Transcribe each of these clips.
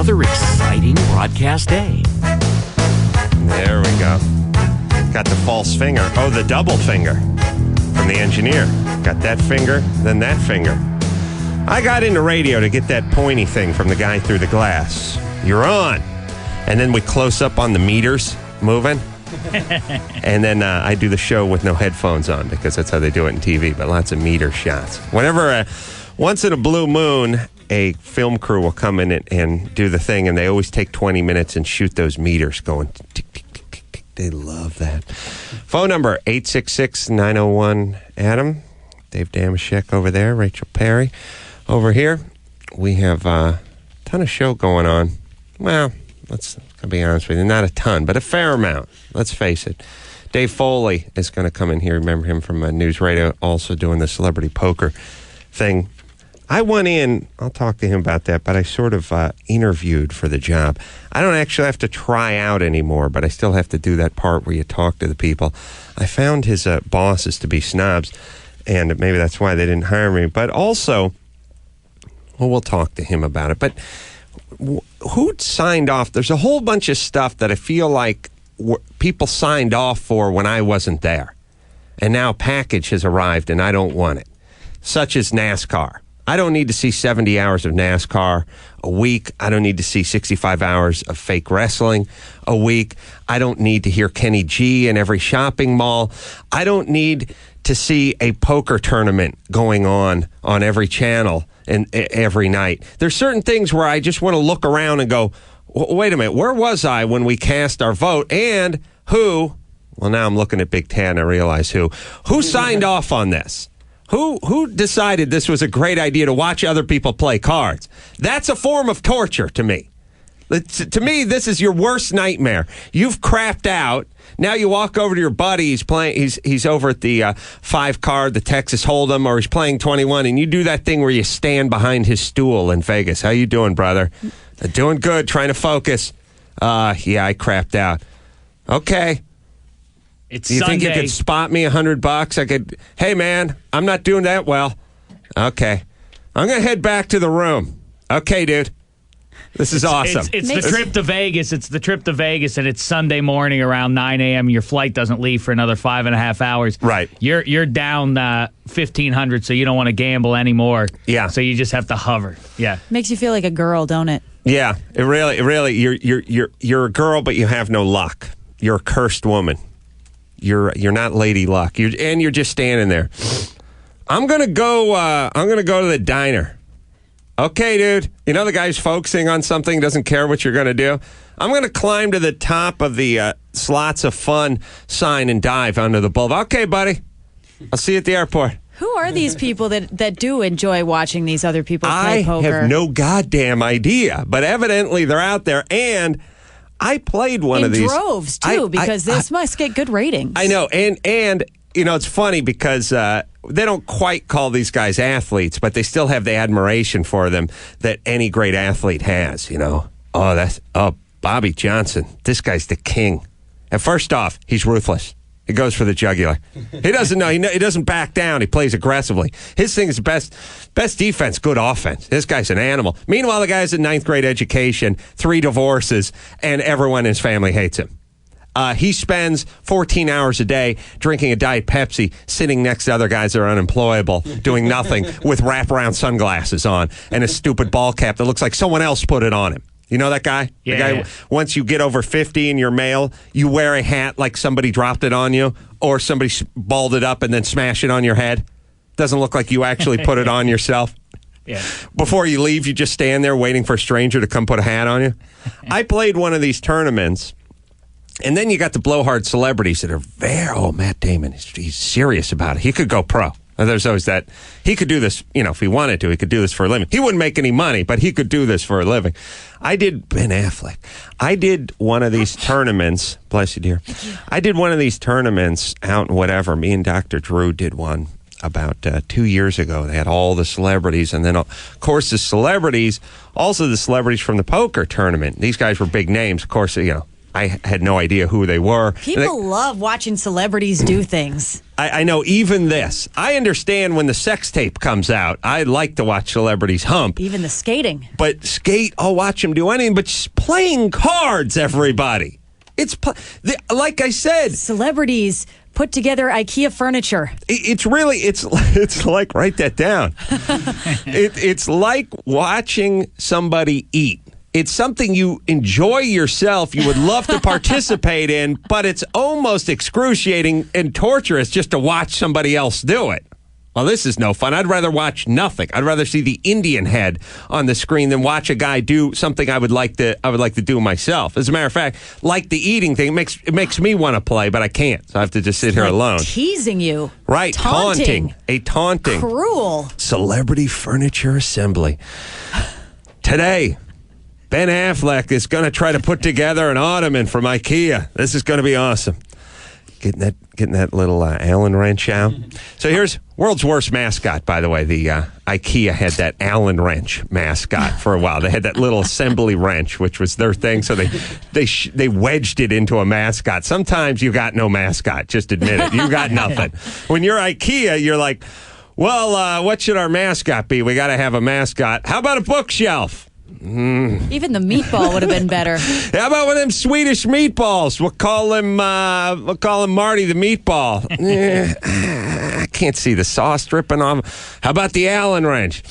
another exciting broadcast day. There we go. Got the false finger. Oh, the double finger from the engineer. Got that finger, then that finger. I got into radio to get that pointy thing from the guy through the glass. You're on. And then we close up on the meters moving. And then I do the show with no headphones on because that's how they do it in TV, but lots of meter shots. Whenever, once in a blue moon, a film crew will come in and do the thing, and they always take 20 minutes and shoot those meters going tick, tick, tick, tick, tick. They love that. Phone number, 866-901-ADAM. Dave Damashek over there, Rachel Perry over here. We have a ton of show going on. Well, I'll be honest with you, not a ton, but a fair amount. Let's face it. Dave Foley is going to come in here. Remember him from News Radio, also doing the celebrity poker thing. I went in, I'll talk to him about that, but I sort of interviewed for the job. I don't actually have to try out anymore, but I still have to do that part where you talk to the people. I found his bosses to be snobs, and maybe that's why they didn't hire me. But also, well, we'll talk to him about it. But who signed off? There's a whole bunch of stuff that I feel like people signed off for when I wasn't there. And now a package has arrived and I don't want it. Such as NASCAR. I don't need to see 70 hours of NASCAR a week. I don't need to see 65 hours of fake wrestling a week. I don't need to hear Kenny G in every shopping mall. I don't need to see a poker tournament going on every channel and every night. There's certain things where I just want to look around and go, wait a minute, where was I when we cast our vote? And who, well, now I'm looking at Big Ten, I realize who signed off on this? Who decided this was a great idea to watch other people play cards? That's a form of torture to me. To me, this is your worst nightmare. You've crapped out. Now you walk over to your buddy. He's playing. He's over at the 5 card, the Texas Hold'em, or he's playing 21, and you do that thing where you stand behind his stool in Vegas. How you doing, brother? Doing good. Trying to focus. Yeah, I crapped out. Okay. It's Do you Sunday. think you could spot me $100? I could. Hey, man, I'm not doing that well. Okay, I'm gonna head back to the room. Okay, dude. This is awesome. It's the trip to Vegas. It's the trip to Vegas, and it's Sunday morning around 9 a.m. Your flight doesn't leave for another 5.5 hours. Right. You're down $1,500, so you don't want to gamble anymore. Yeah. So you just have to hover. Yeah. Makes you feel like a girl, don't it? Yeah. It really. You're a girl, but you have no luck. You're a cursed woman. You're not Lady Luck. You're just standing there. I'm gonna go to the diner. Okay, dude. You know the guy's focusing on something, doesn't care what you're going to do? I'm going to climb to the top of the slots of fun sign and dive under the bulb. Okay, buddy. I'll see you at the airport. Who are these people that do enjoy watching these other people play poker? I have no goddamn idea, but evidently they're out there, and I played one of these. In droves, too, because this must get good ratings. I know, and you know, it's funny because they don't quite call these guys athletes, but they still have the admiration for them that any great athlete has, you know. Bobby Johnson. This guy's the king. And first off, he's ruthless. He goes for the jugular. He doesn't know. He doesn't back down. He plays aggressively. His thing is best defense, good offense. This guy's an animal. Meanwhile, the guy's in 9th grade education, 3 divorces, and everyone in his family hates him. He spends 14 hours a day drinking a Diet Pepsi, sitting next to other guys that are unemployable, doing nothing, with wraparound sunglasses on and a stupid ball cap that looks like someone else put it on him. You know that guy? Yeah. The guy, once you get over 50 and you're male, you wear a hat like somebody dropped it on you, or somebody balled it up and then smashed it on your head. Doesn't look like you actually put it on yourself. Yeah. Before you leave, you just stand there waiting for a stranger to come put a hat on you. I played one of these tournaments. And then you got the blowhard celebrities that are Matt Damon, he's serious about it. He could go pro. There's always that. He could do this, you know, if he wanted to, he could do this for a living. He wouldn't make any money, but he could do this for a living. Ben Affleck. I did one of these tournaments. Bless you, dear. I did one of these tournaments out in whatever. Me and Dr. Drew did one about 2 years ago. They had all the celebrities, and then, of course, the celebrities, also the celebrities from the poker tournament. These guys were big names. Of course, you know, I had no idea who they were. People love watching celebrities do things. I know even this. I understand when the sex tape comes out. I like to watch celebrities hump. Even the skating. But skate, I'll watch them do anything. But just playing cards, everybody. Like I said. Celebrities put together IKEA furniture. It's like, write that down. It's like watching somebody eat. It's something you enjoy yourself, you would love to participate in, but it's almost excruciating and torturous just to watch somebody else do it. Well, this is no fun. I'd rather watch nothing. I'd rather see the Indian head on the screen than watch a guy do something I would like to do myself. As a matter of fact, like the eating thing, it makes me want to play, but I can't. So I have to just sit here alone. Teasing you. Right, taunting. Cruel. Celebrity furniture assembly. Today, Ben Affleck is going to try to put together an ottoman from IKEA. This is going to be awesome. Getting that little Allen wrench out. So here's world's worst mascot, by the way. The IKEA had that Allen wrench mascot for a while. They had that little assembly wrench, which was their thing. So they wedged it into a mascot. Sometimes you got no mascot. Just admit it. You got nothing. When you're IKEA, you're like, well, what should our mascot be? We got to have a mascot. How about a bookshelf? Even the meatball would have been better. How about one of them Swedish meatballs? We'll call him Marty the Meatball. I can't see the sauce dripping off. How about the Allen wrench?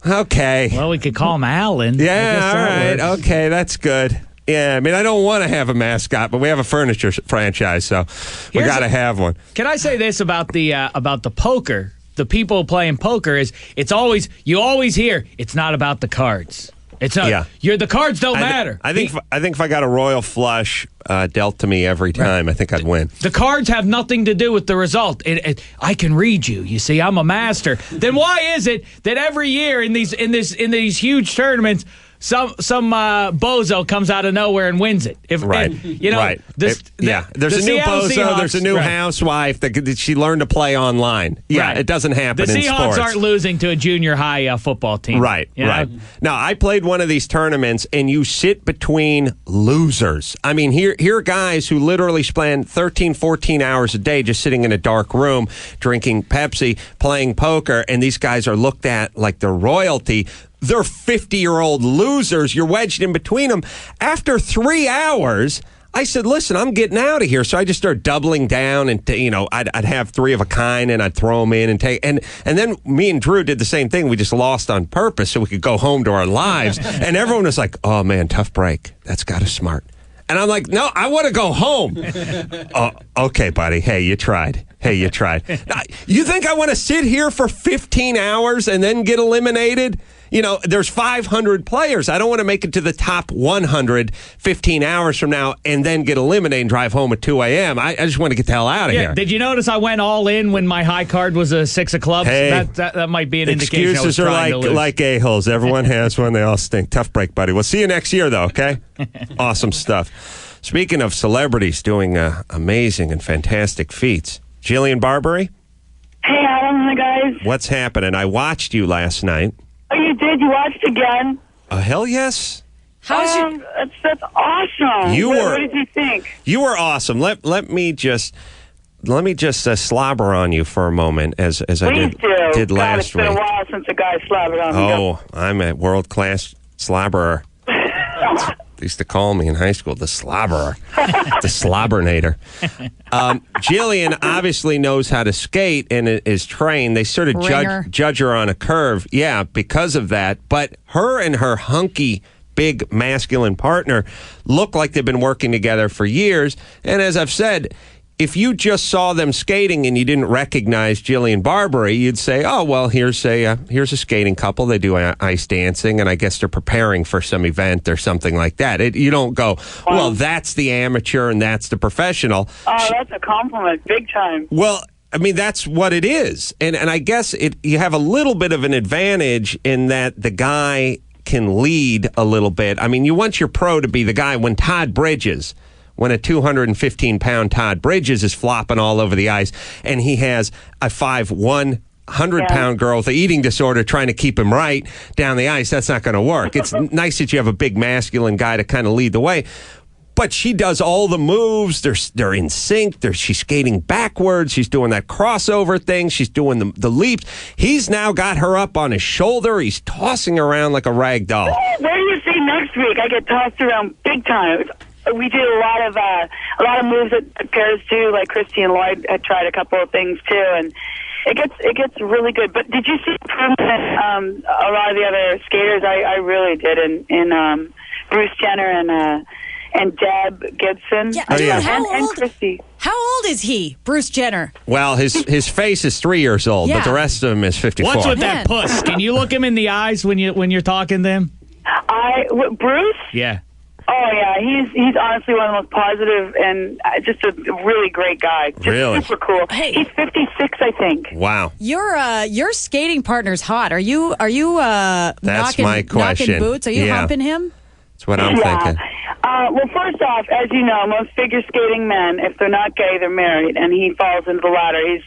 Okay. Well, we could call him Allen. Yeah, all right. Okay, that's good. Yeah, I mean, I don't want to have a mascot, but we have a furniture franchise, so we got to have one. Can I say this about the poker? The people playing poker you always hear it's not about the cards. It's not. Yeah. The cards don't matter. I think if I got a royal flush dealt to me every time, I think I'd win. The cards have nothing to do with the result. I can read you. You see, I'm a master. Then why is it that every year in these huge tournaments, some bozo comes out of nowhere and wins it? Right. There's a new bozo. There's a new housewife that she learned to play online. Yeah, right. It doesn't happen in sports. The Seahawks aren't losing to a junior high football team. Right, right. Now, I played one of these tournaments, and you sit between losers. I mean, here are guys who literally spend 13, 14 hours a day just sitting in a dark room, drinking Pepsi, playing poker, and these guys are looked at like they're royalty. They're 50-year-old losers. You're wedged in between them. After 3 hours, I said, listen, I'm getting out of here. So I just started doubling down, and I'd have 3 of a kind, and I'd throw them in and take. And then me and Drew did the same thing. We just lost on purpose so we could go home to our lives. And everyone was like, oh, man, tough break. That's got us smart. And I'm like, no, I want to go home. Okay, buddy. Hey, you tried. Now, you think I want to sit here for 15 hours and then get eliminated? There's 500 players. I don't want to make it to the top 100 15 hours from now and then get eliminated and drive home at 2 a.m. I just want to get the hell out of here. Did you notice I went all in when my high card was a 6 of clubs? Hey, that might be an indication I was excuses are trying to lose. like a-holes. Everyone has one. They all stink. Tough break, buddy. We'll see you next year, though, okay? Awesome stuff. Speaking of celebrities doing amazing and fantastic feats, Jillian Barberie? Hey, Alan. Hi, guys. What's happening? I watched you last night. Oh, you did? You watched again? Hell yes. How's that's awesome. What did you think? You were awesome. Let me just slobber on you for a moment, as I did last week. It's been a while since a guy slobbered on me. Oh, I'm a world-class slobberer. They used to call me in high school the slobberer, the slobbernator. Jillian obviously knows how to skate and is trained. They sort of judge her on a curve, because of that. But her and her hunky, big, masculine partner look like they've been working together for years. And as I've said, if you just saw them skating and you didn't recognize Jillian Barberie, you'd say, oh, well, here's a skating couple. They do ice dancing, and I guess they're preparing for some event or something like that. You don't go, well, that's the amateur and that's the professional. Oh, that's a compliment, big time. Well, I mean, that's what it is. And I guess you have a little bit of an advantage in that the guy can lead a little bit. I mean, you want your pro to be the guy when a 215-pound Todd Bridges is flopping all over the ice, and he has a 100-pound girl with an eating disorder trying to keep him right down the ice, that's not going to work. It's nice that you have a big masculine guy to kind of lead the way. But she does all the moves. They're in sync. She's skating backwards. She's doing that crossover thing. She's doing the leaps. He's now got her up on his shoulder. He's tossing around like a rag doll. Where do you see next week? I get tossed around big time. We do a lot of moves that pairs do. Like Christy and Lloyd had tried a couple of things too, and it gets really good. But did you see improvement? A lot of the other skaters, I really did in Bruce Jenner and Deb Gibson. Yeah, and Christy. How old is he, Bruce Jenner? Well, his face is 3 years old, but the rest of him is 54. What's with that puss? Can you look him in the eyes when you're talking to him? Bruce? Yeah. Oh yeah, he's honestly one of the most positive and just a really great guy. Just really super cool. Hey. He's 56, I think. Wow. Your skating partner's hot. Are you That's knocking, my question. knocking boots? Are you humping him? That's what I'm thinking. Well, first off, as you know, most figure skating men, if they're not gay, they're married, and he falls into the latter. He's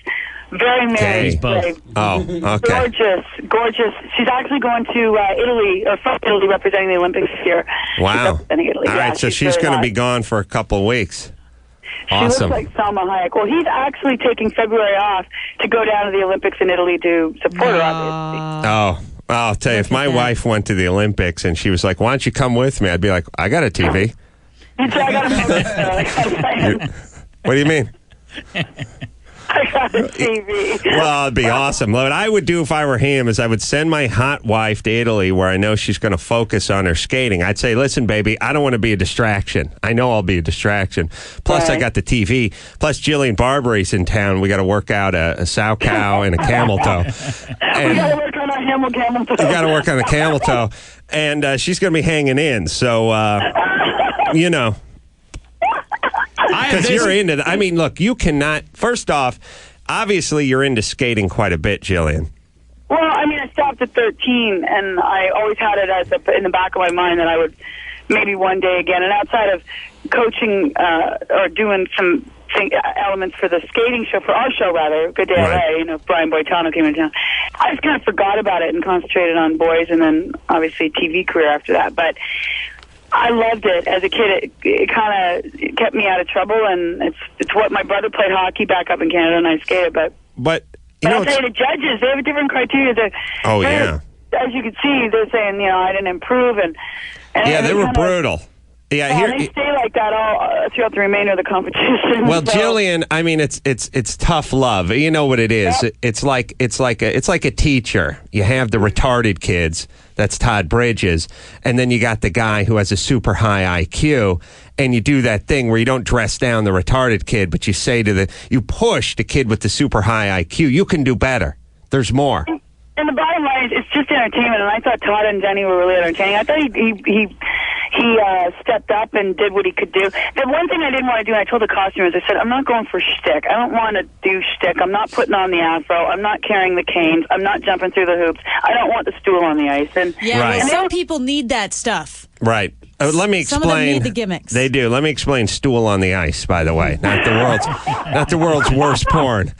very married. He's both. Oh, okay. Gorgeous. She's actually going to Italy, or from Italy, representing the Olympics this year. Wow. Italy. All right, so she's going to be gone for a couple of weeks. Awesome. She looks like Salma Hayek. Well, he's actually taking February off to go down to the Olympics in Italy to support her, obviously. Oh, I'll tell you, if my wife went to the Olympics and she was like, why don't you come with me? I'd be like, I got a TV. You'd say, I got a TV. What do you mean? I got a TV. Well, it'd be awesome. What I would do if I were him is I would send my hot wife to Italy where I know she's going to focus on her skating. I'd say, listen, baby, I don't want to be a distraction. I know I'll be a distraction. Plus, I got the TV. Plus, Jillian Barberie's in town. We got to work out a sow cow and a camel toe. And we got to work on our camel toe. We got to work on the camel toe. And she's going to be hanging in. So, you know. Because you're into that. I mean, look, you cannot. First off, obviously, you're into skating quite a bit, Jillian. Well, I mean, I stopped at 13, and I always had it as in the back of my mind that I would maybe one day again. And outside of coaching or doing some elements for the skating show, for our show rather, Good Day LA, Brian Boitano came into town. I just kind of forgot about it and concentrated on boys, and then obviously TV career after that. But I loved it as a kid. It kind of kept me out of trouble, and it's what my brother played hockey back up in Canada, and I skated. But I'll tell you, the judges, they have a different criteria. As you can see, they're saying, I didn't improve, and they were brutal. Yeah, they stay like that all throughout the remainder of the competition. Well, Jillian, I mean, it's tough love. You know what it is? Yep. It's like a teacher. You have the retarded kids. That's Todd Bridges, and then you got the guy who has a super high IQ, and you do that thing where you don't dress down the retarded kid, but you you push the kid with the super high IQ. You can do better. There's more. And the bottom line is, it's just entertainment, and I thought Todd and Jenny were really entertaining. I thought he stepped up and did what he could do. The one thing I didn't want to do, and I told the costumers, I said, I'm not going for shtick. I don't want to do shtick. I'm not putting on the afro. I'm not carrying the canes. I'm not jumping through the hoops. I don't want the stool on the ice. And some people need that stuff. Right. Let me explain. Some of them need the gimmicks. They do. Let me explain stool on the ice, by the way. Not the world's worst porn.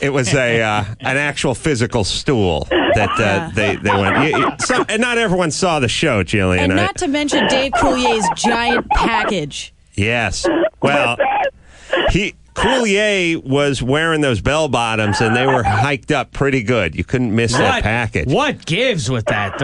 It was an actual physical stool that they went. And not everyone saw the show, Jillian. And not to mention Dave Coulier's giant package. Yes. Well, Coulier was wearing those bell bottoms, and they were hiked up pretty good. You couldn't miss that package. What gives with that?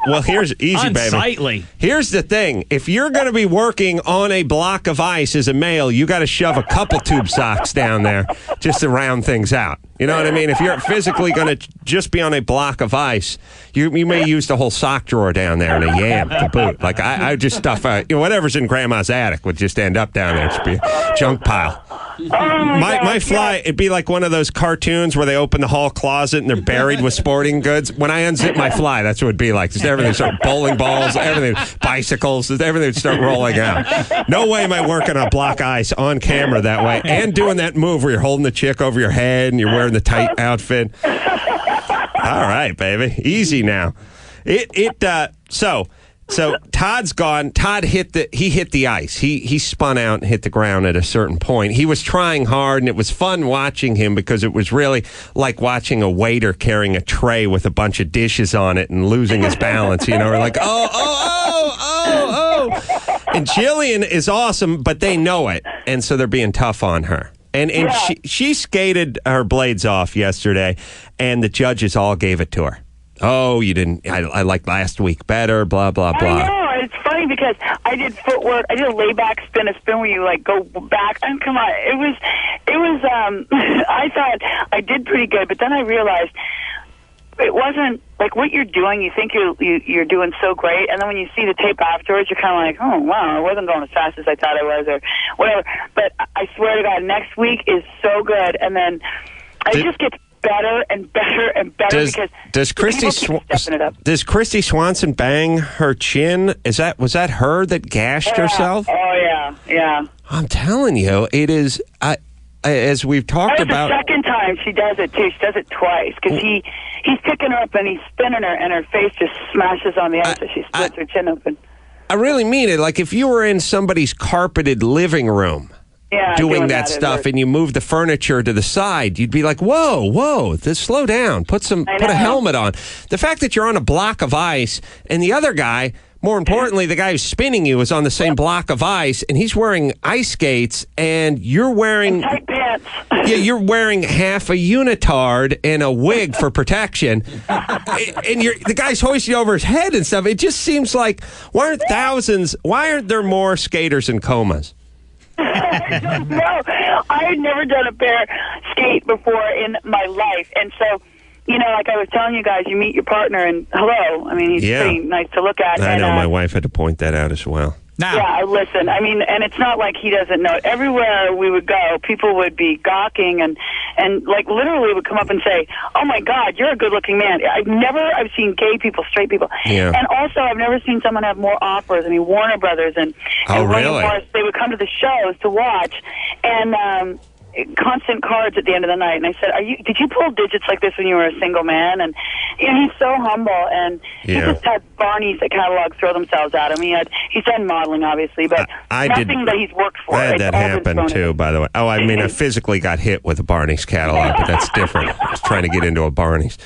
Well, here's easy, Unsightly. baby. Here's the thing. If you're going to be working on a block of ice as a male, you got to shove a couple tube socks down there just to round things out. You know what I mean? If you're physically going to just be on a block of ice, you may use the whole sock drawer down there and a yam to boot. Like, I would just stuff whatever's in Grandma's attic would just end up down there. It'd be a junk pile. My fly, it'd be like one of those cartoons where they open the hall closet and they're buried with sporting goods. When I unzip my fly, that's what it'd be like. Just everything start bowling balls, everything, bicycles, everything would start rolling out. No way am I working on block ice on camera that way and doing that move where you're holding the chick over your head and you're wearing the tight outfit. All right, baby. Easy now. So Todd's gone. Todd hit the ice. He spun out and hit the ground at a certain point. He was trying hard, and it was fun watching him because it was really like watching a waiter carrying a tray with a bunch of dishes on it and losing his balance. Or like, oh. And Jillian is awesome, but they know it, and so they're being tough on her. And she skated her blades off yesterday, and the judges all gave it to her. Oh, you didn't. I liked last week better. Blah blah blah. I know. It's funny because I did footwork. I did a layback spin, a spin where you like go back. And come on, it was. I thought I did pretty good, but then I realized it wasn't like what you're doing. You think you're doing so great, and then when you see the tape afterwards, you're kind of like, oh wow, I wasn't going as fast as I thought I was, or whatever. But I swear to God, next week is so good, and then it just gets better and better and better does Christy Swanson bang her chin? Was that her that gashed herself? Oh yeah. I'm telling you, it is. As we've talked about, the second time she does it too. She does it twice because he's picking her up and he's spinning her, and her face just smashes on the ice as she splits her chin open. I really mean it. Like if you were in somebody's carpeted living room. Yeah, doing that stuff, and you move the furniture to the side, you'd be like, whoa, slow down, put a helmet on. The fact that you're on a block of ice, and the other guy, more importantly, the guy who's spinning you is on the same block of ice, and he's wearing ice skates, and you're wearing tight pants. Yeah, you're wearing half a unitard and a wig for protection, and the guy's hoisting over his head and stuff. It just seems like why aren't there more skaters in comas? No, I had never done a bear skate before in my life, and so, like I was telling you guys, you meet your partner, and hello, I mean, he's pretty nice to look at. I know, my wife had to point that out as well. Now. Yeah, listen, I mean, and it's not like he doesn't know it. Everywhere we would go, people would be gawking and like literally would come up and say, oh my God, you're a good looking man. I've seen gay people, straight people. Yeah. And also I've never seen someone have more offers. I mean, Warner Brothers and really? Morris, they would come to the shows to watch, and constant cards at the end of the night. And I said, did you pull digits like this when you were a single man? And he's so humble, and he just had Barneys at catalogs throw themselves at him. He's done modeling, obviously, but nothing that he's worked for. I had that happen too, by the way. Oh, I mean, I physically got hit with a Barneys catalog, but that's different. I was trying to get into a Barneys.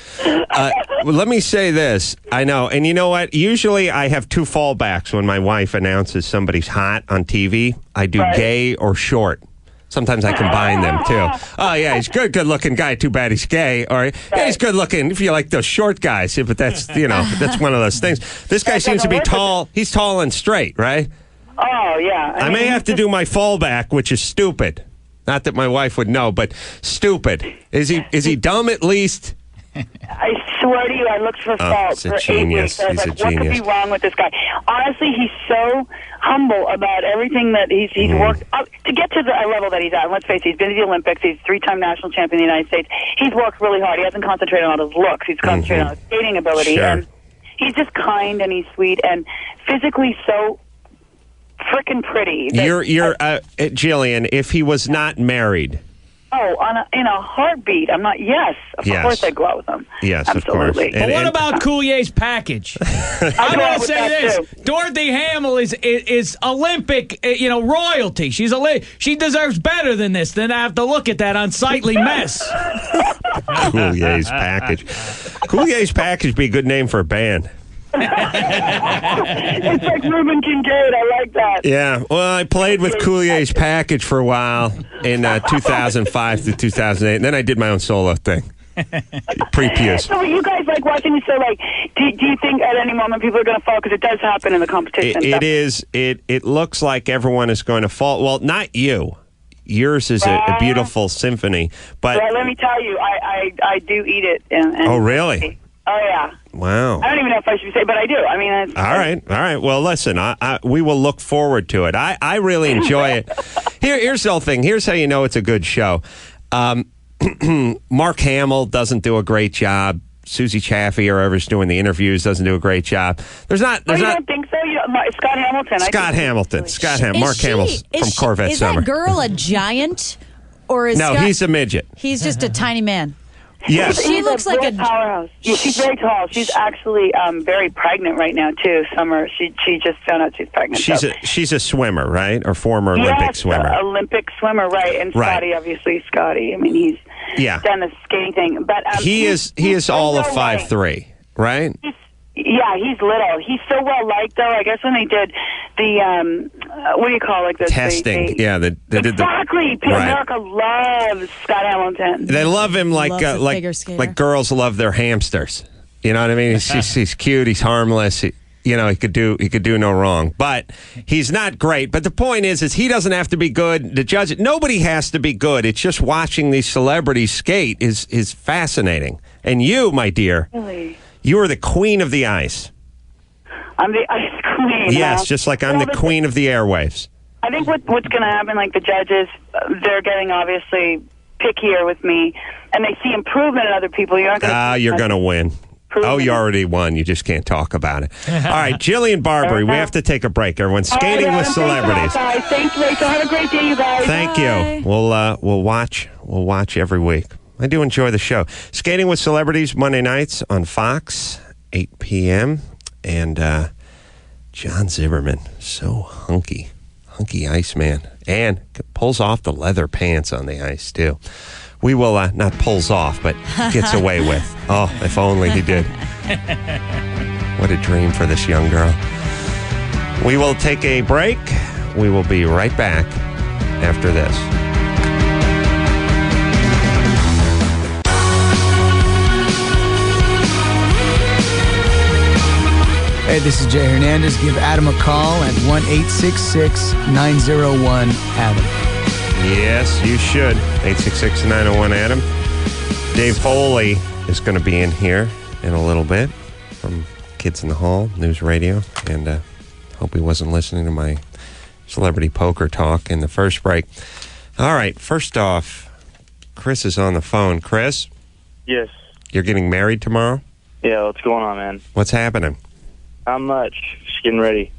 Well, let me say this. I know, and you know what? Usually I have two fallbacks when my wife announces somebody's hot on TV. I do gay or short. Sometimes I combine them, too. Oh, yeah, he's good-looking guy. Too bad he's gay. Or, yeah, he's good-looking if you like those short guys. Yeah, but that's, that's one of those things. This guy seems to be tall. He's tall and straight, right? Oh, yeah. I may have to do my fallback, which is stupid. Not that my wife would know, but stupid. Is he dumb at least? I swear to you, I looked for fault for 8 weeks. I was like, what could be wrong with this guy? Honestly, he's so humble about everything that he's worked up to get to the level that he's at. And let's face it, he's been to the Olympics. He's 3-time national champion of the United States. He's worked really hard. He hasn't concentrated on his looks. He's concentrated on his skating ability. Sure. And he's just kind and he's sweet and physically so frickin' pretty. You're Jillian, if he was not married. Oh, in a heartbeat. I'm not. Yes, of course I'd go out with him. Yes, absolutely. Of course. But what about Coulier's package? I'm going to say this: Dorothy Hamill is Olympic, royalty. She deserves better than this. Than to have to look at that unsightly mess. Coulier's package. Coulier's package would be a good name for a band. It's like Reuben Kincaid. I like that. Yeah. Well, I played with Coulier's package for a while in 2005 through 2008, and then I did my own solo thing. Pre-Pius. So you guys like watching the show? Like, do you think at any moment people are going to fall? Because it does happen in the competition. It is. It looks like everyone is going to fall. Well, not you. Yours is a beautiful symphony. But let me tell you, I do eat it. Oh, really? Oh, yeah. Wow. I don't even know if I should say, but I do. I mean, it's... All right. Well, listen, we will look forward to it. I really enjoy it. Here's the whole thing. Here's how you know it's a good show. Mark Hamill doesn't do a great job. Susie Chaffee, or whoever's doing the interviews, doesn't do a great job. You don't think so? Scott Hamilton. Scott Hamilton. Mark Hamill from Corvette Summer. Is that girl a giant? Or is he's a midget. He's just a tiny man. Yes. She looks like a powerhouse. Yeah, she's very tall. She's actually very pregnant right now too. Summer. She just found out she's pregnant. She's a swimmer, right? Or former Olympic swimmer. Olympic swimmer, right? And Scotty, obviously Scotty. I mean, he's done the skating thing, but he is all of 5'3", right? Yeah, he's little. He's so well liked, though. I guess when they did the what do you call it? Testing. Yeah, they did exactly. America loves Scott Hamilton. They love him like girls love their hamsters. You know what I mean? He's cute. He's harmless. He could do no wrong. But he's not great. But the point is he doesn't have to be good to judge it. Nobody has to be good. It's just watching these celebrities skate is fascinating. And you, my dear. Really? You are the queen of the ice. I'm the ice queen. Yes, just like I'm the queen of the airwaves. I think what's going to happen, like the judges, they're getting obviously pickier with me, and they see improvement in other people. You're going to win. Oh, you already won. You just can't talk about it. All right, Jillian Barberie, we have to take a break. Everyone's skating with celebrities. Thanks, Rachel. Have a great day, you guys. Thank you. We'll watch every week. I do enjoy the show. Skating with Celebrities, Monday nights on Fox, 8 p.m. And John Zimmerman, so hunky Iceman. And pulls off the leather pants on the ice, too. We will, not pulls off, but gets away with. Oh, if only he did. What a dream for this young girl. We will take a break. We will be right back after this. Hey, this is Jay Hernandez. Give Adam a call at 1-866-901-ADAM. Yes, you should. 866-901-ADAM. Dave Foley is going to be in here in a little bit from Kids in the Hall, News Radio. And hope he wasn't listening to my celebrity poker talk in the first break. All right, first off, Chris is on the phone. Chris? Yes. You're getting married tomorrow? Yeah, what's going on, man? What's happening? Not much. Just getting ready.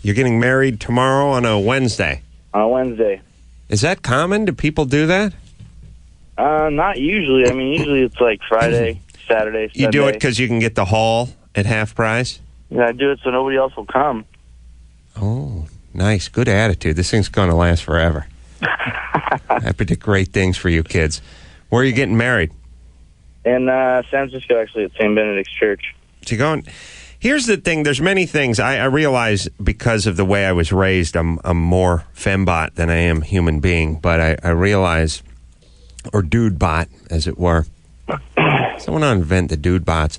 You're getting married tomorrow on a Wednesday? On a Wednesday. Is that common? Do people do that? Not usually. I mean, usually it's like Friday, Saturday, Sunday. You do it because you can get the hall at half price? Yeah, I do it so nobody else will come. Oh, nice. Good attitude. This thing's going to last forever. I predict great things for you kids. Where are you getting married? In San Francisco, actually, at St. Benedict's Church. So you're going... Here's the thing. There's many things. I realize because of the way I was raised, I'm more fembot than I am human being. But I realize, or dude bot, as it were. Someone ought to invent the dude bots.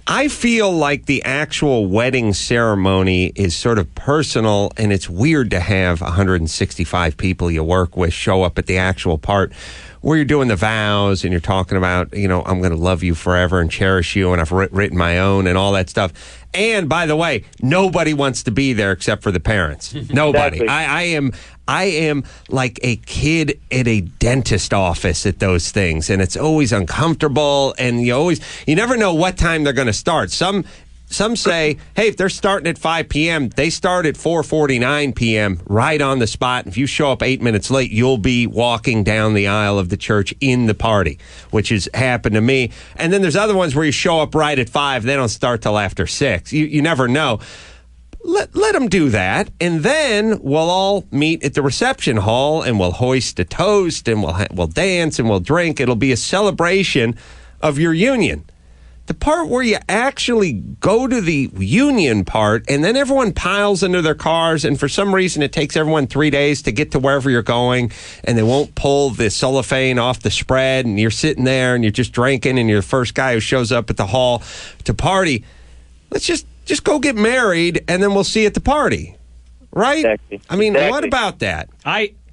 I feel like the actual wedding ceremony is sort of personal, and it's weird to have 165 people you work with show up at the actual part where you're doing the vows and you're talking about, I'm going to love you forever and cherish you, and I've written my own and all that stuff. And by the way, nobody wants to be there except for the parents. Nobody. Exactly. I am like a kid at a dentist office at those things, and it's always uncomfortable, and you never know what time they're going to start. Some say, hey, if they're starting at 5 p.m., they start at 4:49 p.m. right on the spot. If you show up 8 minutes late, you'll be walking down the aisle of the church in the party, which has happened to me. And then there's other ones where you show up right at 5. They don't start till after 6. You never know. Let them do that, and then we'll all meet at the reception hall, and we'll hoist a toast, and we'll dance, and we'll drink. It'll be a celebration of your union. The part where you actually go to the union part, and then everyone piles into their cars, and for some reason it takes everyone 3 days to get to wherever you're going, and they won't pull the cellophane off the spread, and you're sitting there, and you're just drinking, and you're the first guy who shows up at the hall to party. Let's just go get married, and then we'll see you at the party. Right? Exactly. I mean, Exactly. What about that?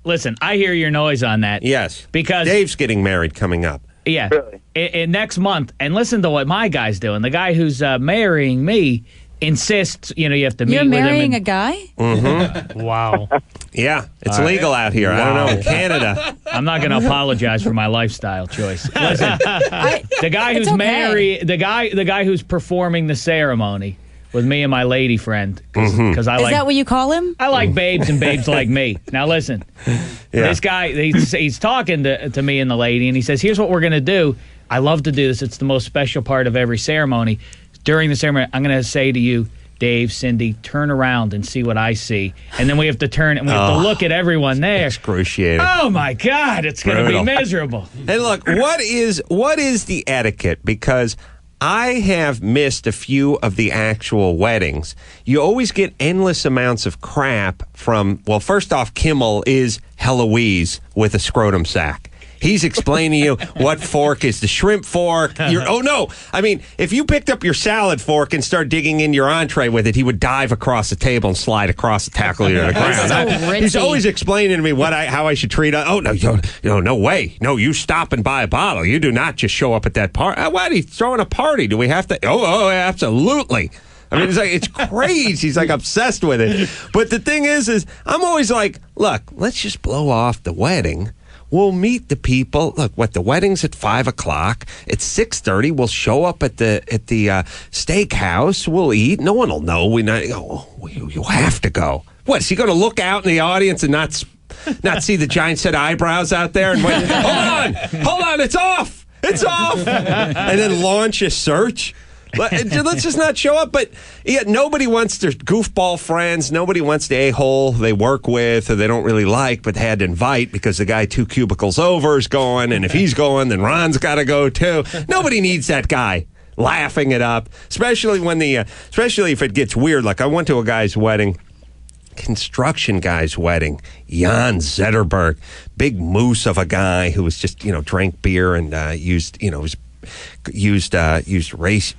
Listen, I hear your noise on that. Yes. Because Dave's getting married coming up. Yeah. Really? In next month. And listen to what my guy's doing. The guy who's marrying me insists, you have to meet with him. You're marrying a guy? Mm-hmm. Wow. Yeah, it's legal out here. Wow. I don't know, in Canada. I'm not going to apologize for my lifestyle choice. Listen, the guy who's the guy who's performing the ceremony with me and my lady friend, because I like. Is that what you call him? I like babes and babes like me. Now listen, This guy he's talking to me and the lady, and he says, "Here's what we're gonna do. I love to do this. It's the most special part of every ceremony. During the ceremony, I'm gonna say to you, Dave, Cindy, turn around and see what I see, and then we have to turn and we have to look at everyone there. Excruciating. Oh my God, it's gonna be miserable. And look, what is the etiquette? Because I have missed a few of the actual weddings. You always get endless amounts of crap from, well, first off, Kimmel is Heloise with a scrotum sack. He's explaining to you what fork is the shrimp fork. Oh, no. I mean, if you picked up your salad fork and started digging in your entree with it, he would dive across the table and slide across the tackle to the ground. He's always explaining to me how I should treat it. Oh, no, no way. No, you stop and buy a bottle. You do not just show up at that party. What? He's throwing a party. Do we have to? Oh, absolutely. I mean, it's crazy. He's like obsessed with it. But the thing is I'm always like, look, let's just blow off the wedding. We'll meet the people. Look, the wedding's at 5 o'clock. It's 6:30. We'll show up at the steakhouse. We'll eat. No one will know. You have to go. What, is he going to look out in the audience and not see the giant set of eyebrows out there? And wait, hold on, it's off, and then launch a search. Let's just not show up. But yeah, nobody wants their goofball friends. Nobody wants the a-hole they work with or they don't really like, but they had to invite because the guy 2 cubicles over is going, and if he's going, then Ron's got to go too. Nobody needs that guy laughing it up, especially if it gets weird. Like I went to a guy's wedding. Construction guy's wedding, Jan Zetterberg, big moose of a guy who was just drank beer and used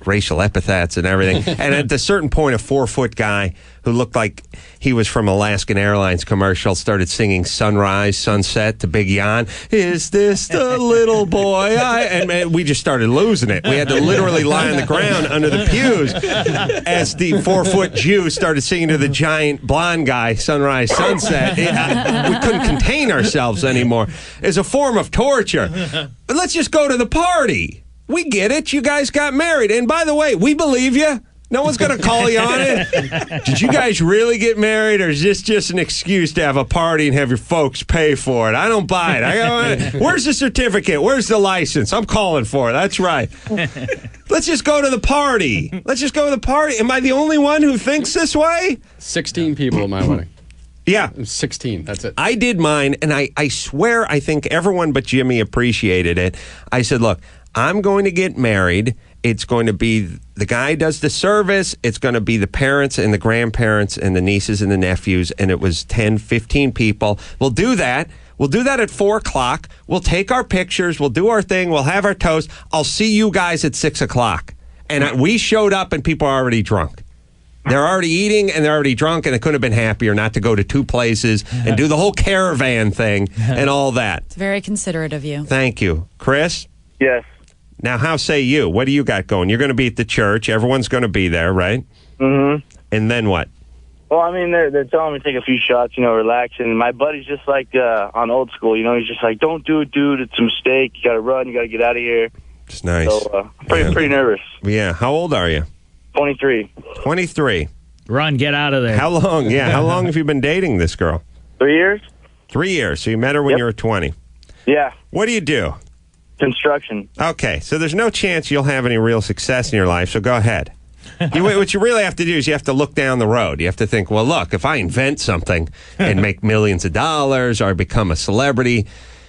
racial epithets and everything. And at a certain point, a 4-foot guy who looked like he was from Alaskan Airlines commercial started singing Sunrise, Sunset to Big Jan. Is this the little boy? And we just started losing it. We had to literally lie on the ground under the pews as the 4-foot Jew started singing to the giant blonde guy, Sunrise, Sunset. We couldn't contain ourselves anymore. It's a form of torture. But let's just go to the party. We get it. You guys got married. And by the way, we believe you. No one's going to call you on it. Did you guys really get married, or is this just an excuse to have a party and have your folks pay for it? I don't buy it. Where's the certificate? Where's the license? I'm calling for it. That's right. Let's just go to the party. Am I the only one who thinks this way? 16 people at my wedding. Yeah. 16. That's it. I did mine, and I swear I think everyone but Jimmy appreciated it. I said, look, I'm going to get married. It's going to be the guy does the service. It's going to be the parents and the grandparents and the nieces and the nephews. And it was 10, 15 people. We'll do that. We'll do that at 4 o'clock. We'll take our pictures. We'll do our thing. We'll have our toast. I'll see you guys at 6 o'clock. And we showed up and people are already drunk. They're already eating and they're already drunk, and they couldn't have been happier not to go to 2 places and do the whole caravan thing and all that. It's very considerate of you. Thank you. Chris? Yes. Now, how say you? What do you got going? You're going to be at the church. Everyone's going to be there, right? Mm-hmm. And then what? Well, I mean, they're telling me to take a few shots, relax. And my buddy's just like on old school, he's just like, don't do it, dude. It's a mistake. You got to run. You got to get out of here. It's nice. So, pretty nervous. Yeah. How old are you? 23. 23. Run, get out of there. How long? Yeah. How long have you been dating this girl? 3 years. 3 years. So you met her when you were 20. Yeah. What do you do? Construction. Okay, so there's no chance you'll have any real success in your life, so go ahead. What you really have to do is you have to look down the road. You have to think, well, look, if I invent something and make millions of dollars or become a celebrity,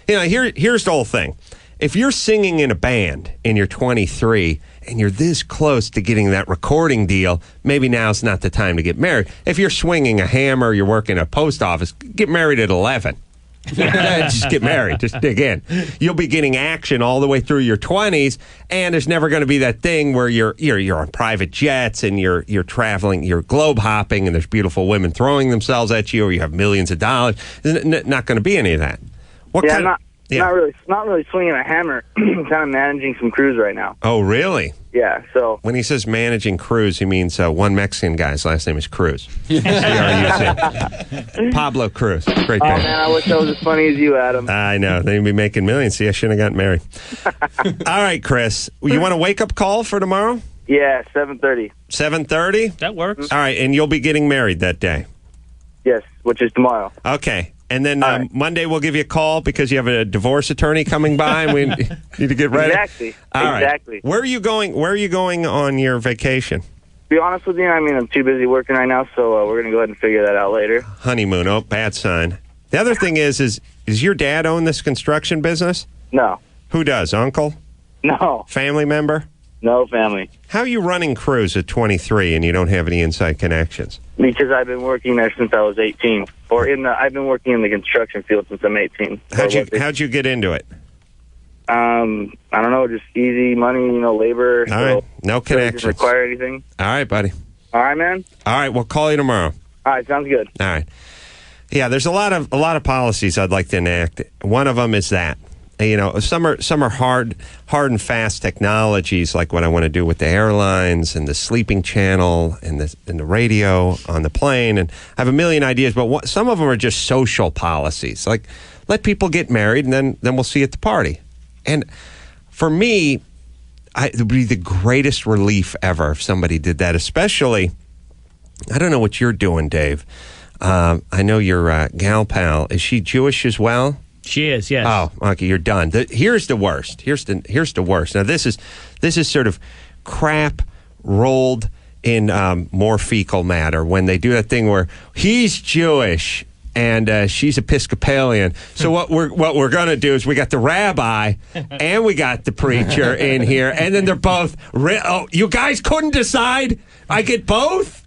here's the whole thing. If you're singing in a band and you're 23 and you're this close to getting that recording deal, maybe now's not the time to get married. If you're swinging a hammer, you're working at a post office, get married at 11. Just get married. Just dig in. You'll be getting action all the way through your 20s, and there's never going to be that thing where you're on private jets and you're traveling, you're globe hopping, and there's beautiful women throwing themselves at you, or you have millions of dollars. There's not going to be any of that. Not really swinging a hammer. Kind of managing some crews right now. Oh, really? Yeah. So when he says managing crews, he means one Mexican guy's last name is Cruz. C-R-U-Z. Pablo Cruz. Great guy. Oh man, I wish I was as funny as you, Adam. I know. They'd be making millions. See, I shouldn't have gotten married. All right, Chris. You want a wake-up call for tomorrow? Yeah, 7:30. 7:30? That works. All right, and you'll be getting married that day. Yes, which is tomorrow. Okay. And then Monday we'll give you a call because you have a divorce attorney coming by and we need to get ready. Exactly. All right. Exactly. Where are you going on your vacation? To be honest with you, I'm too busy working right now, so we're going to go ahead and figure that out later. Honeymoon. Oh, bad sign. The other thing is your dad own this construction business? No. Who does? Uncle? No. Family member? No family. How are you running crews at 23 and you don't have any inside connections? Because I've been working there since I was 18. I've been working in the construction field since I'm 18. How'd you get into it? I don't know, just easy money, labor. All right, no connections. Doesn't require anything. All right, buddy. All right, man. All right, we'll call you tomorrow. All right, sounds good. All right. Yeah, there's a lot of policies I'd like to enact. One of them is that. Some are hard and fast technologies, like what I want to do with the airlines and the sleeping channel and the radio on the plane. And I have a million ideas, but some of them are just social policies, like let people get married and then we'll see you at the party. And for me, it would be the greatest relief ever if somebody did that, especially, I don't know what you're doing, Dave. I know your gal pal. Is she Jewish as well? She is, yes. Oh, okay, you're done. Here's the worst. Here's the worst. Now, this is sort of crap rolled in more fecal matter when they do that thing where he's Jewish and she's Episcopalian. So what we're going to do is we got the rabbi and we got the preacher in here, and then they're both. You guys couldn't decide? I get both.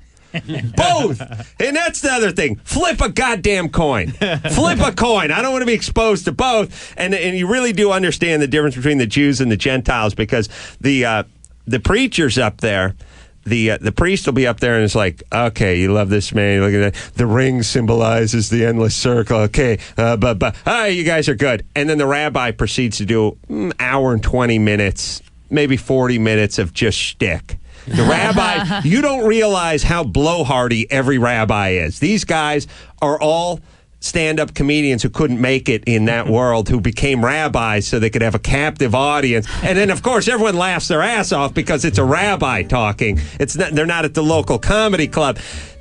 Both. And that's the other thing. Flip a goddamn coin. Flip a coin. I don't want to be exposed to both. And you really do understand the difference between the Jews and the Gentiles, because the preacher's up there. The priest will be up there and it's like, okay, you love this man. Look at that. The ring symbolizes the endless circle. Okay, but you guys are good. And then the rabbi proceeds to do an hour and 20 minutes, maybe 40 minutes of just shtick. The rabbi, you don't realize how blowhardy every rabbi is. These guys are all stand-up comedians who couldn't make it in that world, who became rabbis so they could have a captive audience. And then, of course, everyone laughs their ass off because it's a rabbi talking. They're not at the local comedy club.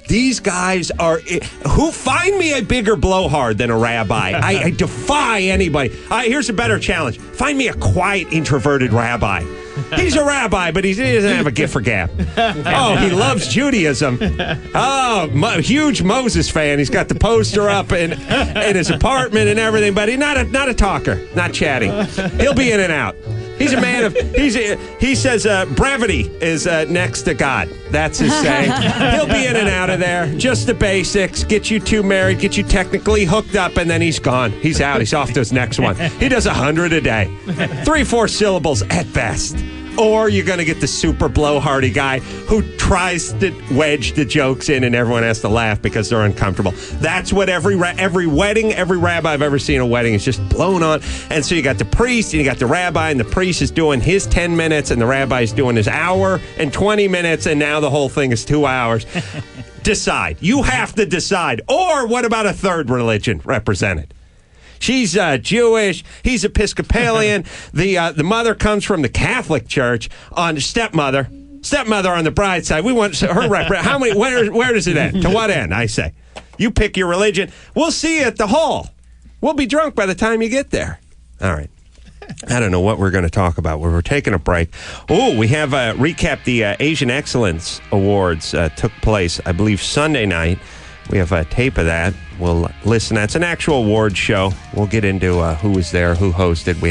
These guys are... find me a bigger blowhard than a rabbi. I defy anybody. Here's a better challenge. Find me a quiet, introverted rabbi. He's a rabbi, but he doesn't have a gift for gab. Oh, he loves Judaism. Oh, huge Moses fan. He's got the poster up in his apartment and everything, but he's not a talker, not chatty. He'll be in and out. He's a man of... He says brevity is next to God. That's his saying. He'll be in and out of there. Just the basics. Get you two married. Get you technically hooked up, and then he's gone. He's out. He's off to his next one. He does 100 a day. 3-4 syllables at best. Or you're going to get the super blowhardy guy who tries to wedge the jokes in and everyone has to laugh because they're uncomfortable. That's what every wedding, every rabbi I've ever seen a wedding is just blown on. And so you got the priest and you got the rabbi, and the priest is doing his 10 minutes and the rabbi's doing his hour and 20 minutes, and now the whole thing is 2 hours. Decide. You have to decide. Or what about a third religion represented? She's Jewish. He's Episcopalian. The mother comes from the Catholic Church. On stepmother on the bride's side. We want her how many? Where does it end? To what end? I say, you pick your religion. We'll see you at the hall. We'll be drunk by the time you get there. All right. I don't know what we're going to talk about. We're taking a break. Oh, we have recap the Asian Excellence Awards took place, I believe, Sunday night. We have a tape of that. We'll listen. That's an actual award show. We'll get into who was there, who hosted.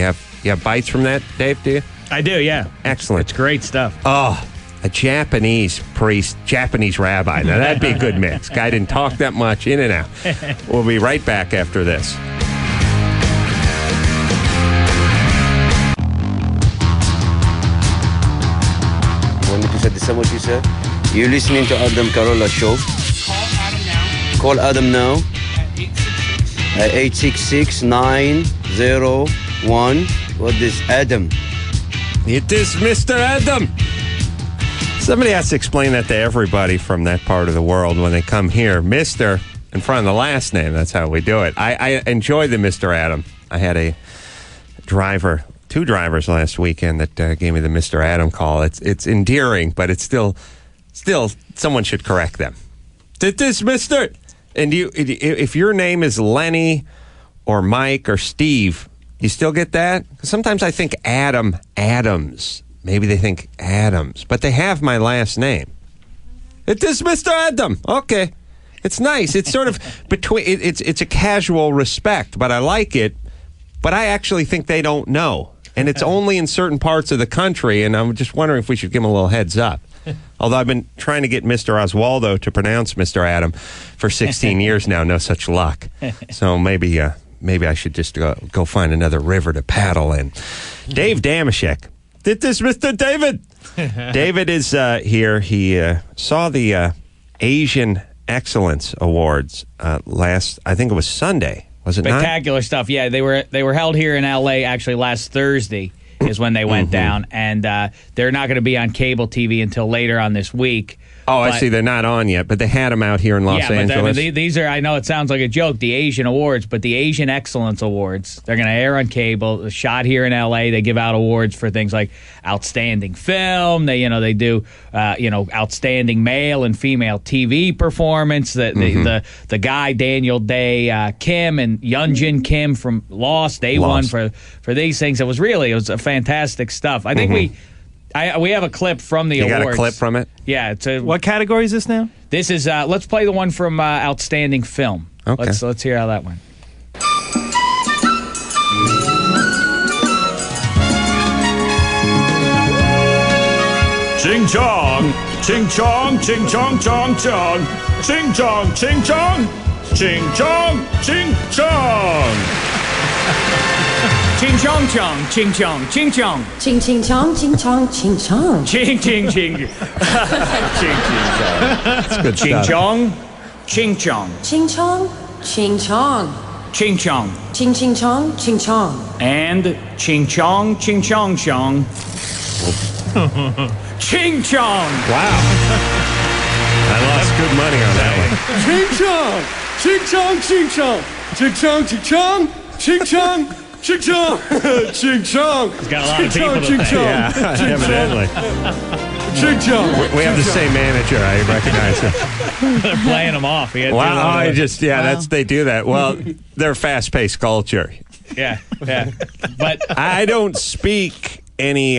You have bites from that, Dave, do you? I do, yeah. Excellent. It's great stuff. Oh, a Japanese priest, Japanese rabbi. Now, that'd be a good mix. Guy didn't talk that much, in and out. We'll be right back after this. Want me to say the same what you said? You're listening to Adam Carolla show. Call Adam now at 866-901. What is Adam? It is Mr. Adam. Somebody has to explain that to everybody from that part of the world when they come here. Mr. in front of the last name. That's how we do it. I enjoy the Mr. Adam. I had a driver, 2 drivers last weekend that gave me the Mr. Adam call. It's endearing, but it's still someone should correct them. It is Mr. And if your name is Lenny or Mike or Steve, you still get that? Sometimes I think Adams. Maybe they think Adams, but they have my last name. It is Mr. Adam. Okay. It's nice. It's sort of between, it's a casual respect, but I like it. But I actually think they don't know. and it's only in certain parts of the country, and I'm just wondering if we should give him a little heads up. Although I've been trying to get Mr. Oswaldo to pronounce Mr. Adam for 16 years now, no such luck. So maybe I should just go find another river to paddle in. Dave Damashek. Did this, Mr. David? David is here. He saw the Asian Excellence Awards last, I think it was Sunday. Was it not? Spectacular stuff. Yeah, they were held here in L.A. actually last Thursday is when they went down, and they're not going to be on cable TV until later on this week. Oh, I see. They're not on yet, but they had them out here in Los Angeles. But these are, I know it sounds like a joke, the Asian Awards, but the Asian Excellence Awards. They're going to air on cable. Shot here in L.A. They give out awards for things like outstanding film. They do outstanding male and female TV performance. The guy Daniel Day Kim and Yeonjun Kim from Lost. They won for these things. It was a fantastic stuff. I think we have a clip from the awards. You got a clip from it? Yeah. What category is this now? This is, let's play the one from Outstanding Film. Okay. Let's hear how that went. Ching chong, ching chong, ching chong, chong chong, ching chong, ching chong, ching chong, ching chong. Ching chong chong, ching chong, ching chong. Ching ching chong, ching chong, ching chong. Ching ching ching. Ching ching chong. That's good Ching stuff. chong, ching chong. Ching chong, ching chong. Ching chong. Ching ching chong, ching chong. And ching chong, ching chong chong. Ching chong. Wow. I lost good money on that one. Ching chong, ching chong, ching chong, ching chong, ching chong, ching chong, ching chong, ching chong. He's got a lot of people to thank. Yeah, evidently. Ching chong. We have the same manager. I recognize him. They're playing him off. Wow. They do that. Well, they're fast-paced culture. Yeah. But I don't speak any.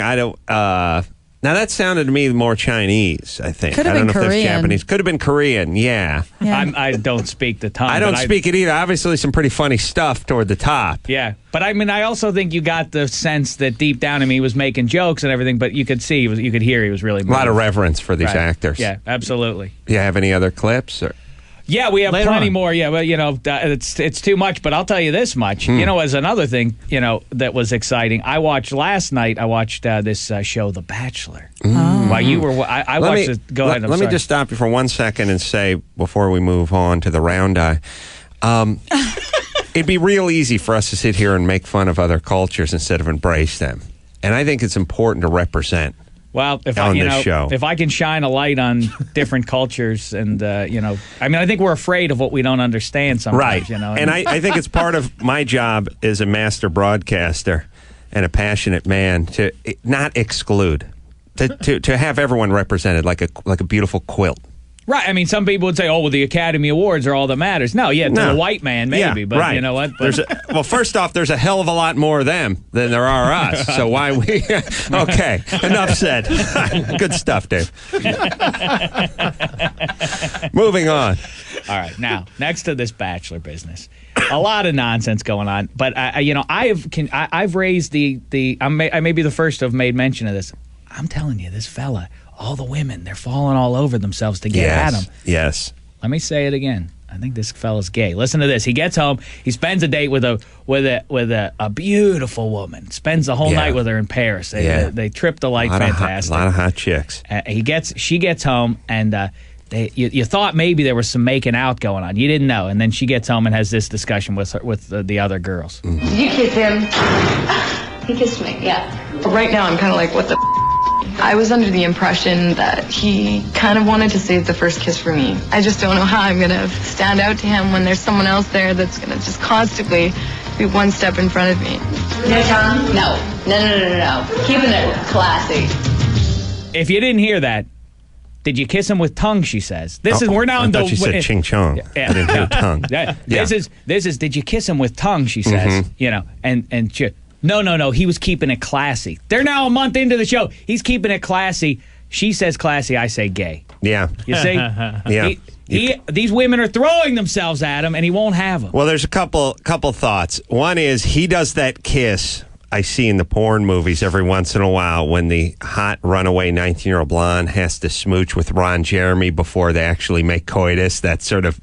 Now that sounded to me more Chinese. I think. Could have I don't been know if Korean. that's Japanese. Could have been Korean. Yeah. I don't speak the tongue. I don't speak it either. Obviously, some pretty funny stuff toward the top. Yeah, but I also think you got the sense that deep down in me he was making jokes and everything, but you could see, you could hear he was really moved. A lot of reverence for these actors. Yeah, absolutely. Do you have any other clips? Or? Yeah, we have Later plenty on. more. Yeah, but it's too much. But I'll tell you this much. As another thing, that was exciting. I watched this show, The Bachelor. While you were, I watched it. Go ahead. Let me just stop you for 1 second and say before we move on to the round eye. It'd be real easy for us to sit here and make fun of other cultures instead of embrace them. And I think it's important to represent. Well, if I can shine a light on different cultures, and I think we're afraid of what we don't understand sometimes. Right. And I think it's part of my job as a master broadcaster and a passionate man to not exclude, to have everyone represented like a beautiful quilt. Right. I mean, some people would say, "Oh, well, the Academy Awards are all that matters." No, to a white man, maybe, but right. You know what? Well, first off, there's a hell of a lot more of them than there are us. So why we? Okay, enough said. Good stuff, Dave. Moving on. All right. Now, next to this Bachelor business, a lot of nonsense going on. But I've raised I may be the first to have made mention of this. I'm telling you, this fella. All the women, they're falling all over themselves to get at him. Yes. Let me say it again. I think this fella's gay. Listen to this. He gets home. He spends a date with a beautiful woman. Spends the whole night with her in Paris. They trip the light. Fantastic. A lot of hot chicks. She gets home, and you thought maybe there was some making out going on. You didn't know. And then she gets home and has this discussion with the other girls. Did you kiss him? He kissed me, yeah. But right now, I'm kind of like, what the I was under the impression that he kind of wanted to save the first kiss for me. I just don't know how I'm going to stand out to him when there's someone else there that's going to just constantly be one step in front of me. No tongue? No. Keeping it classy. If you didn't hear that, did you kiss him with tongue, she says. We're now in the... I thought you said ching chong. Yeah. I didn't hear tongue. This is, did you kiss him with tongue, she says. And she... No. He was keeping it classy. They're now a month into the show. He's keeping it classy. She says classy. I say gay. Yeah. You see? Yeah. These women are throwing themselves at him, and he won't have them. Well, there's a couple thoughts. One is he does that kiss I see in the porn movies every once in a while when the hot runaway 19-year-old blonde has to smooch with Ron Jeremy before they actually make coitus. That sort of,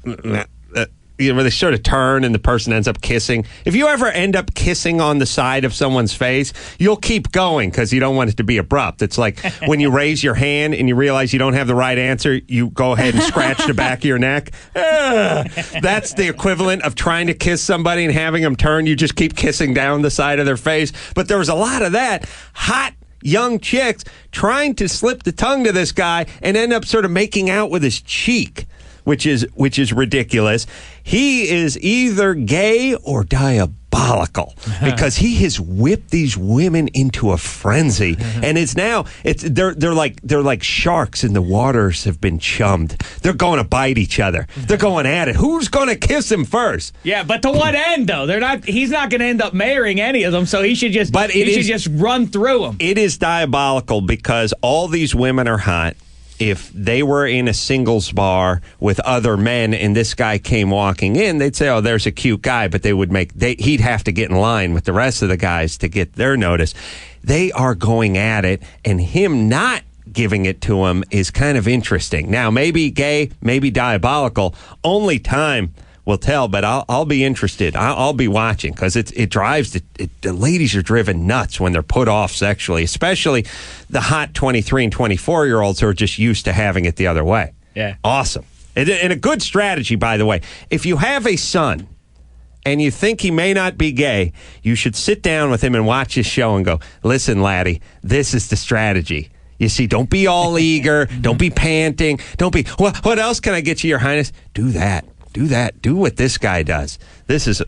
where they sort of turn and the person ends up kissing. If you ever end up kissing on the side of someone's face, you'll keep going because you don't want it to be abrupt. It's like when you raise your hand and you realize you don't have the right answer, you go ahead and scratch the back of your neck. That's the equivalent of trying to kiss somebody and having them turn. You just keep kissing down the side of their face. But there was a lot of that. Hot young chicks trying to slip the tongue to this guy and end up sort of making out with his cheek, which is ridiculous. He is either gay or diabolical because he has whipped these women into a frenzy, and they're like sharks and the waters have been chummed. They're going to bite each other. They're going at it. Who's going to kiss him first? Yeah, but to what end though? He's not going to end up marrying any of them, so he should just just run through them. It is diabolical because all these women are hot. If they were in a singles bar with other men and this guy came walking in, they'd say, oh, there's a cute guy, but he'd have to get in line with the rest of the guys to get their notice. They are going at it, and him not giving it to him is kind of interesting. Now, maybe gay, maybe diabolical. Only time will tell, but I'll be interested. I'll be watching because it drives the ladies are driven nuts when they're put off sexually, especially the hot 23 and 24-year-olds who are just used to having it the other way. Yeah. Awesome. And a good strategy, by the way. If you have a son and you think he may not be gay, you should sit down with him and watch his show and go, listen, laddie, this is the strategy. You see, don't be all eager. Don't be panting. Don't be, what else can I get you, Your Highness? Do that. Do that. Do what this guy does. This is,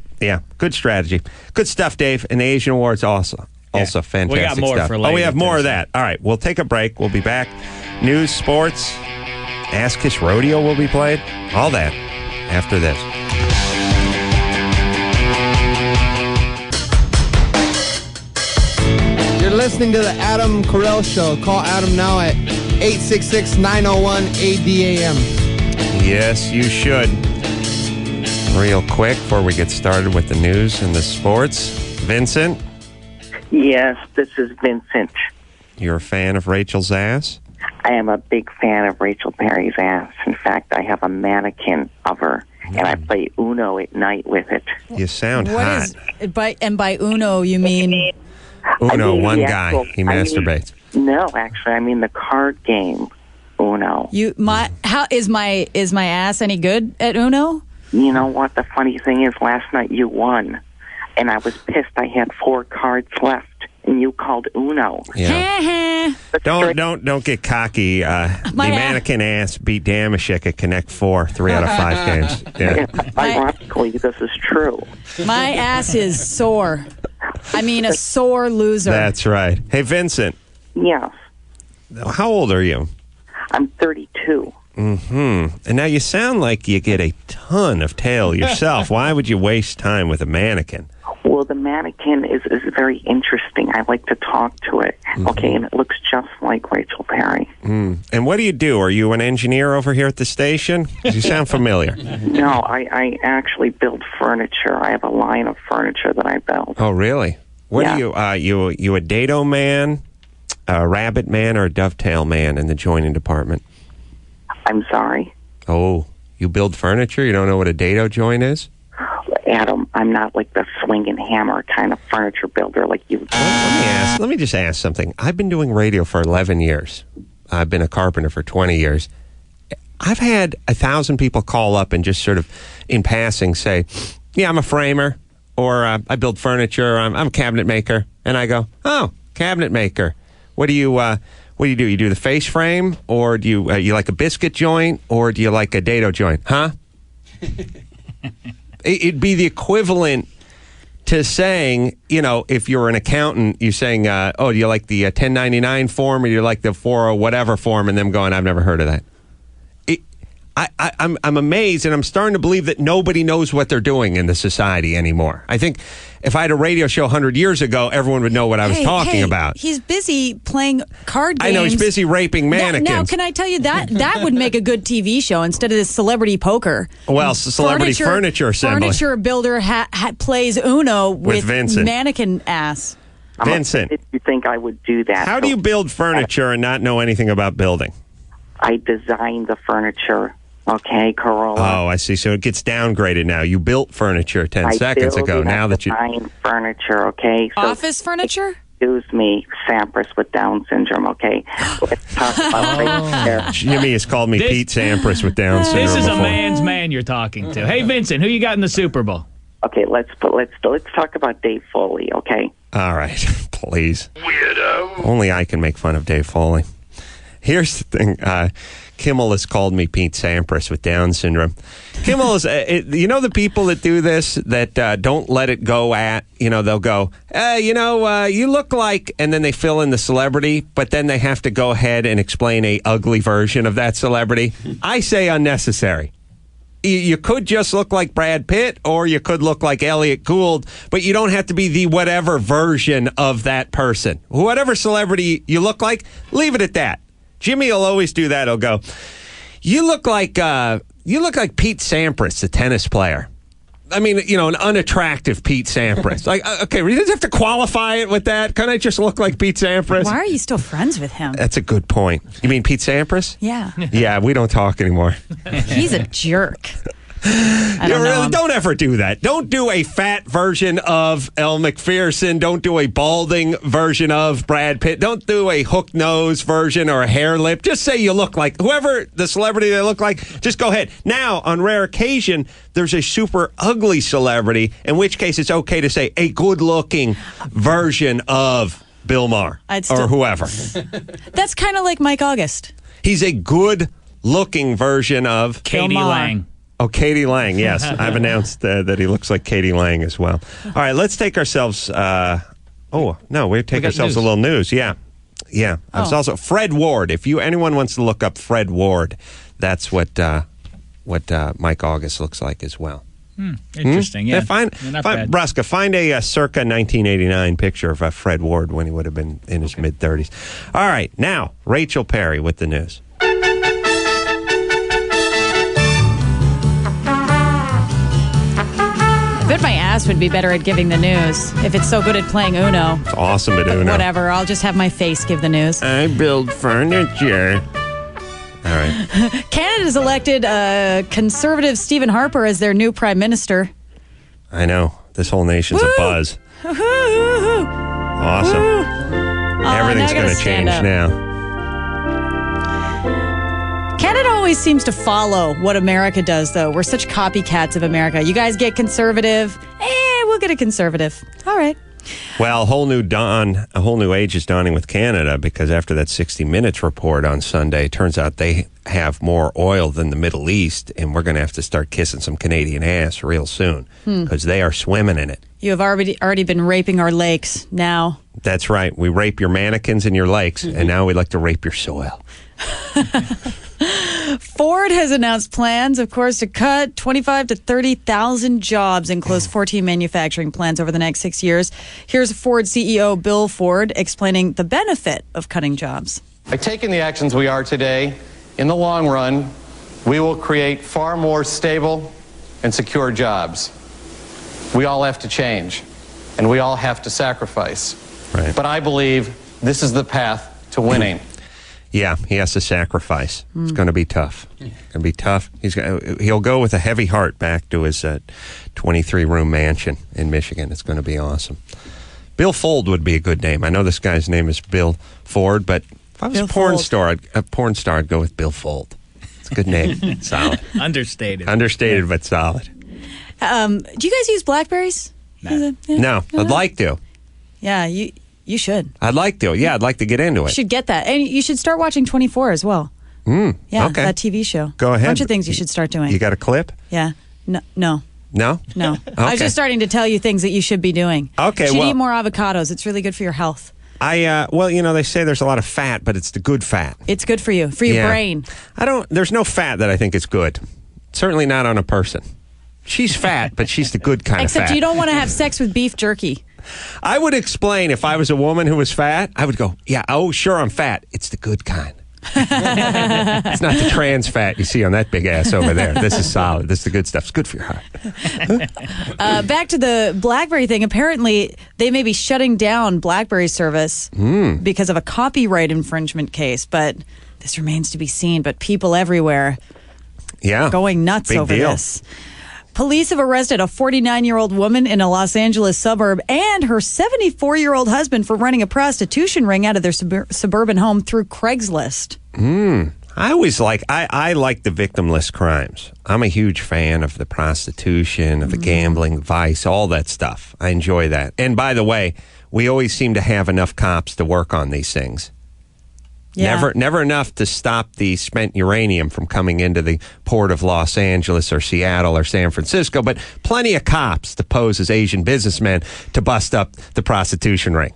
good strategy. Good stuff, Dave. And the Asian Awards also fantastic we got more stuff. For later. We have more of that. All right, we'll take a break. We'll be back. News, sports, Ass Kiss Rodeo will be played. All that after this. You're listening to the Adam Carolla Show. Call Adam now at 866-901-ADAM. Yes, you should. Real quick, before we get started with the news and the sports, Vincent? Yes, this is Vincent. You're a fan of Rachel's ass? I am a big fan of Rachel Berry's ass. In fact, I have a mannequin of her, and I play Uno at night with it. You sound hot. By Uno, you mean? Uno, one guy. He masturbates. No, actually, I mean the card game, Uno. How is my ass any good at Uno? You know what? The funny thing is, last night you won, and I was pissed. I had 4 cards left, and you called Uno. Yeah. Don't get cocky. The mannequin ass beat Damashek at Connect 4, 3 out of 5 games. Yeah. Ironically, this is true. My ass is sore. I mean, a sore loser. That's right. Hey, Vincent. Yes. How old are you? I'm 32. Mm-hmm. And now you sound like you get a ton of tail yourself. Why would you waste time with a mannequin? Well, the mannequin is very interesting. I like to talk to it. Mm-hmm. Okay, and it looks just like Rachel Berry. Mm. And what do? Are you an engineer over here at the station? You sound familiar. No, I actually build furniture. I have a line of furniture that I build. Oh, really? What are you? You a dado man, a rabbit man, or a dovetail man in the joining department? I'm sorry? Oh, you build furniture? You don't know what a dado joint is? Adam, I'm not like the swing and hammer kind of furniture builder like you. Let me just ask something. I've been doing radio for 11 years. I've been a carpenter for 20 years. I've had 1,000 people call up and just sort of in passing say, yeah, I'm a framer, or I build furniture, I'm a cabinet maker. And I go, oh, cabinet maker. What do you do? You do the face frame, or do you like a biscuit joint, or do you like a dado joint? Huh? It'd be the equivalent to saying, if you're an accountant, you're saying, do you like the 1099 form, or do you like the 40 whatever form, and them going, I've never heard of that. I'm amazed, and I'm starting to believe that nobody knows what they're doing in the society anymore. I think if I had a radio show 100 years ago, everyone would know what I was talking about. He's busy playing card games. I know, he's busy raping mannequins. Now, can I tell you that would make a good TV show instead of this celebrity poker. Well, celebrity furniture assembly. Furniture builder plays Uno with Vincent. Mannequin ass. Vincent. If you think I would do that. How do you build furniture and not know anything about building? I designed the furniture. Okay, Carolla. Oh, I see. So it gets downgraded now. You built furniture 10 seconds ago. Now that you designed furniture, okay. So Office furniture? Excuse me, Sampras with Down syndrome. Okay, let's talk about right there. Jimmy has called me Pete Sampras with Down syndrome. This is before. a man's man you're talking to. Hey, Vincent, who you got in the Super Bowl? Okay, let's talk about Dave Foley. Okay. All right, please. Weirdo. Only I can make fun of Dave Foley. Here's the thing. Kimmel has called me Pete Sampras with Down syndrome. Kimmel is, you know, the people that do this, that don't let it go at, they'll go, you look like, and then they fill in the celebrity, but then they have to go ahead and explain a ugly version of that celebrity. I say unnecessary. You could just look like Brad Pitt, or you could look like Elliot Gould, but you don't have to be the whatever version of that person. Whatever celebrity you look like, leave it at that. Jimmy will always do that. He'll go, you look like Pete Sampras, the tennis player. I mean, an unattractive Pete Sampras. Like, okay, we didn't have to qualify it with that. Can I just look like Pete Sampras? Why are you still friends with him? That's a good point. You mean Pete Sampras? Yeah. Yeah, we don't talk anymore. He's a jerk. Don't ever do that. Don't do a fat version of Elle McPherson. Don't do a balding version of Brad Pitt. Don't do a hook nose version or a hair lip. Just say you look like whoever the celebrity they look like. Just go ahead. Now, on rare occasion, there's a super ugly celebrity, in which case it's okay to say a good-looking version of Bill Maher or whoever. That's kind of like Mike August. He's a good-looking version of Katie Lang. Oh, Katie Lang, yes. I've announced that he looks like Katie Lang as well. All right, let's take ourselves... we take ourselves a little news. Yeah. I was also... Fred Ward. If anyone wants to look up Fred Ward, that's what Mike August looks like as well. Interesting, yeah. Find Bruska, find a circa 1989 picture of Fred Ward when he would have been in his mid-30s. All right, now, Rachel Perry with the news. I bet my ass would be better at giving the news if it's so good at playing Uno. It's awesome at Uno. Whatever, I'll just have my face give the news. I build furniture. All right. Canada's elected conservative Stephen Harper as their new prime minister. I know. This whole nation's a buzz. Awesome. Everything's going to change now. Canada always seems to follow what America does, though. We're such copycats of America. You guys get conservative. We'll get a conservative. All right. Well, a whole new age is dawning with Canada, because after that 60 Minutes report on Sunday, turns out they have more oil than the Middle East, and we're going to have to start kissing some Canadian ass real soon, because they are swimming in it. You have already been raping our lakes now. That's right. We rape your mannequins in your lakes, and now we'd like to rape your soil. Ford has announced plans, of course, to cut 25,000 to 30,000 jobs and close 14 manufacturing plants over the next 6 years. Here's Ford CEO Bill Ford explaining the benefit of cutting jobs. By taking the actions we are today, in the long run, we will create far more stable and secure jobs. We all have to change, and we all have to sacrifice. Right. But I believe this is the path to winning. Yeah, he has to sacrifice. It's going to be tough. It's going to be tough. He'll go with a heavy heart back to his 23-room mansion in Michigan. It's going to be awesome. Bill Fold would be a good name. I know this guy's name is Bill Ford, but if I was a porn star, I'd go with Bill Fold. It's a good name. Solid. Understated, but solid. Do you guys use Blackberries? No, I'd like to. Yeah, you should. I'd like to. Yeah, I'd like to get into it. You should get that. And you should start watching 24 as well. Yeah, okay. That TV show. Go ahead. A bunch of things you should start doing. You got a clip? Yeah. No. No? Okay. I was just starting to tell you things that you should be doing. Okay, you should eat more avocados. It's really good for your health. They say there's a lot of fat, but it's the good fat. It's good for you, for your brain. There's no fat that I think is good. Certainly not on a person. She's fat, but she's the good kind of fat. Except you don't want to have sex with beef jerky. I would explain if I was a woman who was fat, I would go, yeah, oh, sure, I'm fat. It's the good kind. It's not the trans fat you see on that big ass over there. This is solid. This is the good stuff. It's good for your heart. Back to the BlackBerry thing. Apparently, they may be shutting down BlackBerry service because of a copyright infringement case, but this remains to be seen. But people everywhere going nuts over this. Police have arrested a 49-year-old woman in a Los Angeles suburb and her 74-year-old husband for running a prostitution ring out of their suburban home through Craigslist. I always I like the victimless crimes. I'm a huge fan of the prostitution, of the gambling, vice, all that stuff. I enjoy that. And by the way, we always seem to have enough cops to work on these things. Yeah. Never enough to stop the spent uranium from coming into the port of Los Angeles or Seattle or San Francisco, but plenty of cops to pose as Asian businessmen to bust up the prostitution ring.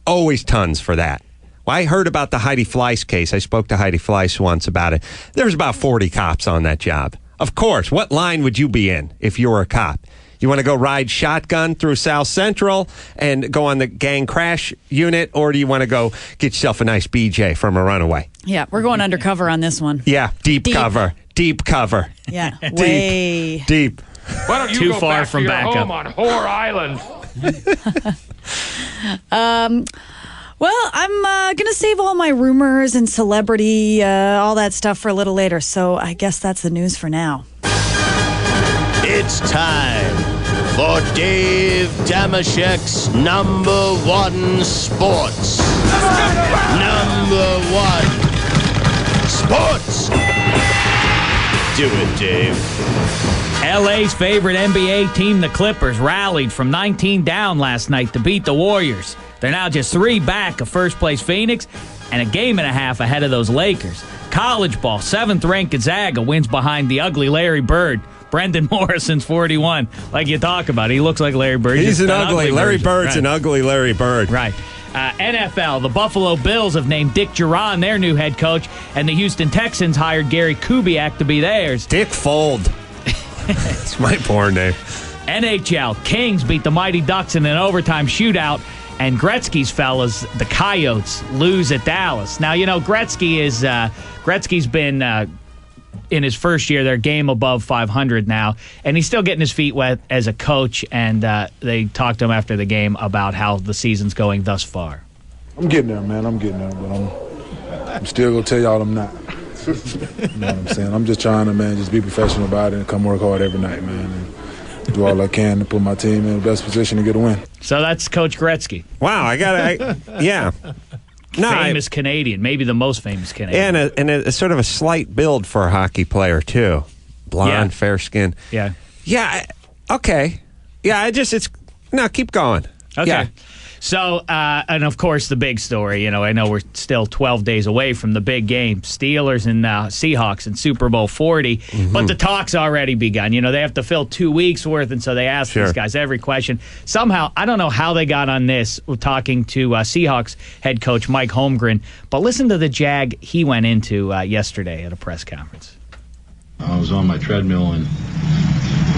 Always tons for that. Well, I heard about the Heidi Fleiss case. I spoke to Heidi Fleiss once about it. There's about 40 cops on that job. Of course, what line would you be in if you were a cop? You want to go ride shotgun through South Central and go on the gang crash unit, or do you want to go get yourself a nice BJ from a runaway? Yeah, we're going undercover on this one. Yeah, deep cover. Deep cover. Yeah, way deep. Why don't you Too go far back from to your backup. home on Whore Island? Well, I'm going to save all my rumors and celebrity, all that stuff for a little later. So I guess that's the news for now. It's time for Dave Damashek's number one sports. Number one sports. Do it, Dave. LA's favorite NBA team, the Clippers, rallied from 19 down last night to beat the Warriors. They're now just 3 back of first-place Phoenix and a game and a half ahead of those Lakers. College ball, 7th-ranked Gonzaga wins behind the ugly Larry Bird. Brendan Morrison's 41, like you talk about. He looks like Larry Bird. He's just an ugly. Larry Bird's right. an ugly Larry Bird. Right. NFL, the Buffalo Bills have named Dick Duran their new head coach, and the Houston Texans hired Gary Kubiak to be theirs. Dick Fold. It's my porn name. NHL, Kings beat the Mighty Ducks in an overtime shootout, and Gretzky's fellas, the Coyotes, lose at Dallas. Now, you know, Gretzky's been in his first year, they're game above 500 now, and he's still getting his feet wet as a coach, and they talked to him after the game about how the season's going thus far. I'm getting there, man. I'm getting there, but I'm still going to tell y'all I'm not. You know what I'm saying? I'm just trying to, man, just be professional about it and come work hard every night, man, and do all I can to put my team in the best position to get a win. So that's Coach Gretzky. Wow, yeah. Famous Canadian, maybe the most famous Canadian. And a sort of a slight build for a hockey player, too. Blonde, fair skin. Yeah. Yeah, okay. Yeah, keep going. Okay. Yeah. So, and of course, the big story, you know, I know we're still 12 days away from the big game, Steelers and Seahawks in Super Bowl 40, but the talk's already begun. You know, they have to fill 2 weeks' worth, and so they ask these guys every question. Somehow, I don't know how they got on this, talking to Seahawks head coach Mike Holmgren, but listen to the jag he went into yesterday at a press conference. I was on my treadmill and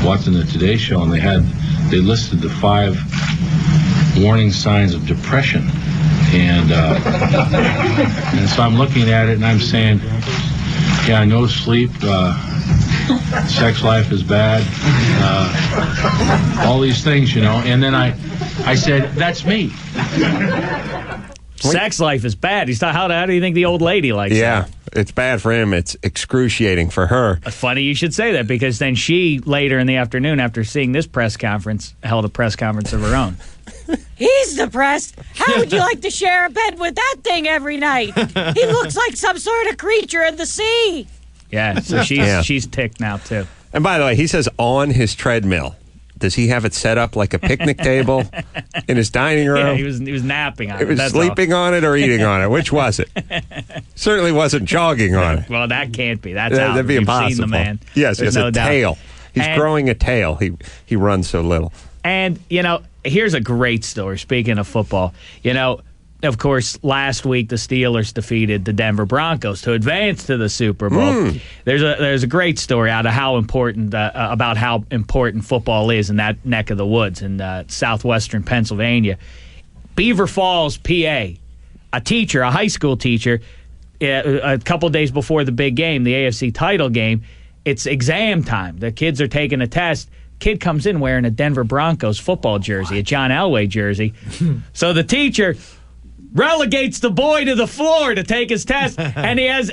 watching the Today Show, and they listed the 5 warning signs of depression, and so I'm looking at it and I'm saying, yeah, no sleep, sex life is bad, all these things, you know. And then I said, that's me. Sex life is bad. He's not, how do you think the old lady likes Yeah, that? it's bad for him. It's excruciating for her. Funny you should say that, because then she, later in the afternoon, after seeing this press conference, held a press conference of her own. He's depressed. How would you like to share a bed with that thing every night? He looks like some sort of creature in the sea. Yeah, so she's ticked now, too. And by the way, he says on his treadmill. Does he have it set up like a picnic table in his dining room? Yeah, he was napping on it. He was sleeping on it or eating on it. Which was it? Certainly wasn't jogging on it. Well, that can't be. That's out. That'd be You've impossible. Seen the man. Yes, he has no a doubt. tail. He's growing a tail. He runs so little. And, you know, here's a great story, speaking of football. You know, of course, last week the Steelers defeated the Denver Broncos to advance to the Super Bowl. There's a great story out of how important about how important football is in that neck of the woods in southwestern Pennsylvania. Beaver Falls, PA. A high school teacher, a couple days before the big game, the AFC title game. It's exam time. The kids are taking a test. Kid comes in wearing a Denver Broncos football jersey, a John Elway jersey. So the teacher relegates the boy to the floor to take his test, and he has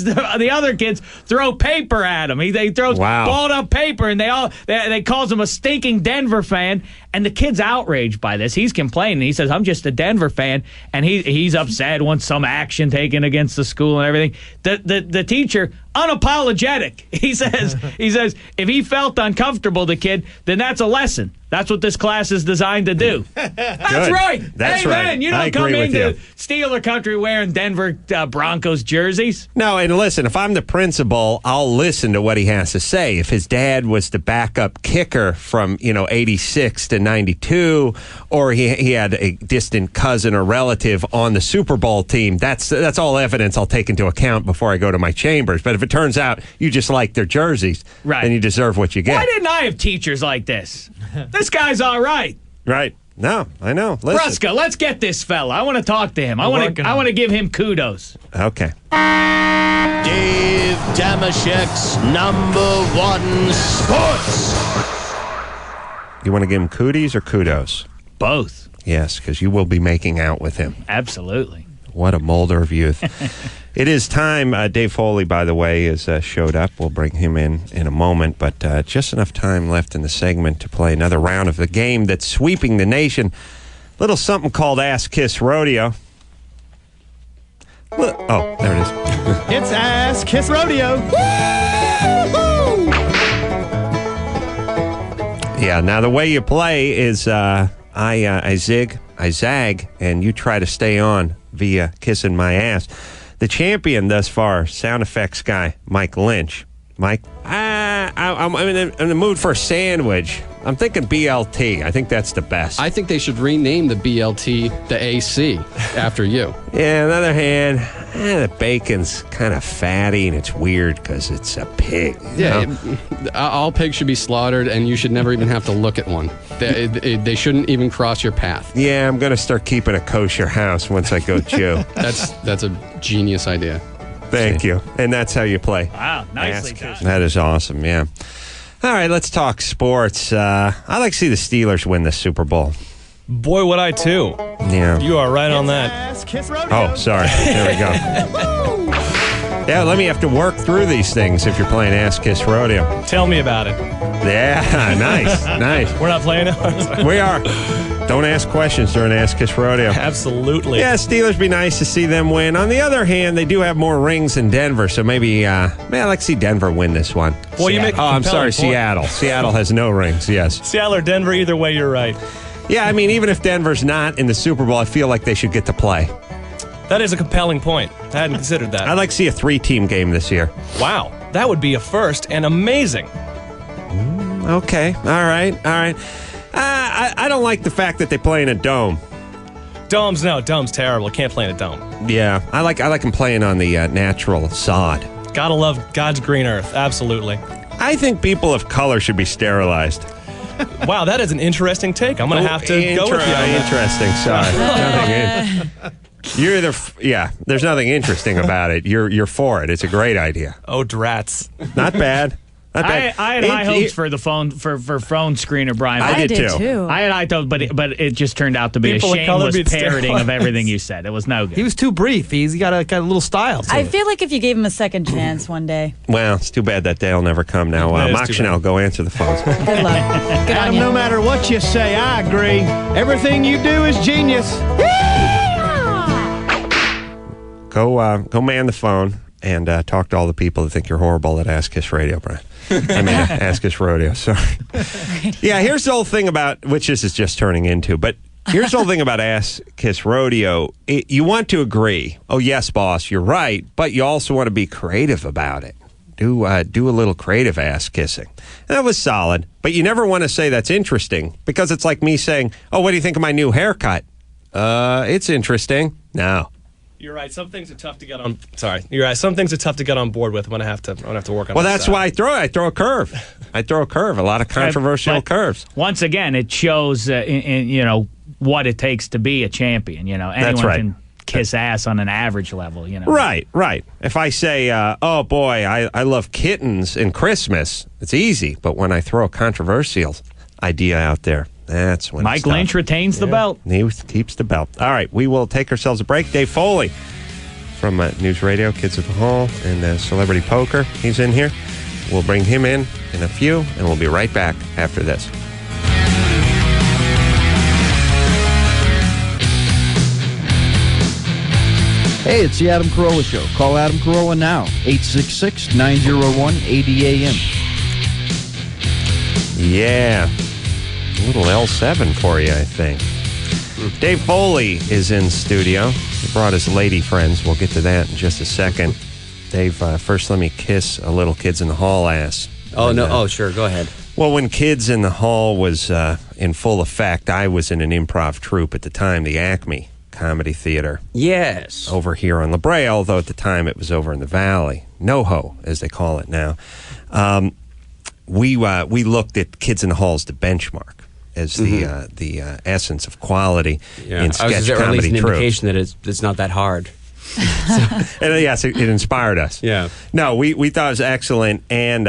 the other kids throw paper at him. He throws balled up paper, and they calls him a stinking Denver fan. And the kid's outraged by this. He's complaining. He says, "I'm just a Denver fan," and he's upset. Wants some action taken against the school and everything. The teacher, unapologetic. He says if he felt uncomfortable, the kid, then that's a lesson. That's what this class is designed to do. That's right. That's Amen. right. You don't come into Steeler country wearing Denver Broncos jerseys. No, and listen, if I'm the principal, I'll listen to what he has to say. If his dad was the backup kicker from 86 to 92, or he had a distant cousin or relative on the Super Bowl team, that's all evidence I'll take into account before I go to my chambers. But if it turns out you just like their jerseys, then you deserve what you get. Why didn't I have teachers like this? This guy's all right. Right. No, I know. Listen. Bruska, let's get this fella. I want to talk to him. I want to give him kudos. Okay. Dave Damashek's #1 sports. You want to give him cooties or kudos? Both. Yes, because you will be making out with him. Absolutely. What a molder of youth. It is time. Dave Foley, by the way, has showed up. We'll bring him in a moment, but just enough time left in the segment to play another round of the game that's sweeping the nation. Little something called Ass Kiss Rodeo. Oh, there it is. It's Ass Kiss Rodeo. Yeah, now the way you play is I zig, I zag, and you try to stay on via kissing my ass. The champion thus far, sound effects guy, Mike Lynch. Mike, I'm in the mood for a sandwich. I'm thinking BLT. I think that's the best. I think they should rename the BLT the AC after you. Yeah, on the other hand, the bacon's kind of fatty and it's weird because it's a pig. All pigs should be slaughtered, and you should never even have to look at one. They shouldn't even cross your path. Yeah, I'm going to start keeping a kosher house once I go Jew. That's a genius idea. Thank you. And that's how you play. Wow, nicely done. That is awesome, yeah. All right, let's talk sports. I'd like to see the Steelers win the Super Bowl. Boy, would I too. Yeah. You are right on that. Oh, sorry. There we go. Yeah, let me have to work through these things if you're playing Ass Kiss Rodeo. Tell me about it. Yeah, nice. We're not playing it? We are. Don't ask questions during Ass Kiss Rodeo. Absolutely. Yeah, Steelers be nice to see them win. On the other hand, they do have more rings than Denver, so maybe, I'd like to see Denver win this one. Well, you make a I'm sorry, point. Seattle. Seattle has no rings, yes. Seattle or Denver, either way, you're right. Yeah, I mean, even if Denver's not in the Super Bowl, I feel like they should get to play. That is a compelling point. I hadn't considered that. I'd like to see a 3-team game this year. Wow. That would be a first and amazing. Okay. All right. I don't like the fact that they play in a dome. Dome's terrible. Can't play in a dome. Yeah, I like them playing on the natural sod. Gotta love God's green earth. Absolutely. I think people of color should be sterilized. Wow, that is an interesting take. I'm going to have to go with you. Interesting. Sorry. There's nothing interesting about it. You're for it. It's a great idea. Oh, drats. Not bad. I had high hopes for the phone for phone screener, Brian. I did too. I had high hopes, but it just turned out to be People a of color shameless being parroting of sterilized. everything you said. It was no good. He was too brief. He's got a little style to I it. feel like if you gave him a second chance one day. Well, it's too bad that day will never come now. It is Mock too Chanel, go answer the phones. Good luck. Good on Adam, you. no matter what you say, I agree. Everything you do is genius. Go man the phone and talk to all the people that think you're horrible at Ask Kiss Radio, Brian. I mean, Ask Kiss Rodeo, sorry. Yeah, here's the whole thing about, which this is just turning into, but here's the whole thing about Ask Kiss Rodeo. You want to agree, oh, yes, boss, you're right, but you also want to be creative about it. Do a little creative ass kissing. And that was solid, but you never want to say that's interesting, because it's like me saying, oh, what do you think of my new haircut? It's interesting. No. You're right. Some things are tough to get on. Sorry. You're right. Some things are tough to get on board with. I'm gonna have to work on. Well, that's why I throw a curve. I throw a curve. A lot of controversial curves. Once again, it shows in what it takes to be a champion. Anyone That's right. can kiss ass on an average level, you know. Right. If I say, oh boy, I love kittens in Christmas, it's easy. But when I throw a controversial idea out there, that's when Mike Lynch retains the belt. He keeps the belt. All right, we will take ourselves a break. Dave Foley from News Radio, Kids at the Hall, and Celebrity Poker. He's in here. We'll bring him in a few, and we'll be right back after this. Hey, it's the Adam Carolla Show. Call Adam Carolla now, 866-901-80AM. Yeah. A little L7 for you, I think. Dave Foley is in studio. He brought his lady friends. We'll get to that in just a second. Dave, first let me kiss a little Kids in the Hall ass. Oh, no. Oh, sure. Go ahead. Well, when Kids in the Hall was in full effect, I was in an improv troupe at the time, the Acme Comedy Theater. Yes. Over here on La Brea, although at the time it was over in the Valley. NoHo, as they call it now. We looked at Kids in the Hall as the benchmark, as the essence of quality in sketch comedy. Or at least an troupe. indication that it's not that hard. And yes, it inspired us. Yeah. No, we thought it was excellent, and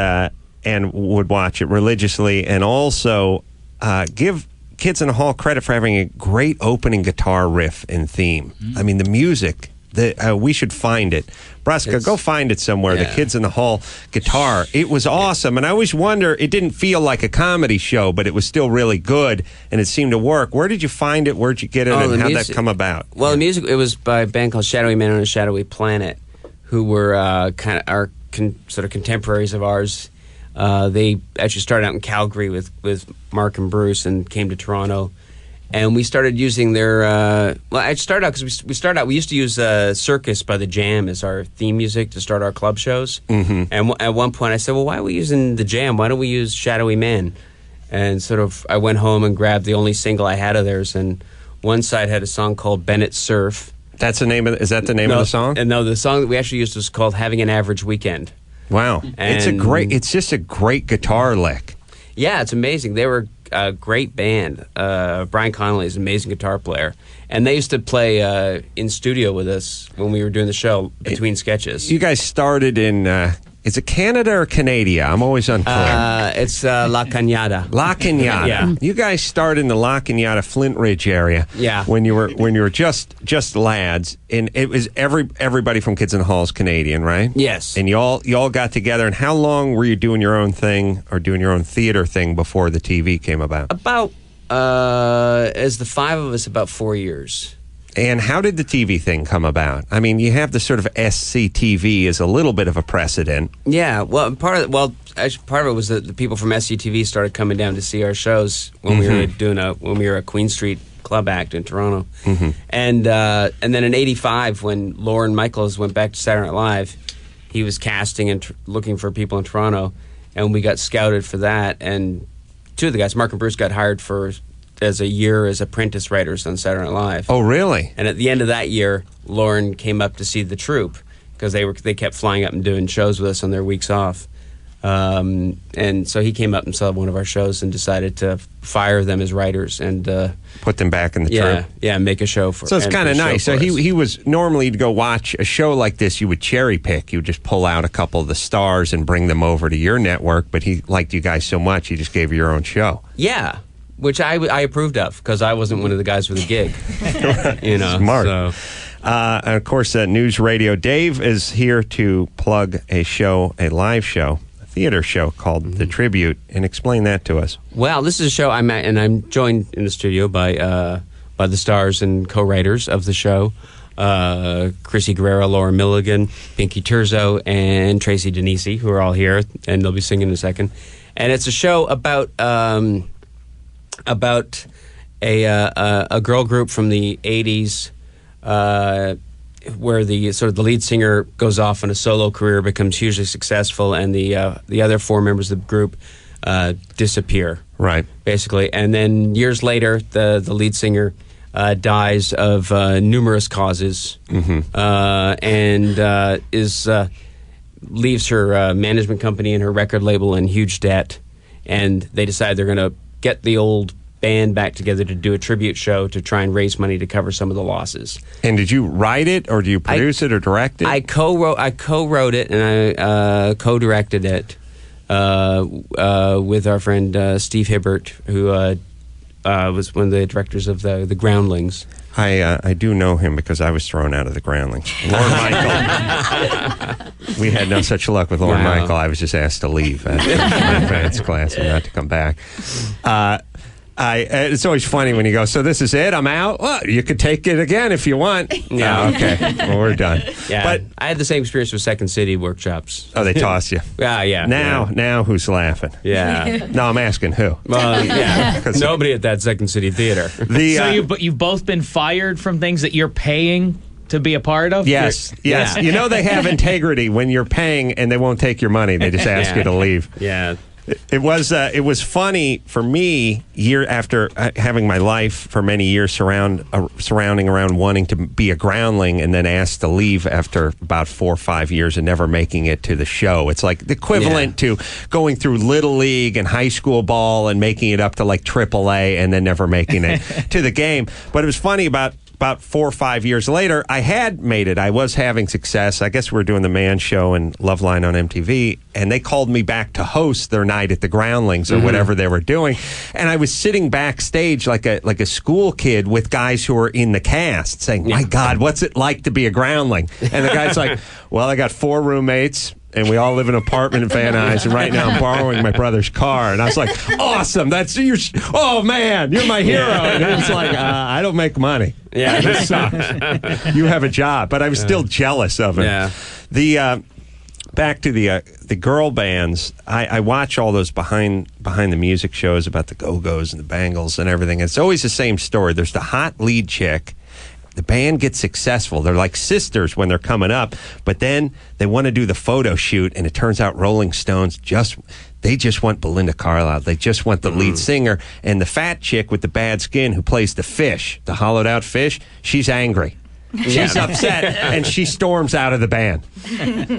would watch it religiously, and also give Kids in the Hall credit for having a great opening guitar riff and theme. I mean, the music. We should find it. Bruska, go find it somewhere. Yeah. The Kids in the Hall guitar. It was awesome. And I always wonder, it didn't feel like a comedy show, but it was still really good, and it seemed to work. Where did you find it? Where'd you get it? And how'd that come about? Well, the music, it was by a band called Shadowy Man on a Shadowy Planet, who were kind of our sort of contemporaries of ours. They actually started out in Calgary with Mark and Bruce and came to Toronto. And we started using their, I started out because we used to use Circus by the Jam as our theme music to start our club shows. Mm-hmm. And at one point I said, well, why are we using the Jam? Why don't we use Shadowy Man? And sort of I went home and grabbed the only single I had of theirs, and one side had a song called Bennett Surf. That's the name of is that the name of the song? And no, the song that we actually used was called Having an Average Weekend. Wow. It's just a great guitar lick. Yeah, it's amazing. They were a great band. Brian Connolly is an amazing guitar player. And they used to play in studio with us when we were doing the show between sketches. You guys started in, is it Canada or Canada? I'm always unclear. It's La Cañada. La Cañada. Yeah. You guys started in the La Cañada, Flint Ridge area. Yeah. When you were just lads, and it was everybody from Kids in the Hall is Canadian, right? Yes. And you all got together. And how long were you doing your own thing or doing your own theater thing before the TV came about? About as the five of us, about 4 years. And how did the TV thing come about? I mean, you have the sort of SCTV as a little bit of a precedent. Yeah, well, part of it was that the people from SCTV started coming down to see our shows when we were a Queen Street club act in Toronto, and then in '85 when Lorne Michaels went back to Saturday Night Live, he was casting and looking for people in Toronto, and we got scouted for that. And two of the guys, Mark and Bruce, got hired as a year as apprentice writers on Saturday Night Live. Oh, really? And at the end of that year, Lauren came up to see the troupe because they kept flying up and doing shows with us on their weeks off. And so he came up and saw one of our shows and decided to fire them as writers and put them back in the troupe. Yeah, make a show for. So it's kind of nice. So he was normally to go watch a show like this, you would cherry pick. You would just pull out a couple of the stars and bring them over to your network. But he liked you guys so much, he just gave you your own show. Yeah. Which I approved of because I wasn't one of the guys with a gig. Smart. So. And of course, News Radio. Dave is here to plug a live show, a theater show called The Tribute, and explain that to us. Well, this is a show I'm at, and I'm joined in the studio by the stars and co-writers of the show, Chrissy Guerrero, Laura Milligan, Pinky Turzo, and Tracy Denisi, who are all here, and they'll be singing in a second. And it's a show about a girl group from the 80s where the lead singer goes off on a solo career, becomes hugely successful, and the other four members of the group disappear. Right. Basically. And then years later, the lead singer dies of numerous causes and leaves her management company and her record label in huge debt. And they decide they're going to get the old band back together to do a tribute show to try and raise money to cover some of the losses. And did you write it, or do you produce it, or direct it? I co-wrote it, and I co-directed it with our friend Steve Hibbert, who was one of the directors of the Groundlings. I do know him because I was thrown out of the Groundlings. Lord Michael. We had no such luck with Lord Michael. I was just asked to leave my advanced class and not to come back. It's always funny when you go, so this is it? I'm out? Well, you could take it again if you want. Yeah. Okay. Well, we're done. Yeah, but I had the same experience with Second City workshops. Oh, they toss you. Yeah. Now who's laughing? Yeah. No, I'm asking who. Well, yeah. Nobody at that Second City theater. So you've both been fired from things that you're paying to be a part of? Yes. Yeah. You know they have integrity when you're paying and they won't take your money. They just ask you to leave. Yeah. It was funny for me, year after having my life for many years surrounding around wanting to be a groundling and then asked to leave after about 4 or 5 years and never making it to the show. It's like the equivalent to going through Little League and high school ball and making it up to like AAA and then never making it to the game. But it was funny about 4 or 5 years later, I had made it. I was having success. I guess we were doing the Man Show and Loveline on MTV, and they called me back to host their night at the Groundlings or whatever they were doing. And I was sitting backstage like a school kid with guys who were in the cast saying, my God, what's it like to be a groundling? And the guy's like, well, I got 4 roommates. And we all live in an apartment in Van Nuys, and right now I'm borrowing my brother's car. And I was like, awesome, oh man, you're my hero. And it's like, I don't make money. Yeah. This sucks. You have a job. But I was still jealous of it. Yeah. Back to the girl bands, I watch all those behind the music shows about the Go-Go's and the Bangles and everything. It's always the same story. There's the hot lead chick. The band gets successful. They're like sisters when they're coming up, but then they want to do the photo shoot, and it turns out Rolling Stones just want Belinda Carlisle. They just want the lead singer. And the fat chick with the bad skin who plays the fish, the hollowed out fish, she's angry. She's upset, and she storms out of the band.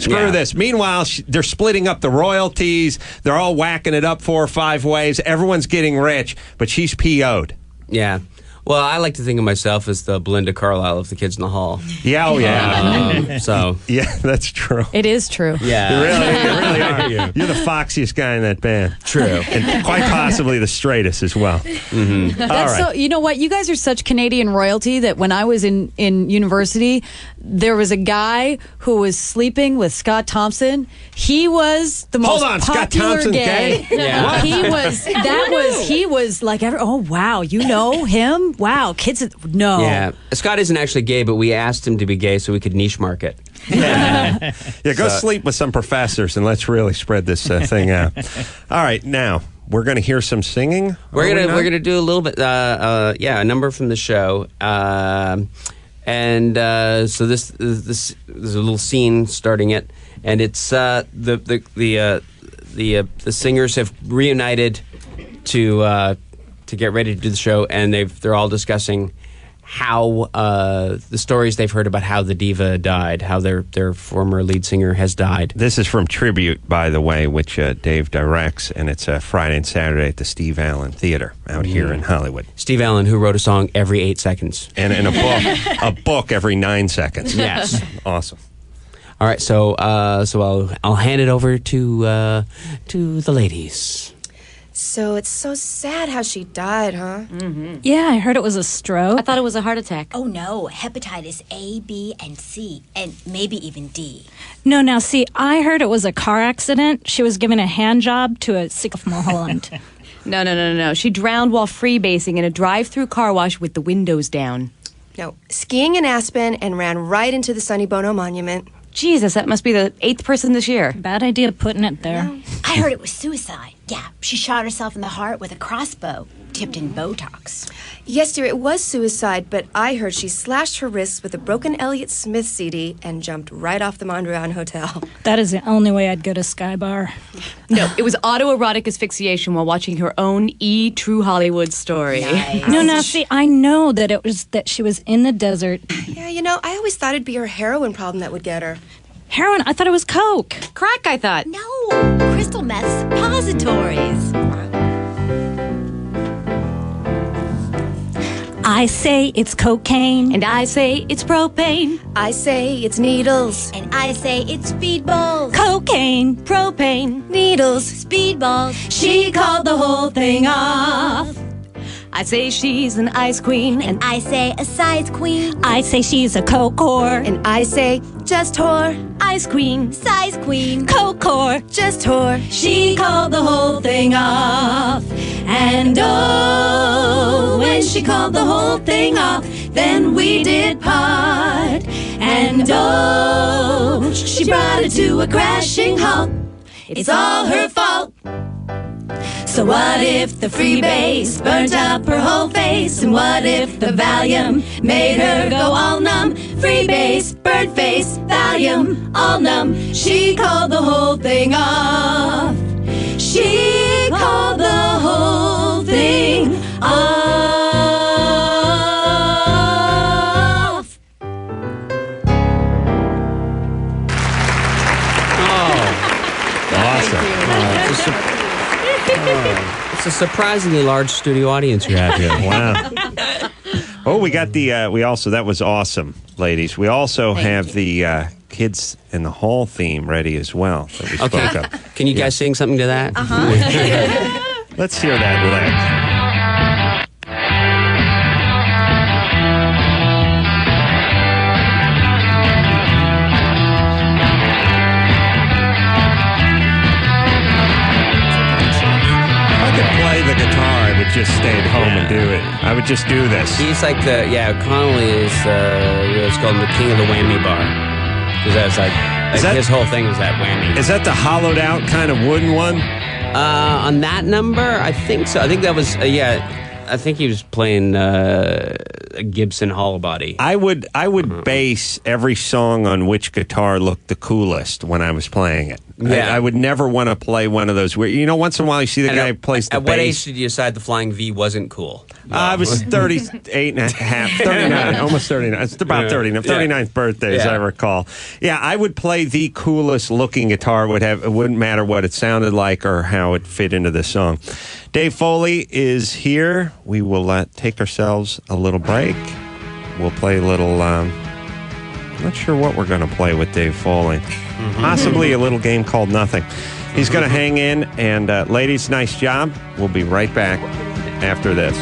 Screw this. Meanwhile, they're splitting up the royalties. They're all whacking it up 4 or 5 ways. Everyone's getting rich, but she's PO'd. Yeah. Well, I like to think of myself as the Belinda Carlisle of the Kids in the Hall. Yeah, oh yeah. So yeah, that's true. It is true. Yeah, you really are. You're the foxiest guy in that band. True, and quite possibly the straightest as well. Mm-hmm. All right. So you know what? You guys are such Canadian royalty that when I was in university, there was a guy who was sleeping with Scott Thompson. He was the most popular Scott Thompson's gay. Yeah. He was like, oh wow, you know him? Wow, kids, no. Yeah, Scott isn't actually gay, but we asked him to be gay so we could niche market. Yeah, go sleep with some professors and let's really spread this thing out. All right, now we're going to hear some singing. We're gonna do a little bit, a number from the show, so this there's a little scene starting it, and it's the singers have reunited to get ready to do the show, and they're all discussing how the stories they've heard about how the diva died, how their former lead singer has died. This is from Tribute, by the way, which Dave directs, and it's Friday and Saturday at the Steve Allen Theater out here in Hollywood. Steve Allen, who wrote a song every 8 seconds. And a book every 9 seconds. Yes. Awesome. All right, so I'll hand it over to the ladies. So it's so sad how she died, huh? Mm-hmm. Yeah, I heard it was a stroke. I thought it was a heart attack. Oh, no. Hepatitis A, B, and C, and maybe even D. No, now, see, I heard it was a car accident. She was giving a hand job to a sick of Mulholland. No. She drowned while freebasing in a drive-through car wash with the windows down. No, skiing in Aspen and ran right into the Sonny Bono Monument. Jesus, that must be the 8th person this year. Bad idea putting it there. No. I heard it was suicide. Yeah, she shot herself in the heart with a crossbow, tipped in Botox. Yes, dear, it was suicide, but I heard she slashed her wrists with a broken Elliott Smith CD and jumped right off the Mondrian Hotel. That is the only way I'd go to Sky Bar. No, it was autoerotic asphyxiation while watching her own True Hollywood story. Nice. No, now, see, I know that it was that she was in the desert. Yeah, I always thought it'd be her heroin problem that would get her. Heroin? I thought it was coke. Crack, I thought. No, crystal meth suppositories. I say it's cocaine. And I say it's propane. I say it's needles. And I say it's speedballs. Cocaine, propane, Needles. Speedballs. she called the whole thing off. I say she's an ice queen. And I say a size queen. I say she's a coke whore. And I say just whore. Ice queen, Size queen. coke whore. Just whore. She called the whole thing off. And oh, when she called the whole thing off, then we did part. And oh, she brought it to a crashing halt. It's all her fault. So what if the freebase burnt up her whole face? And what if the Valium made her go all numb? Freebase, burnt face, Valium, all numb. She called the whole thing off. She called the whole thing off. Awesome. It's a surprisingly large studio audience you have here. Wow. Oh, we got we also, that was awesome, ladies. We also have the Kids in the Hall theme ready as well that we spoke of. Can you guys sing something to that? Let's hear that lick. The guitar, I would just stay at home and do it. I would just do this. He's like Connolly is, it's called the king of the whammy bar. Because that's like his whole thing was that whammy. Is that the hollowed out kind of wooden one? On that number, I think so. I think that was, I think he was playing a Gibson hollow body. I would base every song on which guitar looked the coolest when I was playing it. Yeah. I would never want to play one of those weird. Once in a while you see the guy who plays the bass. bass. At what age did you decide the flying V wasn't cool? I was 38 and a half, 39, almost 39. It's about 39, 39th birthday, as I recall. Yeah, I would play the coolest looking guitar. It wouldn't matter what it sounded like or how it fit into the song. Dave Foley is here. We will take ourselves a little break. We'll play a little, I'm not sure what we're going to play with Dave Foley. Possibly a little game called Nothing. He's going to hang in, and ladies, nice job. We'll be right back after this.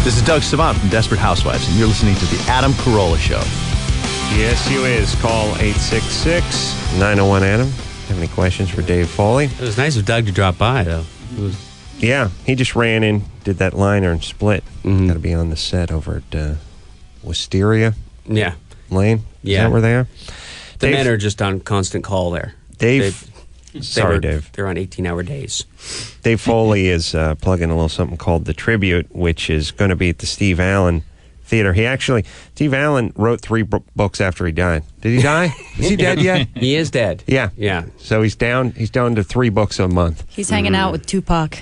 This is Doug Savant from Desperate Housewives, and you're listening to The Adam Carolla Show. Yes, you is. Call 866-901-ADAM. Have any questions for Dave Foley? It was nice of Doug to drop by, though. Yeah, he just ran in, did that liner and split. Got to be on the set over at Wisteria Lane. Is that where they are? The men are just on constant call there. Dave. Dave. They're on 18-hour days. Dave Foley is plugging a little something called The Tribute, which is going to be at the Steve Allen Theater. Steve Allen wrote 3 books after he died. Did he die? Is he dead yet? He is dead. Yeah. So he's down to 3 books a month. He's hanging out with Tupac.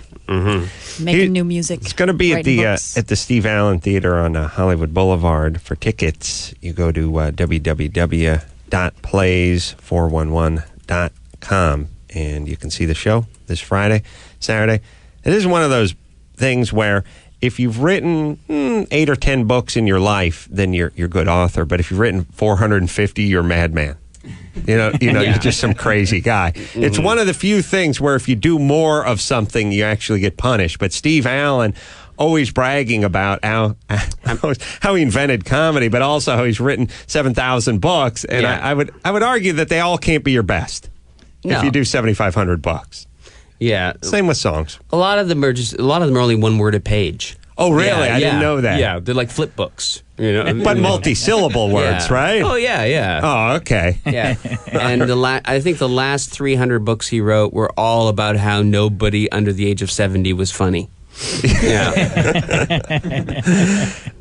Making new music. It's going to be at the Steve Allen Theater on Hollywood Boulevard. For tickets, you go to www.plays411.com and you can see the show this Friday, Saturday. It is one of those things where if you've written 8 or 10 books in your life, then you're a good author. But if you've written 450, you're a madman. You're just some crazy guy. It's one of the few things where if you do more of something, you actually get punished. But Steve Allen always bragging about how he invented comedy, but also how he's written 7,000 books. And I would argue that they all can't be your best if you do 7,500 books. Yeah. Same with songs. A lot of them are only one word a page. Oh, really? I didn't know that. Yeah, they're like flip books. But multi-syllable words, right? Oh, yeah. Oh, okay. Yeah. And I think the last 300 books he wrote were all about how nobody under the age of 70 was funny. Yeah.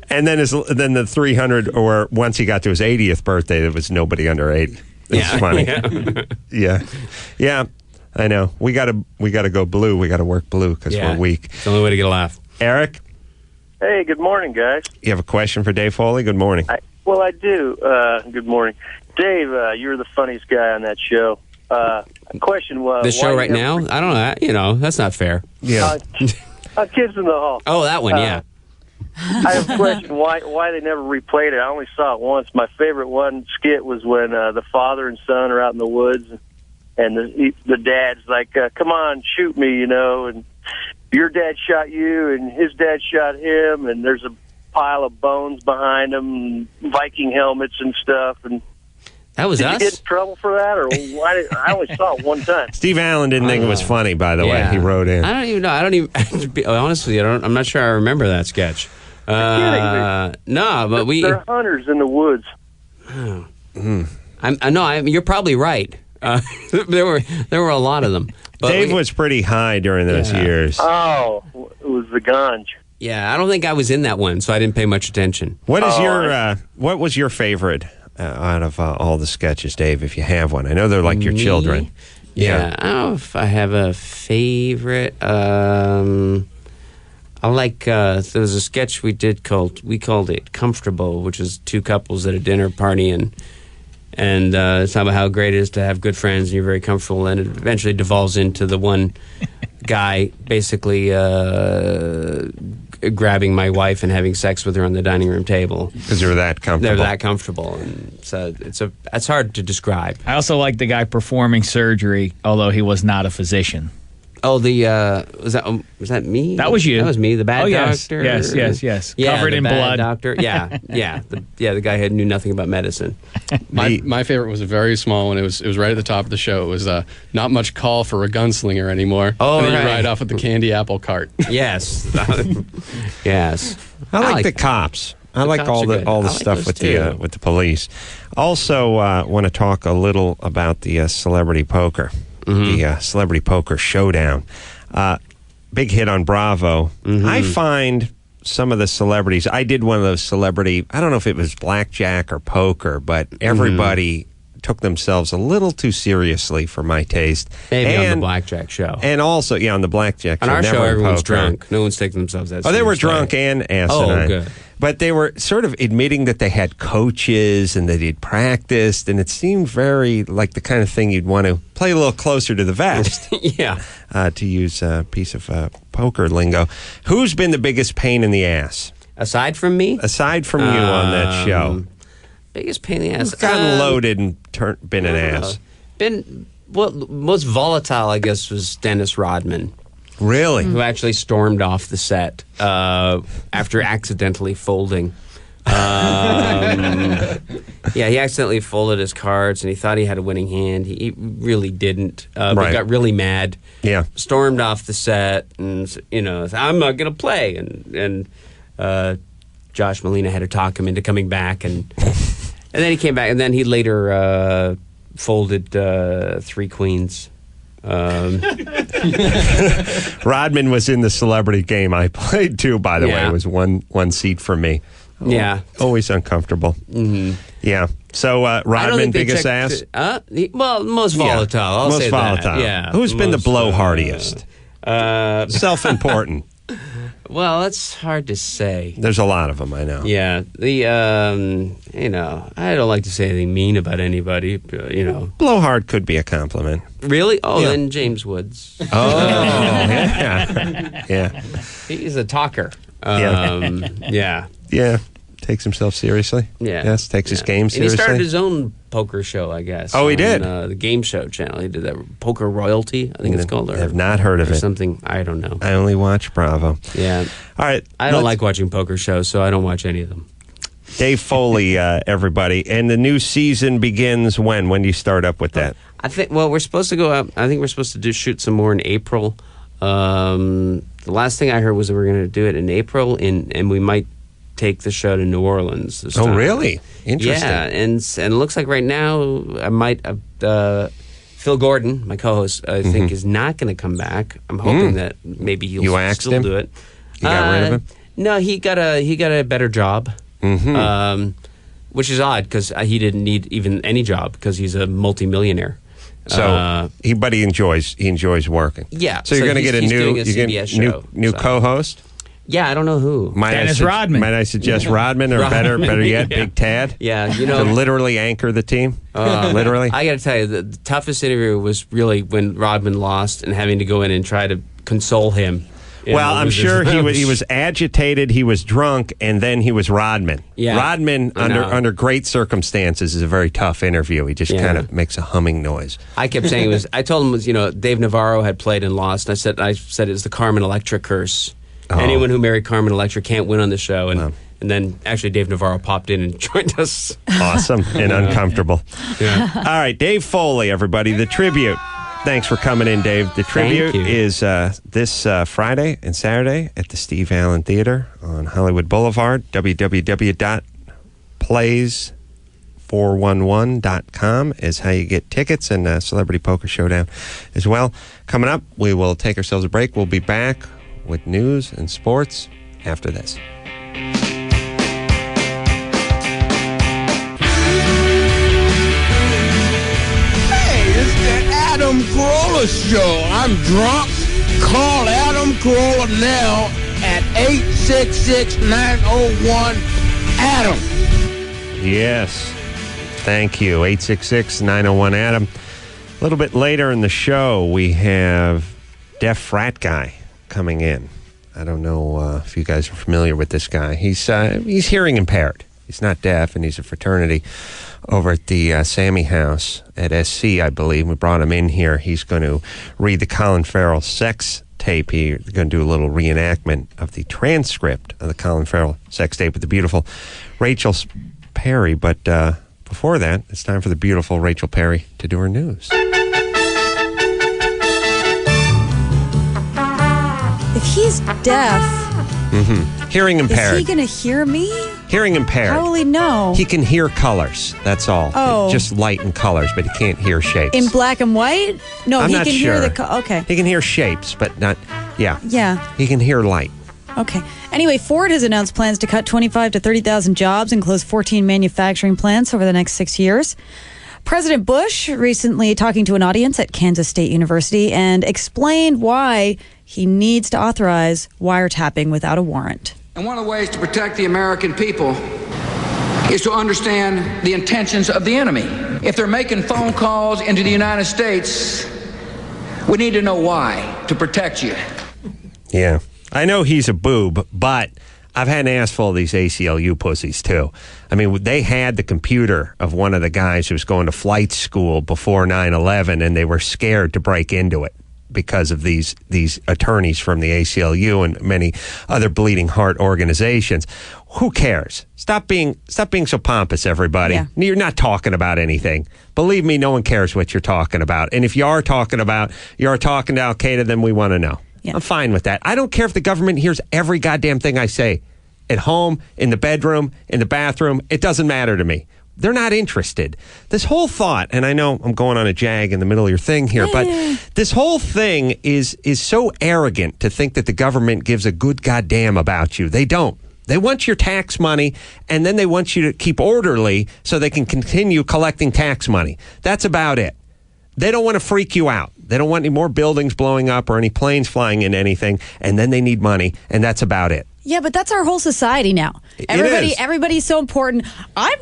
And then the 300, or once he got to his 80th birthday, there was nobody under 80. It's funny. Yeah. I know. We gotta go blue. We gotta work blue because we're weak. It's the only way to get a laugh. Eric? Hey, good morning, guys. You have a question for Dave Foley? Good morning. I do. Good morning. Dave, you're the funniest guy on that show. Question: The show right now? I don't know. That's not fair. Yeah. Kids in the Hall. Oh, that one, yeah. I have a question: why they never replayed it? I only saw it once. My favorite one skit was when the father and son are out in the woods, and the dad's like, "Come on, shoot me," and your dad shot you, and his dad shot him, and there's a pile of bones behind them, Viking helmets and stuff, and. That was Did us? you get in trouble for that, or why? I only saw it one time. Steve Allen didn't think it was funny, by the way. He wrote in. I don't even know. To be honestly, I'm not sure I remember that sketch. No, but they're hunters in the woods. You're probably right. There were a lot of them. But Dave was pretty high during those years. Oh, it was the ganj. Yeah, I don't think I was in that one, so I didn't pay much attention. What was your favorite out of all the sketches, Dave, if you have one? I know they're like your children. Yeah. I don't know if I have a favorite. I like, there was a sketch we called it Comfortable, which is two couples at a dinner party, and it's about how great it is to have good friends and you're very comfortable, and it eventually devolves into the one guy basically grabbing my wife and having sex with her on the dining room table. Because they're that comfortable. They're that comfortable. And so it's hard to describe. I also like the guy performing surgery, although he was not a physician. Oh, was that me? That was you. That was me, the bad yes. doctor. Yes. Yeah, covered the in bad blood. Doctor. Yeah. The guy who knew nothing about medicine. My favorite was a very small one. It was right at the top of the show. It was not much call for a gunslinger anymore. Oh, and then right. you ride off with the candy apple cart. Yes. Yes. I like the cops. I like all the stuff with the police. Also, want to talk a little about the celebrity poker. The Celebrity Poker Showdown. Big hit on Bravo. I find some of the celebrities, I did one of those celebrity, I don't know if it was blackjack or poker, but everybody took themselves a little too seriously for my taste. Maybe on the blackjack show. And also, on the blackjack show. On our show, never everyone's poker. drunk. No one's taking themselves that seriously. They were drunk and asinine. Oh, good. But they were sort of admitting that they had coaches and that they'd practiced, and it seemed very like the kind of thing you'd want to play a little closer to the vest. Yeah. To use a piece of poker lingo. Who's been the biggest pain in the ass? Aside from me? Aside from you on that show. Biggest pain in the ass? Who's gotten loaded and been an ass? Most volatile, I guess, was Dennis Rodman. Really? Who actually stormed off the set after accidentally folding. Yeah, he accidentally folded his cards, and he thought he had a winning hand. He really didn't. But he got really mad. Yeah. Stormed off the set, and said, I'm not going to play. And Josh Molina had to talk him into coming back, and then he came back, and then he later folded 3 queens. Rodman was in the celebrity game I played too, by the way. It was one seat for me. Yeah. Always uncomfortable. Yeah. So Rodman, biggest ass? Most volatile. I'll most say volatile. That. Yeah. Who's been the blowhardiest? Self-important. Well, that's hard to say. There's a lot of them, I know. Yeah. I don't like to say anything mean about anybody, Blowhard could be a compliment. Really? Oh, then James Woods. Oh, yeah. He's a talker. Yeah. Takes himself seriously. Yeah. Yes, takes his game seriously. And he started his own poker show, I guess. Oh, he did? The Game Show channel. He did that Poker Royalty, I think it's called. I have not heard of it. Something, I don't know. I only watch Bravo. Yeah. All right. I don't like watching poker shows, so I don't watch any of them. Dave Foley, everybody. And the new season begins when? When do you start up with that? I think, we're supposed to go up. I think we're supposed to shoot some more in April. The last thing I heard was that we're going to do it in April, and we might take the show to New Orleans this time. Oh, really? Interesting. Yeah, and it looks like right now I might. Phil Gordon, my co-host, I think is not going to come back. I'm hoping that maybe he'll still do it. You got rid of him? No, he got a better job, which is odd because he didn't need even any job because he's a multimillionaire. So he enjoys working. Yeah. So you're going to get a new CBS show, co-host. Yeah, I don't know who. Dennis Rodman. Might I suggest Rodman, or better yet, Big Tad? Yeah, to literally anchor the team. Literally. I got to tell you, the toughest interview was really when Rodman lost and having to go in and try to console him. Well, I'm sure he was agitated, he was drunk, and then he was Rodman. Yeah. Rodman, under great circumstances, is a very tough interview. He just kind of makes a humming noise. I kept saying I told him Dave Navarro had played and lost. And I said it's the Carmen Electra curse. Oh. Anyone who married Carmen Electra can't win on the show. And then actually Dave Navarro popped in and joined us. Awesome and uncomfortable. Yeah. All right, Dave Foley, everybody, the tribute. Thanks for coming in, Dave. The tribute is this Friday and Saturday at the Steve Allen Theater on Hollywood Boulevard. www.plays411.com is how you get tickets, and Celebrity Poker Showdown as well. Coming up, we will take ourselves a break. We'll be back with news and sports after this. Adam Carolla Show. I'm drunk. Call Adam Carolla now at 866-901-ADAM. Yes. Thank you. 866-901-ADAM. A little bit later in the show, we have Deaf Frat Guy coming in. I don't know if you guys are familiar with this guy. He's hearing impaired. He's not deaf, and he's a fraternity over at the Sammy House at SC, I believe. We brought him in here. He's going to read the Colin Farrell sex tape. He's going to do a little reenactment of the transcript of the Colin Farrell sex tape with the beautiful Rachel Perry. But before that, it's time for the beautiful Rachel Perry to do her news. If he's deaf, hearing impaired. is he going to hear me? Hearing impaired. How will he know? He can hear colors. That's all. Oh. Just light and colors, but he can't hear shapes. In black and white? No, I'm he not can sure. hear the... Okay. He can hear shapes, but not... Yeah. Yeah. He can hear light. Okay. Anyway, Ford has announced plans to cut 25 to 30,000 jobs and close 14 manufacturing plants over the next 6 years. President Bush recently talking to an audience at Kansas State University and explained why he needs to authorize wiretapping without a warrant. And one of the ways to protect the American people is to understand the intentions of the enemy. If they're making phone calls into the United States, we need to know why to protect you. Yeah. I know he's a boob, but I've had an ass full of these ACLU pussies, too. I mean, they had the computer of one of the guys who was going to flight school before 9/11, and they were scared to break into it because of these attorneys from the ACLU and many other bleeding heart organizations. Who cares? Stop being so pompous, everybody. Yeah. You're not talking about anything. Believe me, no one cares what you're talking about. And if you are talking to Al-Qaeda, then we want to know. Yeah. I'm fine with that. I don't care if the government hears every goddamn thing I say. At home, in the bedroom, in the bathroom, it doesn't matter to me. They're not interested. This whole thought, and I know I'm going on a jag in the middle of your thing here, but this whole thing is so arrogant to think that the government gives a good goddamn about you. They don't. They want your tax money, and then they want you to keep orderly so they can continue collecting tax money. That's about it. They don't want to freak you out. They don't want any more buildings blowing up or any planes flying into anything, and then they need money, and that's about it. Yeah, but that's our whole society now. Everybody's so important. I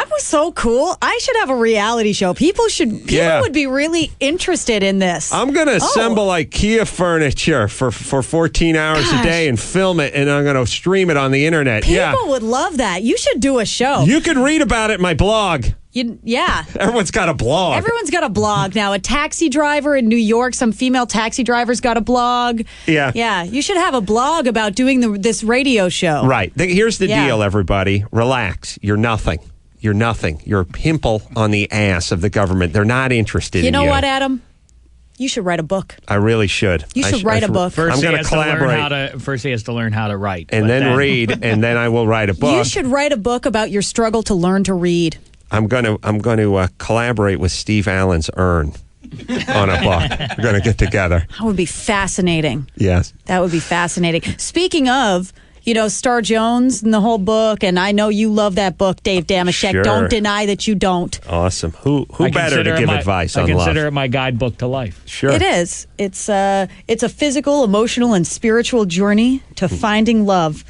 was so cool. I should have a reality show. People would be really interested in this. I'm going to assemble IKEA furniture for 14 hours a day and film it, and I'm going to stream it on the internet. People would love that. You should do a show. You could read about it in my blog. Yeah. Everyone's got a blog. Everyone's got a blog now. A taxi driver in New York, some female taxi driver's got a blog. Yeah. Yeah. You should have a blog about doing this radio show. Right. Here's the deal, everybody. Relax. You're nothing. You're nothing. You're a pimple on the ass of the government. They're not interested in you. You know what, Adam? You should write a book. I really should. You should write a book. First, I'm going to collaborate. First, he has to learn how to write. And then read, and then I will write a book. You should write a book about your struggle to learn to read. I'm going to collaborate with Steve Allen's urn on a book. We're going to get together. That would be fascinating. Yes. That would be fascinating. Speaking of Star Jones and the whole book, and I know you love that book, Dave Damashek. Sure. Don't deny that you don't. Awesome. Who better to give advice on love? I consider it my guidebook to life. Sure. It is. It's a physical, emotional, and spiritual journey to finding love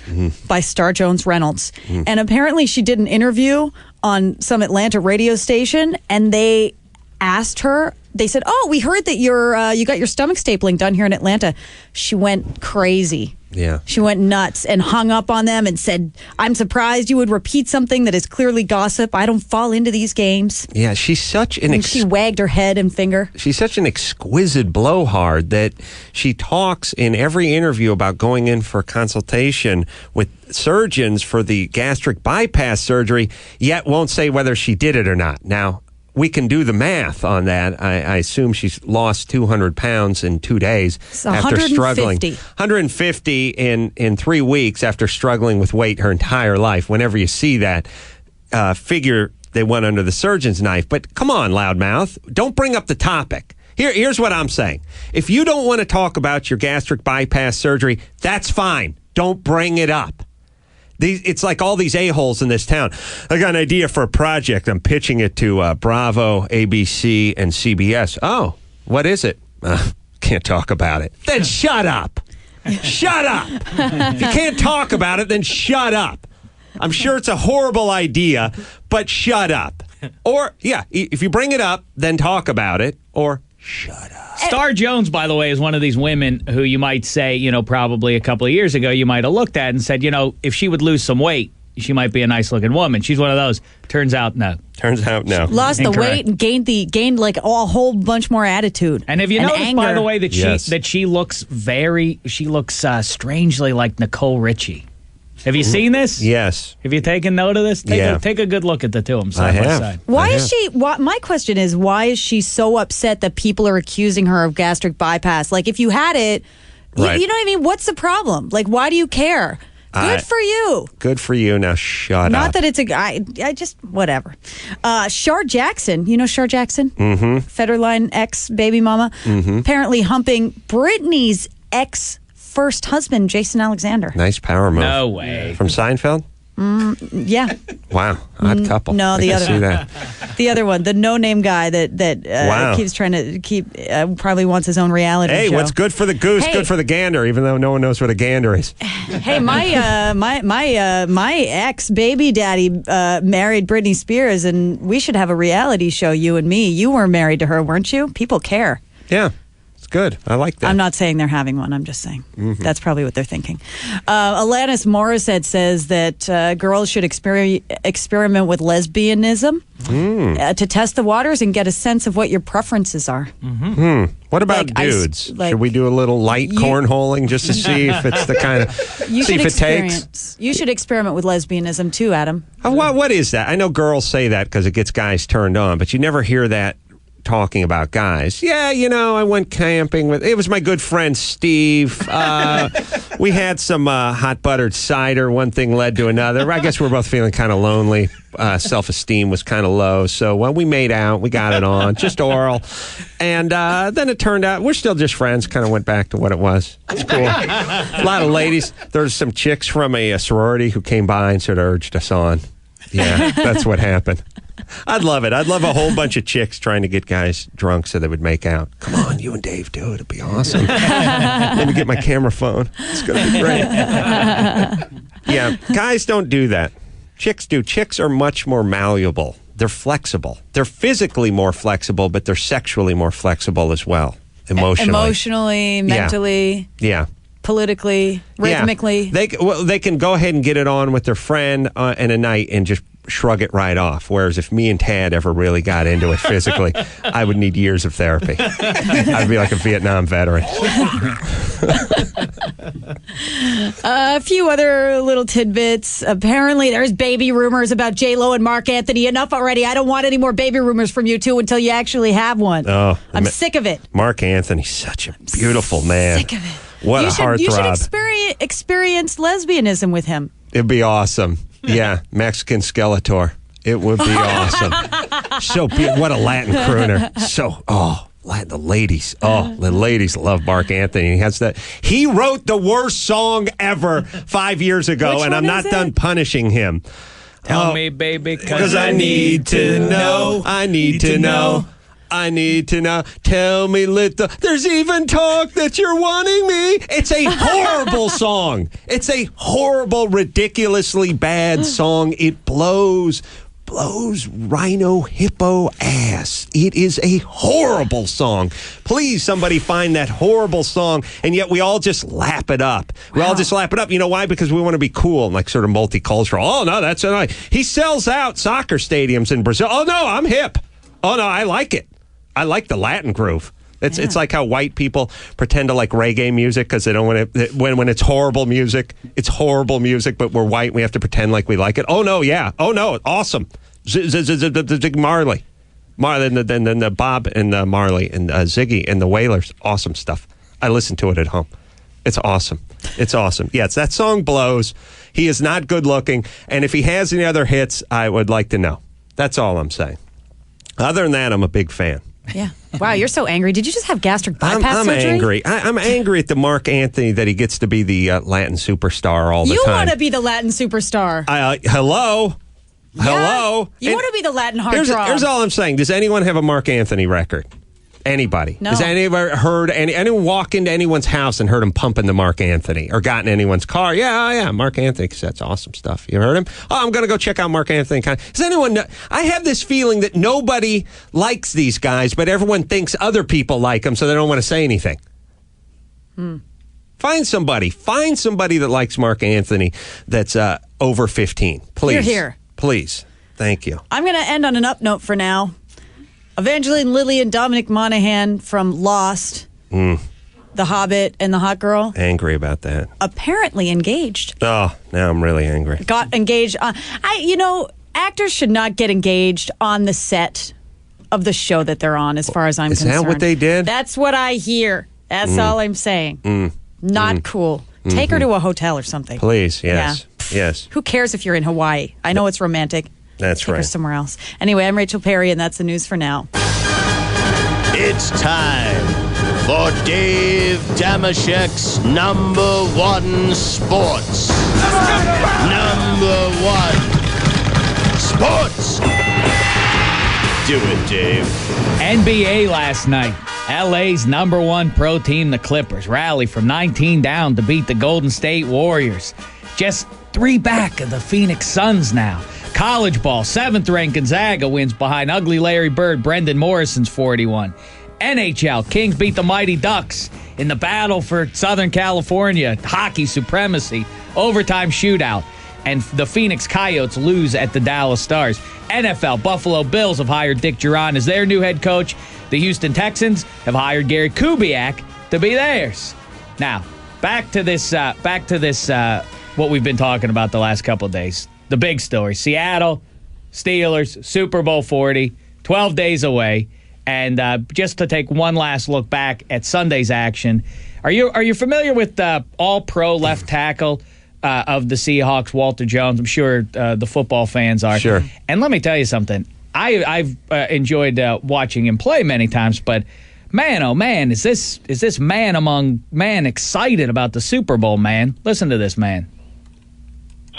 by Star Jones Reynolds. And apparently she did an interview on some Atlanta radio station, and they asked her, they said, "Oh, we heard that you got your stomach stapling done here in Atlanta." She went crazy. Yeah. She went nuts and hung up on them and said, "I'm surprised you would repeat something that is clearly gossip. I don't fall into these games." Yeah, she's such an... And she wagged her head and finger. She's such an exquisite blowhard that she talks in every interview about going in for consultation with surgeons for the gastric bypass surgery, yet won't say whether she did it or not. Now, we can do the math on that. I assume she's lost 200 pounds in 2 days after struggling. 150 in 3 weeks after struggling with weight her entire life. Whenever you see that, figure they went under the surgeon's knife. But come on, loudmouth. Don't bring up the topic. Here's what I'm saying. If you don't want to talk about your gastric bypass surgery, that's fine. Don't bring it up. It's like all these a-holes in this town. I got an idea for a project. I'm pitching it to Bravo, ABC, and CBS. Oh, what is it? Can't talk about it. Then shut up. Shut up. If you can't talk about it, then shut up. I'm sure it's a horrible idea, but shut up. Or, yeah, if you bring it up, then talk about it, or shut up. Star Jones, by the way, is one of these women who you might say, probably a couple of years ago, you might have looked at and said, if she would lose some weight, she might be a nice-looking woman. She's one of those. Turns out, no. Lost the weight and gained like a whole bunch more attitude. And have you noticed, anger. by the way, that she looks strangely like Nicole Richie? Have you seen this? Yes. Have you taken note of this? Take a good look at the two of them side by side. My question is, why is she so upset that people are accusing her of gastric bypass? Like, if you had it, right. you know what I mean? What's the problem? Like, why do you care? Good for you. Good for you. Now shut up. Not that it's I just, whatever. Shar Jackson, you know Shar Jackson? Mm-hmm. Federline ex-baby mama. Mm-hmm. Apparently humping Britney's ex-first husband, Jason Alexander. Nice power move. No way. From Seinfeld? Yeah. Wow. Odd couple. No, the other one. That. The other one, the no-name guy that keeps trying to probably wants his own reality show. Hey, what's good for the goose, good for the gander, even though no one knows what a gander is. Hey, my ex-baby daddy married Britney Spears, and we should have a reality show, you and me. You were married to her, weren't you? People care. Yeah. Good. I like that. I'm not saying they're having one. I'm just saying that's probably what they're thinking. Alanis Morissette says that girls should experiment with lesbianism to test the waters and get a sense of what your preferences are. What about dudes? Should we do a little light cornholing just to see if it's the kind of see if it takes? You should experiment with lesbianism too, Adam. What is that? I know girls say that because it gets guys turned on, but you never hear that talking about guys. Yeah, I went camping it was my good friend Steve. We had some hot buttered cider. One thing led to another. I guess we're both feeling kind of lonely. Self-esteem was kind of low. So when we made out, we got it on, just oral. And then it turned out we're still just friends, kind of went back to what it was. It's cool. A lot of ladies. There's some chicks from a sorority who came by and sort of urged us on. Yeah, that's what happened. I'd love it. I'd love a whole bunch of chicks trying to get guys drunk so they would make out. Come on, you and Dave do it. It'd be awesome. Let me get my camera phone. It's going to be great. Yeah, guys don't do that. Chicks do. Chicks are much more malleable. They're flexible. They're physically more flexible, but they're sexually more flexible as well. Emotionally, mentally. Yeah. Politically, rhythmically. Yeah. They can go ahead and get it on with their friend in a night and just shrug it right off. Whereas if me and Tad ever really got into it physically, I would need years of therapy. I'd be like a Vietnam veteran. A few other little tidbits. Apparently, there's baby rumors about J-Lo and Mark Anthony. Enough already. I don't want any more baby rumors from you two until you actually have one. Oh, I'm sick of it. Mark Anthony's such a beautiful man. Sick of it. What a heartthrob. You should experience lesbianism with him. It'd be awesome. Yeah, Mexican Skeletor. It would be awesome. What a Latin crooner. The ladies, the ladies love Mark Anthony. He wrote the worst song ever 5 years ago, and I'm not done punishing him. Tell me, baby, because I need to know. I need to know. I need to know. Tell me, little. There's even talk that you're wanting me. It's a horrible song. It's a horrible, ridiculously bad song. It blows rhino hippo ass. It is a horrible song. Please, somebody find that horrible song, and yet we all just lap it up. We all just lap it up. You know why? Because we want to be cool and like sort of multicultural. Oh, no, that's not. He sells out soccer stadiums in Brazil. Oh, no, I'm hip. Oh, no, I like it. I like the Latin groove. It's like how white people pretend to like reggae music because they don't want to. When it's horrible music, but we're white. We have to pretend like we like it. Oh no, yeah. Oh no, awesome. Marley, then the Bob and Marley and Ziggy and the Wailers. Awesome stuff. I listen to it at home. It's awesome. It's awesome. Yes, that song blows. He is not good looking, and if he has any other hits, I would like to know. That's all I'm saying. Other than that, I'm a big fan. Yeah. Wow, you're so angry. Did you just have gastric bypass I'm surgery? angry. I'm angry at the Mark Anthony that he gets to be the Latin superstar all the time. You want to be the Latin superstar. Hello? Yeah, Hello? You want to be the Latin heartthrob. Here's all I'm saying. Does anyone have a Mark Anthony record? Anybody? No. Has anyone heard anyone walk into anyone's house and heard him pumping the Mark Anthony or gotten anyone's car? Yeah, Mark Anthony, because that's awesome stuff. You heard him? Oh, I'm going to go check out Mark Anthony. Does anyone know? I have this feeling that nobody likes these guys, but everyone thinks other people like them, so they don't want to say anything. Find somebody that likes Mark Anthony that's over 15. Please. Here. Please. Thank you. I'm going to end on an up note for now. Evangeline Lilly and Dominic Monaghan from Lost, The Hobbit, and The Hot Girl. Angry about that. Apparently engaged. Oh, now I'm really angry. Got engaged. Actors should not get engaged on the set of the show that they're on, as far as I'm concerned. Is that what they did? That's what I hear. That's all I'm saying. Not cool. Take her to a hotel or something. Please, yes. Yeah. Yes. Who cares if you're in Hawaii? I know it's romantic. That's Take right. her somewhere else. Anyway, I'm Rachel Perry, and that's the news for now. It's time for Dave Damashek's number one sports. Number one sports. Do it, Dave. NBA last night. LA's number one pro team, the Clippers, rally from 19 down to beat the Golden State Warriors. Just 3 back of the Phoenix Suns now. College ball, 7th-ranked Gonzaga wins behind ugly Larry Bird, Brendan Morrison's 41. NHL, Kings beat the Mighty Ducks in the battle for Southern California. Hockey supremacy, overtime shootout. And the Phoenix Coyotes lose at the Dallas Stars. NFL, Buffalo Bills have hired Dick Duran as their new head coach. The Houston Texans have hired Gary Kubiak to be theirs. Now, back to this, what we've been talking about the last couple of days. The big story, Seattle, Steelers, Super Bowl 40, 12 days away. And just to take one last look back at Sunday's action, are you familiar with the all-pro left tackle of the Seahawks, Walter Jones? I'm sure the football fans are. Sure. And let me tell you something. I've enjoyed watching him play many times, but man, oh man, is this man among man excited about the Super Bowl, man? Listen to this, man.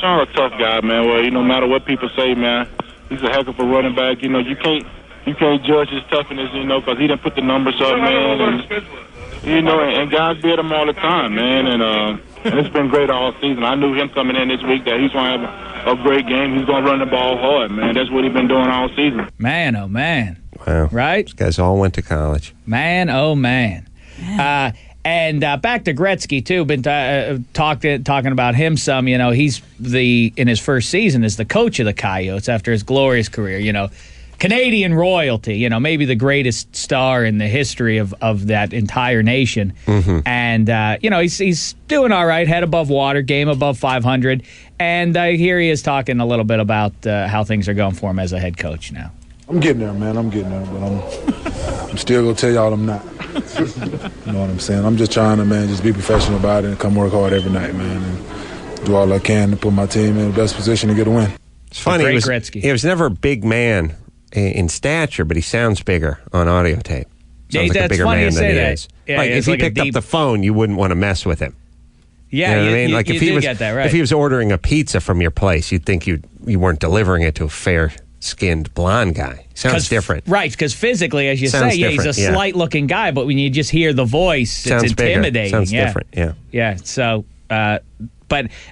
Sean's a tough guy, man. Well, no matter what people say, man, he's a heck of a running back. You can't judge his toughness, because he didn't put the numbers up, man. And guys beat him all the time, man. And it's been great all season. I knew him coming in this week that he's going to have a great game. He's going to run the ball hard, man. That's what he's been doing all season. Man, oh man. Wow. Right? These guys all went to college. Man, oh man. Yeah. And back to Gretzky too. Been talking about him some. He's in his first season as the coach of the Coyotes after his glorious career. Canadian royalty. Maybe the greatest star in the history of that entire nation. Mm-hmm. And he's doing all right. Head above water. Game above 500. And here he is talking a little bit about how things are going for him as a head coach now. I'm getting there, man. I'm getting there, but I'm still gonna tell y'all I'm not. You know what I'm saying? I'm just trying to, man, just be professional about it and come work hard every night, man, and do all I can to put my team in the best position to get a win. It's funny. Gretzky. He was never a big man in stature, but he sounds bigger on audio tape. Sounds like a that's bigger funny man you than say he that. is. Yeah, like, it's if he like a picked up deep- the phone, you wouldn't want to mess with him. Yeah, you know what I mean? Like you if he do was, get that right. if he was ordering a pizza from your place, you'd think you weren't delivering it to a fair-skinned blonde guy. Sounds different. Right, because physically, as you Sounds say, yeah, he's a different, yeah. slight-looking guy, but when you just hear the voice, Sounds it's bigger. intimidating. Sounds yeah. different, yeah. Yeah, so, but,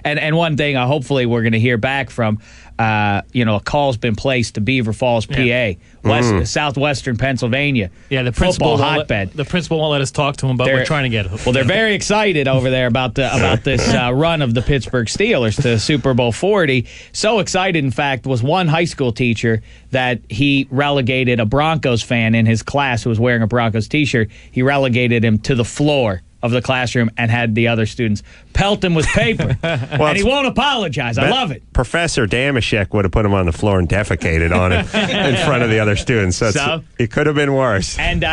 and one thing hopefully we're going to hear back from, a call's been placed to Beaver Falls, PA, southwestern Pennsylvania. Yeah, the principal football won't hotbed. the principal won't let us talk to him, but we're trying to get him. Well, they're very excited over there about this run of the Pittsburgh Steelers to Super Bowl 40. So excited, in fact, was one high school teacher that he relegated a Broncos fan in his class who was wearing a Broncos T-shirt. He relegated him to the floor of the classroom and had the other students pelt him with paper. And he won't apologize. I love it. Professor Damashek would have put him on the floor and defecated on him in front of the other students. So it could have been worse. And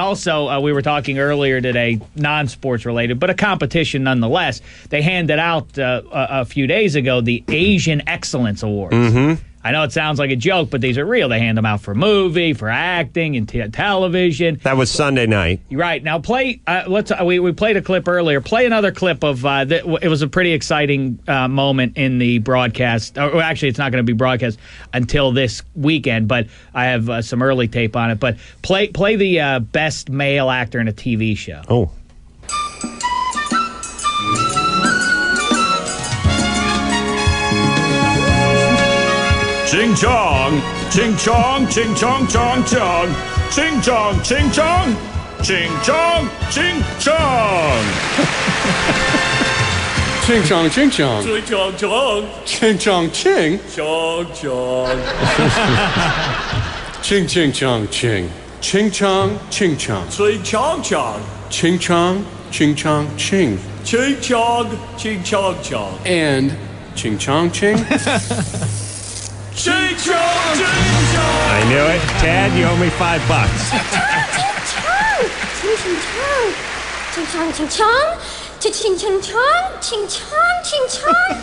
also, we were talking earlier today, non-sports related, but a competition nonetheless. They handed out a few days ago the Asian Excellence Awards. Mm-hmm. I know it sounds like a joke, but these are real. They hand them out for movie, for acting, and television. That was Sunday night. You're right. Now play. We played a clip earlier. Play another clip of. It was a pretty exciting moment in the broadcast. Or actually, it's not going to be broadcast until this weekend. But I have some early tape on it. But play the best male actor in a TV show. Oh. Ching chong, ching chong, ching chong, chong chong, ching chong, ching chong, ching chong, ching chong. Ching chong, ching chong. Ching chong chong. Ching chong, ching. Chong chong. Ching ching chong, ching. Ching chong, ching chong. Ching chong chong. Ching chong, ching chong, ching. Ching chong, ching chong chong. And ching chong, ching. Ching chong, ching chong. I knew it. Tad, you owe me $5. Ching chong, ching chong, ching chong, ching chong, ching chong, ching chong,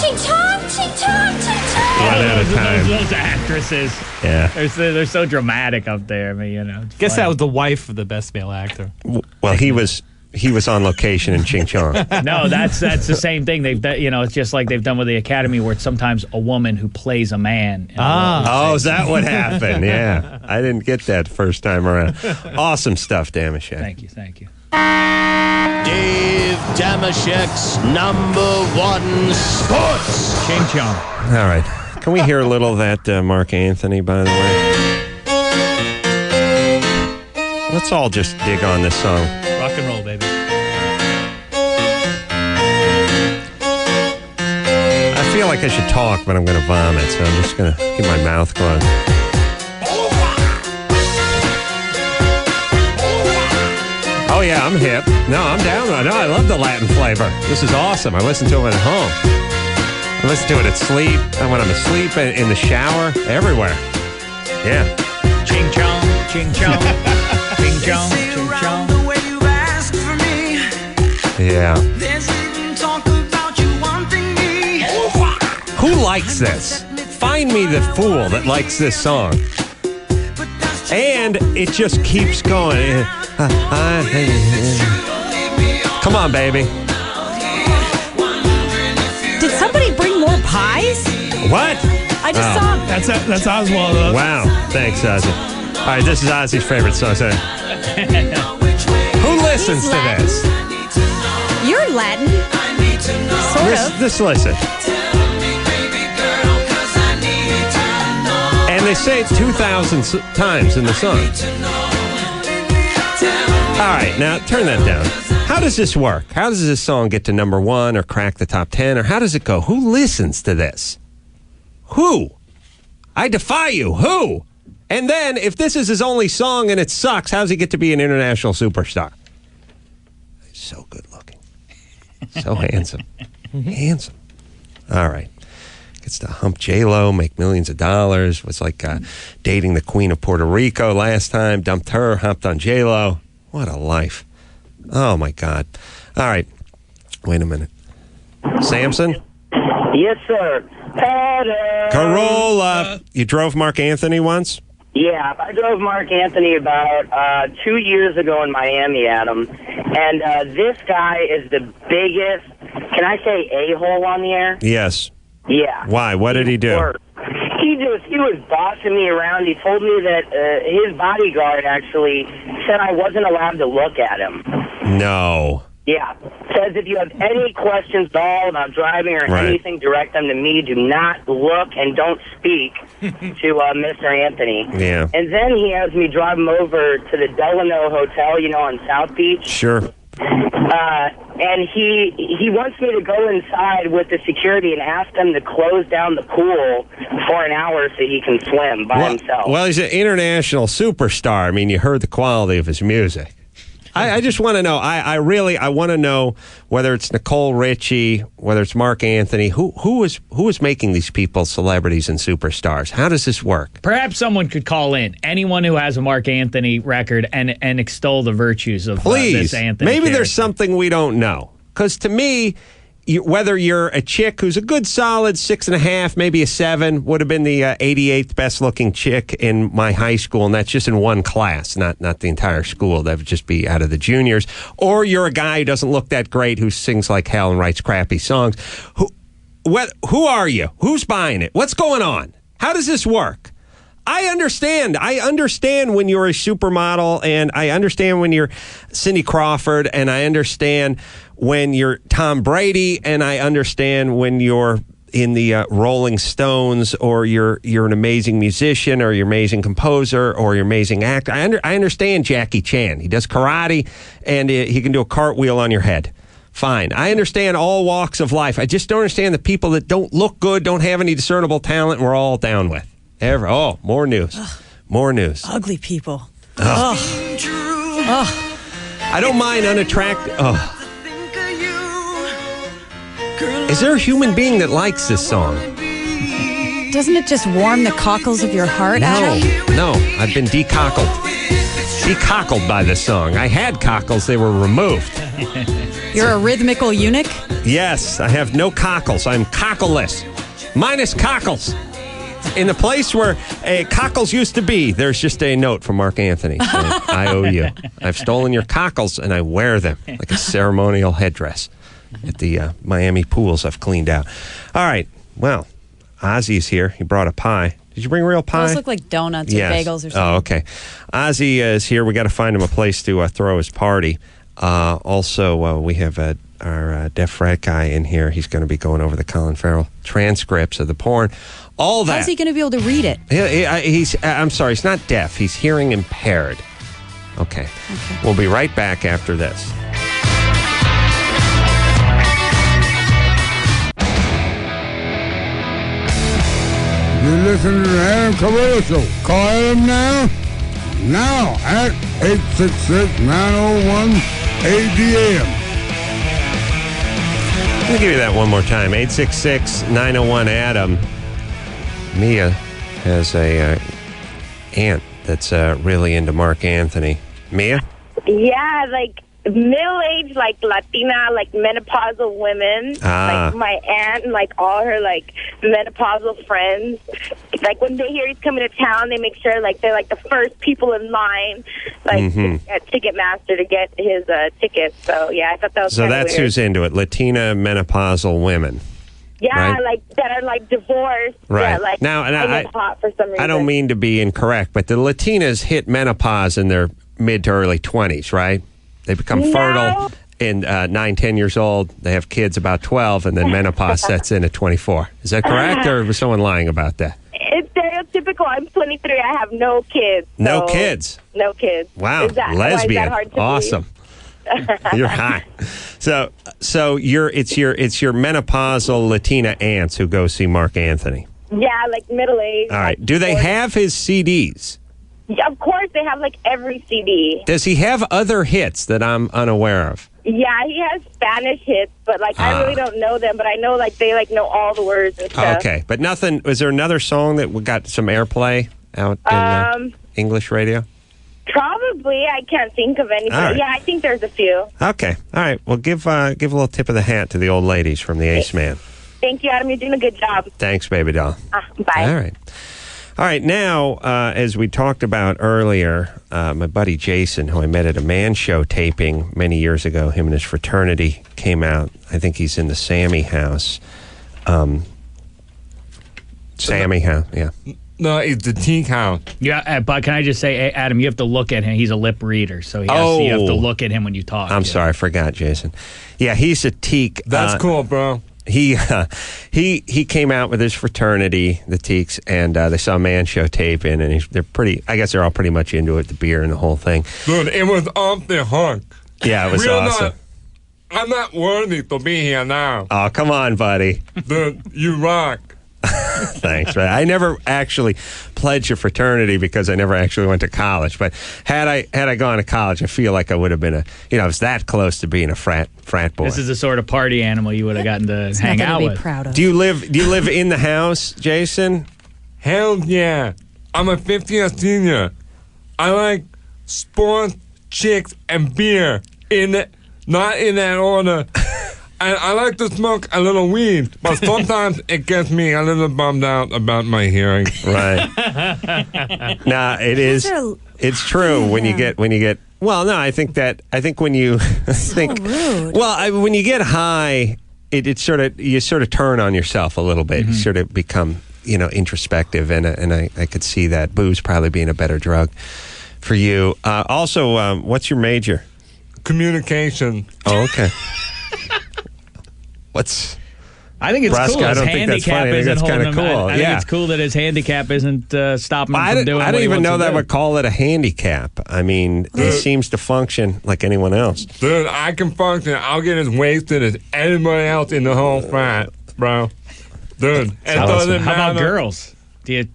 ching chong, ching chong, ching chong. One at a time. Those actresses. Yeah. They're so dramatic up there. I mean, Guess that was the wife of the best male actor. Well, he was on location in Ching Chong. No, that's the same thing. It's just like they've done with the Academy, where it's sometimes a woman who plays a man. Oh, is that what happened? Yeah. I didn't get that first time around. Awesome stuff, Damashek. Thank you. Dave Damashek's #1 sports. Ching Chong. All right. Can we hear a little of that Mark Anthony, by the way? Let's all just dig on this song. Rock and roll, baby. I feel like I should talk, but I'm going to vomit, so I'm just going to keep my mouth closed. Oh, yeah, I'm hip. No, I'm down. No, I love the Latin flavor. This is awesome. I listen to it at home. I listen to it at sleep, and when I'm asleep, in the shower, everywhere. Yeah. Ching chong, ching chong, ching chong, ching chong. Yeah. Who likes this? Find me the fool that likes this song. And it just keeps going. Come on, baby. Did somebody bring more pies? What? I just saw. That's Oswald. Wow. Thanks, Ozzy. All right, this is Ozzy's favorite song. So, who listens to this? You're Latin. Sort of. Just listen. And they say it 2,000 times in the song. All right, now turn that down. How does this work? How does this song get to #1 or crack the top 10? Or how does it go? Who listens to this? Who? I defy you. Who? And then, if this is his only song and it sucks, how does he get to be an international superstar? He's so good looking. So handsome. Handsome. All right. Gets to hump J-Lo, make millions of dollars. Was like dating the Queen of Puerto Rico last time. Dumped her, humped on J-Lo. What a life. Oh, my God. All right. Wait a minute. Samson? Yes, sir. Carolla. You drove Mark Anthony once? Yeah, I drove Mark Anthony about 2 years ago in Miami, Adam. And this guy is the biggest, can I say a-hole on the air? Yes. Yeah. Why? What did he do? He was bossing me around. He told me that his bodyguard actually said I wasn't allowed to look at him. No. Yeah. Says if you have any questions at all about driving or anything, direct them to me. Do not look and don't speak to Mr. Anthony. Yeah. And then he has me drive him over to the Delano Hotel, on South Beach. Sure. And he wants me to go inside with the security and ask them to close down the pool for an hour so he can swim by himself. Well, he's an international superstar. I mean, you heard the quality of his music. I just want to know. I want to know whether it's Nicole Richie, whether it's Mark Anthony. Who is making these people celebrities and superstars? How does this work? Perhaps someone could call in. Anyone who has a Mark Anthony record and extol the virtues of this Anthony. Maybe character. there's something we don't know. Because to me, whether you're a chick who's a good solid 6.5, maybe a 7, would have been the 88th best looking chick in my high school, and that's just in one class, not the entire school. That would just be out of the juniors. Or you're a guy who doesn't look that great, who sings like hell and writes crappy songs. Who are you? Who's buying it? What's going on? How does this work? I understand. I understand when you're a supermodel, and I understand when you're Cindy Crawford, and I understand when you're Tom Brady, and I understand when you're in the Rolling Stones, or you're an amazing musician, or you're an amazing composer, or you're an amazing actor. I understand Jackie Chan. He does karate, and he can do a cartwheel on your head. Fine. I understand all walks of life. I just don't understand the people that don't look good, don't have any discernible talent, and we're all down with. More news. Ugh. More news. Ugly people. Ugh. Ugh. I don't mind unattractive. Is there a human being that likes this song? Doesn't it just warm the cockles of your heart, Adam? No. I've been decockled. Decockled by this song. I had cockles. They were removed. You're a rhythmical eunuch? Yes. I have no cockles. I'm cockleless. Minus cockles. In the place where cockles used to be, there's just a note from Mark Anthony saying, I owe you. I've stolen your cockles, and I wear them like a ceremonial headdress at the Miami pools I've cleaned out. All right. Well, Ozzy's here. He brought a pie. Did you bring real pie? Those look like donuts or bagels or something. Oh, okay. Ozzy is here. We got to find him a place to throw his party. Also, we have our deaf frat guy in here. He's going to be going over the Colin Farrell transcripts of the porn. All that. How's he going to be able to read it? I'm sorry, he's not deaf. He's hearing impaired. Okay. We'll be right back after this. You're listening to the Adam Carolla Show. Call Adam now at 866-901-ADM. Let me give you that one more time. 866-901-ADAM. Mia has a aunt that's really into Mark Anthony. Mia? Yeah, like middle-aged, like Latina, like menopausal women. Like my aunt and like all her like menopausal friends. Like when they hear he's coming to town, they make sure like they're like the first people in line, like at Ticketmaster to get his tickets. So yeah, I thought that was so that's weird. who's into it. Latina menopausal women. Yeah, right? like that are like divorced. Right. Yeah, like now, and I hot for some reason. I don't mean to be incorrect, but the Latinas hit menopause in their mid to early 20s, right? They become fertile in 9-10 years old. They have kids about 12, and then menopause sets in at 24. Is that correct, or was someone lying about that? It's stereotypical. I'm 23. I have no kids. No kids? No kids. Wow, Is that, lesbian. Is that hard to awesome. You're hot. So it's your menopausal Latina aunts who go see Mark Anthony. Yeah, like middle-aged. All right. Do they have his CDs? Yeah, of course, they have like every CD. Does he have other hits that I'm unaware of? Yeah, he has Spanish hits, but like I really don't know them. But I know like they like know all the words and stuff. Okay, but nothing. Was there another song that got some airplay out in English radio? Probably. I can't think of any. Right. Yeah, I think there's a few. Okay. All right. Well, give a little tip of the hat to the old ladies from the Ace Man. Thank you, Adam. You're doing a good job. Thanks, baby doll. Bye. All right. All right, now, as we talked about earlier, my buddy Jason, who I met at a man show taping many years ago, him and his fraternity came out. I think he's in the Sammy house. Sammy house, yeah. No, it's the teak house. Yeah, but can I just say, Adam, you have to look at him. He's a lip reader, so you have to look at him when you talk. I'm sorry, I forgot, Jason. Yeah, he's a teak. That's cool, bro. He came out with his fraternity, the Teaks, and they saw a man show tape in, and they're pretty. I guess they're all pretty much into it, the beer and the whole thing. Dude, it was off the hook. Yeah, it was awesome. I'm not worthy to be here now. Oh, come on, buddy. Dude, you rock. Thanks, man. I never actually pledged a fraternity because I never actually went to college. But had I gone to college, I feel like I would have been I was that close to being a frat boy. This is the sort of party animal you would have gotten to hang out with. Proud of. Do you live in the house, Jason? Hell yeah. I'm a 50th senior. I like sports, chicks, and beer not in that order. And I like to smoke a little weed, but sometimes it gets me a little bummed out about my hearing. Right. Nah, it is. It's true when you get. Well, no, I think when you think. Rude. Well, when you get high, you sort of turn on yourself a little bit. You sort of become introspective, and I could see that booze probably being a better drug for you. Also, what's your major? Communication. Oh, okay. I think it's Brusca, cool. I His don't think that's handicap funny. I think isn't that's holding kinda him. cool. I think Yeah. it's cool that his handicap isn't stopping him from doing I what he don't wants even know to that do. would call it a handicap. I mean, he seems to function like anyone else. Dude, I can function. I'll get as wasted as anybody else in the whole frat, bro. Dude, it doesn't How about matter. girls? Do you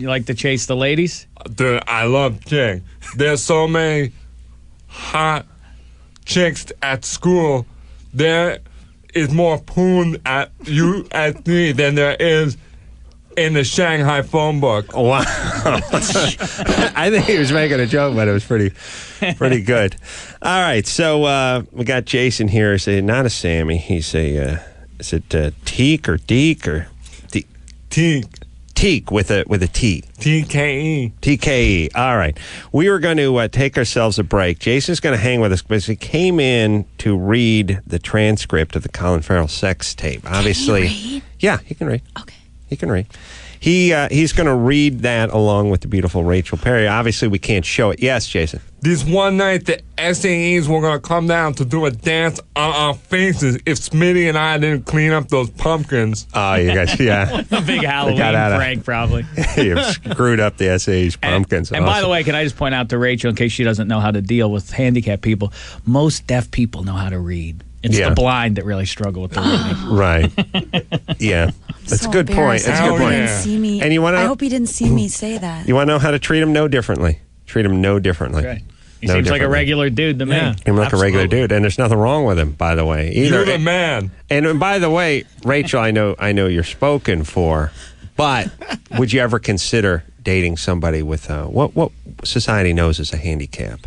like to chase the ladies? Dude, I love chicks. There's so many hot chicks at school. There is more poon at USC than there is in the Shanghai phone book. Wow. I think he was making a joke, but it was pretty good. All right, so we got Jason here. He's not a Sammy. He's is it Teak or Deke or Teak? Teak with a T. TKE. TKE. All right. We were going to take ourselves a break. Jason's going to hang with us because he came in to read the transcript of the Colin Farrell sex tape. Obviously. Can he read? Yeah, he can read. Okay. He can read. He's going to read that along with the beautiful Rachel Perry. Obviously, we can't show it. Yes, Jason. This one night, the SAEs were going to come down to do a dance on our faces if Smitty and I didn't clean up those pumpkins. Oh, you guys, yeah. A big Halloween prank, probably. You've screwed up the SAEs pumpkins. And by the way, can I just point out to Rachel, in case she doesn't know how to deal with handicapped people, most deaf people know how to read. It's the blind that really struggle with the reading. Right. Yeah. That's So a good point. That's a good embarrassing. point. He didn't see me. And you want I hope he didn't see me say that. You want to know how to treat him no differently. Treat him no differently. Right. He seems like a regular dude to me. Seems like a regular dude, and there's nothing wrong with him, by the way. Either. You're the man. And by the way, Rachel, I know you're spoken for, but would you ever consider dating somebody with what society knows as a handicap?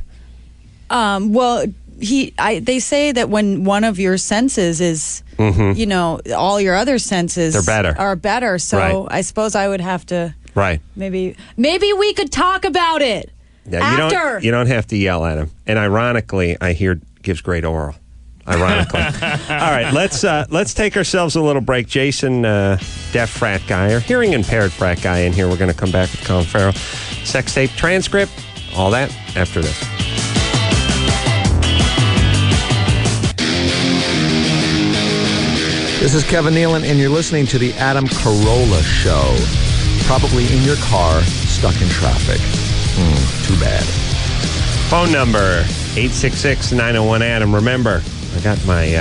Well, they say that when one of your senses is, all your other senses are better. So Right. I suppose I would have to. Right. Maybe we could talk about it. Yeah, you don't have to yell at him. And ironically, I hear gives great oral. Ironically. All right, let's take ourselves a little break. Jason, deaf frat guy or hearing impaired frat guy in here. We're going to come back with Colin Farrell. Sex tape transcript, all that after this. This is Kevin Nealon, and you're listening to the Adam Carolla Show. Probably in your car, stuck in traffic. Too bad. Phone number, 866-901-ADAM. Remember, I got my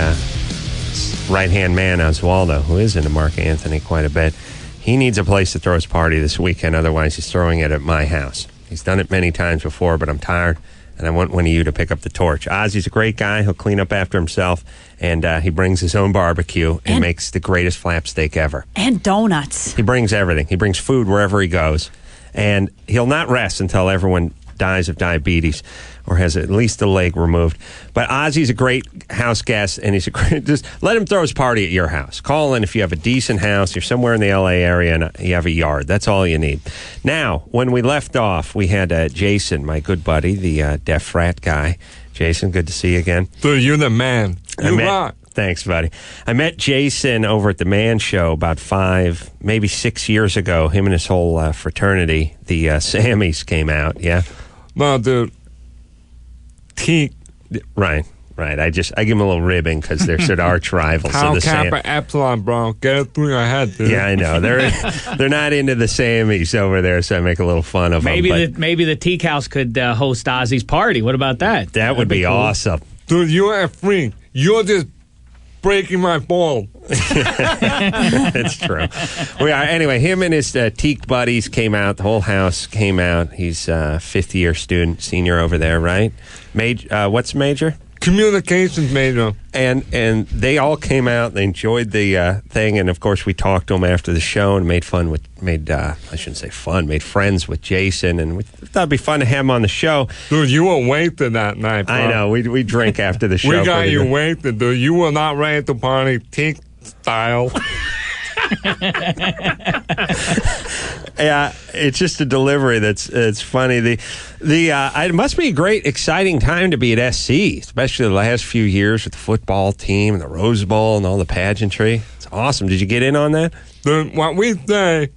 right-hand man, Oswaldo, who is into Mark Anthony quite a bit. He needs a place to throw his party this weekend. Otherwise, he's throwing it at my house. He's done it many times before, but I'm tired, and I want one of you to pick up the torch. Ozzy's a great guy. He'll clean up after himself, and he brings his own barbecue and makes the greatest flap steak ever. And donuts. He brings everything. He brings food wherever he goes, and he'll not rest until everyone dies of diabetes. or has at least a leg removed. But Ozzy's a great house guest, and he's a great. Just let him throw his party at your house. Call in if you have a decent house. You're somewhere in the L.A. area and you have a yard. That's all you need. Now, when we left off, we had Jason, my good buddy, the deaf frat guy. Jason, good to see you again. Dude, you're the man. You rock. Thanks, buddy. I met Jason over at the Man Show about 5, maybe 6 years ago. Him and his whole fraternity, the Sammys, came out. Yeah. No, dude. Right. I give him a little ribbing because they're sort of arch rivals. Tau Kappa Epsilon, bro. Get it through your head, dude. Yeah, I know. They're not into the Sammys over there, so I make a little fun of them. Maybe the Teak House could host Ozzy's party. What about that? That would be cool. Awesome. Dude, you're a freak. You're just breaking my ball. It's true. We are. Anyway, him and his Teak buddies came out. The whole house came out. He's a fifth-year student, senior over there, right? What's major? Communications major. And they all came out. They enjoyed the thing, and of course we talked to them after the show and made friends with Jason, and we thought it'd be fun to have him on the show. Dude, you were wasted that night, bro. I know. We drink after the show. We got you wasted, dude. You were not ready to party Teak style. Yeah, it's just a delivery it's funny. It must be a great, exciting time to be at SC, especially the last few years with the football team and the Rose Bowl and all the pageantry. It's awesome. Did you get in on that? Dude, what we say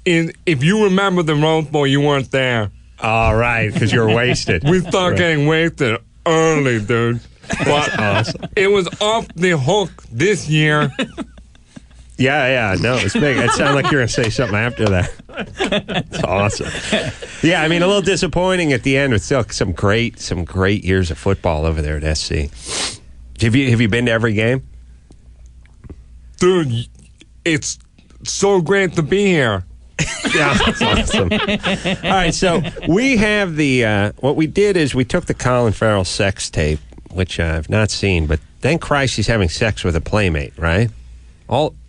is, if you remember the Rose Bowl, you weren't there. All right, because you were wasted. We started getting wasted early, dude. But awesome. It was off the hook this year. Yeah, no, it's big. It sounded like you were going to say something after that. It's awesome. Yeah, I mean, a little disappointing at the end, but still some great years of football over there at SC. Have you been to every game? Dude, it's so great to be here. Yeah, that's awesome. All right, so we have what we did is we took the Colin Farrell sex tape, which I've not seen, but thank Christ he's having sex with a playmate, right?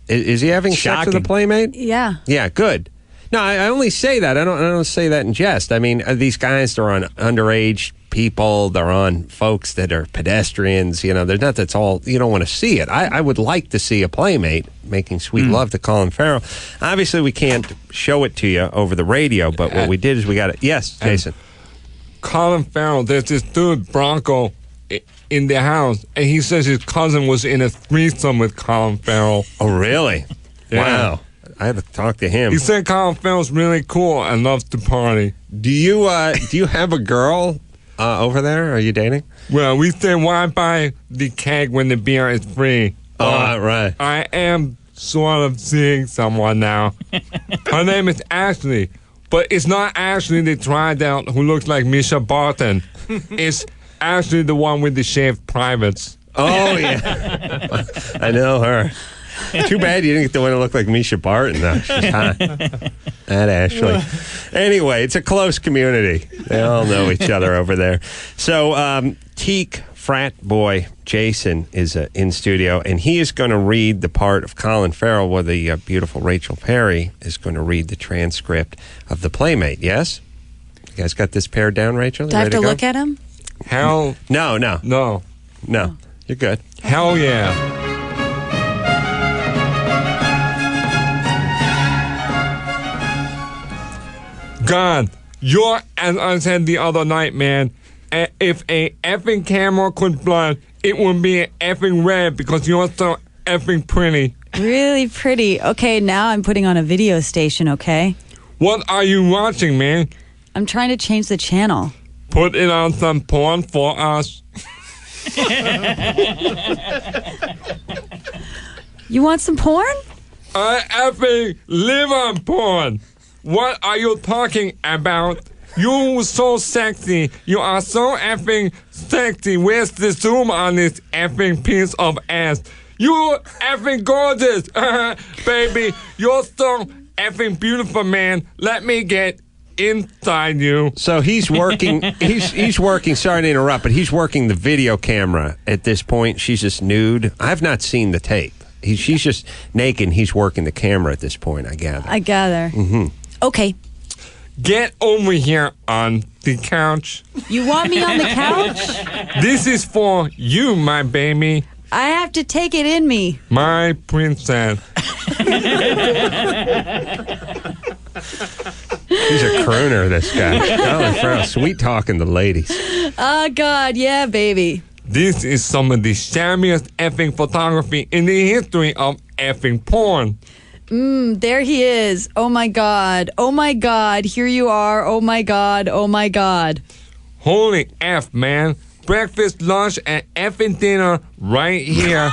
Is he having sex with a playmate? Yeah. Yeah, good. No, I only say that. I don't say that in jest. I mean, these guys, they're on underage people. They're on folks that are pedestrians. You know, they're not. That's all. You don't want to see it. I would like to see a playmate making sweet love to Colin Farrell. Obviously, we can't show it to you over the radio, but what we did is we got it. Yes, Jason. Colin Farrell, there's this dude, Bronco, in the house, and he says his cousin was in a threesome with Colin Farrell. Oh, really? Yeah. Wow. I had to talk to him. He said Colin Farrell's really cool and loves to party. Do you have a girl over there? Are you dating? Well, we say why buy the keg when the beer is free. Right. I am sort of seeing someone now. Her name is Ashley, but it's not Ashley they tried out who looks like Misha Barton. It's Ashley, the one with the shaved privates. Oh, yeah. I know her. Too bad you didn't get the one that looked like Misha Barton, though. She's hot. That Ashley. Anyway, it's a close community. They all know each other over there. So, Teak frat boy Jason is in studio, and he is going to read the part of Colin Farrell where the beautiful Rachel Perry is going to read the transcript of The Playmate. Yes? You guys got this pared down, Rachel? Do I have to look at him? Hell no. You're good. Hell yeah. God, you're, as I said the other night, man, if a effing camera could blur, it would be effing red because you're so effing pretty. Really pretty. Okay, now I'm putting on a video station, okay? What are you watching, man? I'm trying to change the channel. Put it on some porn for us. You want some porn? I effing live on porn. What are you talking about? You so sexy. You are so effing sexy. Where's the zoom on this effing piece of ass? You effing gorgeous. Baby, you're so effing beautiful, man. Let me get inside you. So he's working, he's working, sorry to interrupt, but he's working the video camera at this point. She's just nude. I've not seen the tape. She's just naked. He's working the camera at this point, I gather. Mm-hmm. Okay. Get over here on the couch. You want me on the couch? This is for you, my baby. I have to take it in me. My princess. He's a crooner, this guy. Colin Farrell, sweet talking to ladies. Oh, God, yeah, baby. This is some of the shabbiest effing photography in the history of effing porn. There he is. Oh, my God. Oh, my God. Here you are. Oh, my God. Oh, my God. Holy F, man. Breakfast, lunch, and effing dinner right here.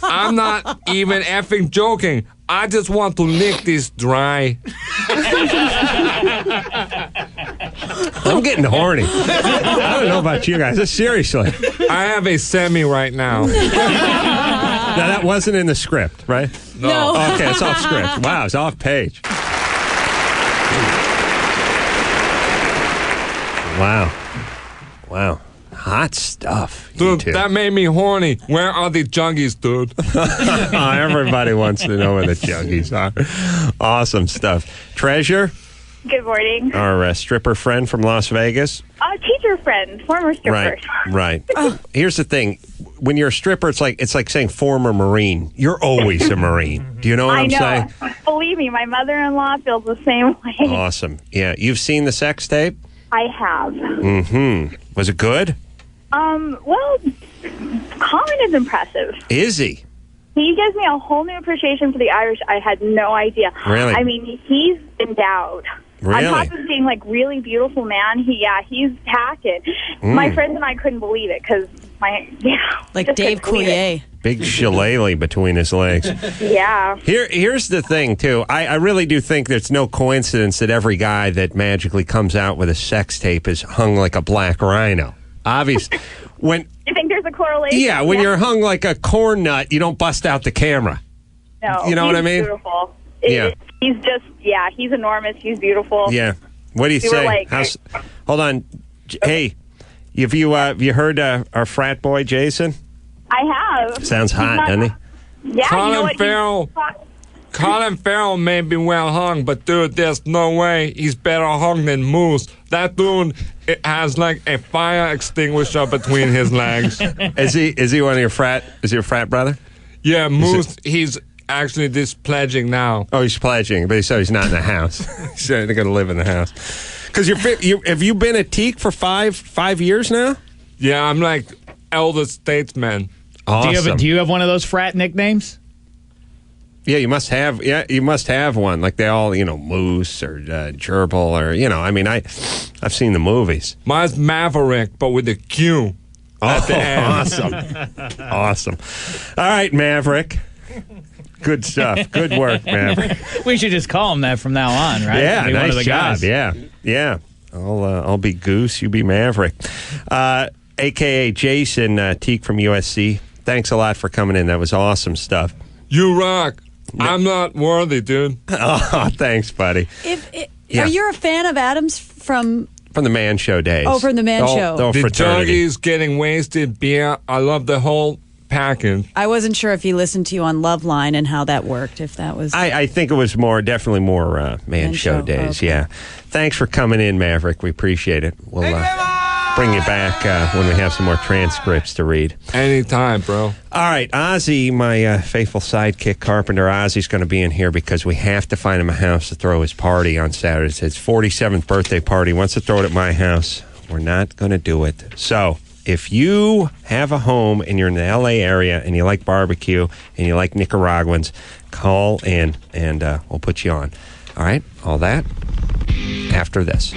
I'm not even effing joking. I just want to lick this dry. I'm getting horny. I don't know about you guys. Seriously. I have a semi right now. Now, that wasn't in the script, right? No. Okay, it's off script. Wow, it's off page. Wow. Hot stuff. Dude, that made me horny. Where are the juggies, dude? Everybody wants to know where the juggies are. Awesome stuff. Treasure, Good morning. our stripper friend from Las Vegas. Teacher friend, former stripper. Right. Here's the thing. When you're a stripper, it's like saying former Marine. You're always a Marine. Do you know what I I'm know. saying? Believe me, my mother-in-law feels the same way. Awesome. Yeah. You've seen the sex tape? I have. Mm-hmm. Was it good? Well, Colin is impressive. Is he? He gives me a whole new appreciation for the Irish. I had no idea. Really? I mean, he's endowed. Really? On top of being like really beautiful man, he's packing. My friends and I couldn't believe it because like Dave Coulier. Big shillelagh between his legs. Yeah. Here's the thing, too. I really do think there's no coincidence that every guy that magically comes out with a sex tape is hung like a black rhino. Obviously. You think there's a correlation? Yeah, when you're hung like a corn nut, you don't bust out the camera. No. You know what I mean? Beautiful. Yeah. He's just, he's enormous. He's beautiful. Yeah. What do you We were say? like- Hold on. Hey, have you heard our frat boy, Jason? I have. Sounds hot, doesn't he? Yeah, you know what? Colin Farrell may be well hung, but dude, there's no way he's better hung than Moose. That dude has like a fire extinguisher between his legs. Is he one of your frat? Is he your frat brother? Yeah, Moose. He's actually just pledging now. Oh, he's pledging, but he's not in the house. He's going to live in the house. Because have you been at Teak for five years now? Yeah, I'm like elder statesman. Awesome. Do you have one of those frat nicknames? Yeah, you must have. Yeah, you must have one. Like they all, Moose or Gerbil or I mean, I've seen the movies. Mine's Maverick, but with a Q at the end. Awesome. All right, Maverick. Good stuff. Good work, Maverick. We should just call him that from now on, right? Yeah, Be one of nice the job. guys. Yeah. I'll be Goose. You be Maverick. AKA Jason Teak from USC. Thanks a lot for coming in. That was awesome stuff. You rock. I'm not worthy, dude. Oh, thanks, buddy. Are you a fan of Adams from the Man Show days? Oh, from the Man Show. The fraternity. Junkies, getting wasted, beer. I love the whole package. I wasn't sure if he listened to you on Loveline and how that worked, if that was... I think it was definitely more Man Show days, okay. yeah. Thanks for coming in, Maverick. We appreciate it. We'll bring you back when we have some more transcripts to read. Anytime, bro. All right, Ozzy, my faithful sidekick, Carpenter Ozzy's going to be in here because we have to find him a house to throw his party on Saturday. It's his 47th birthday party. He wants to throw it at my house. We're not going to do it. So... if you have a home and you're in the L.A. area and you like barbecue and you like Nicaraguans, call in and we'll put you on. All right? All that after this.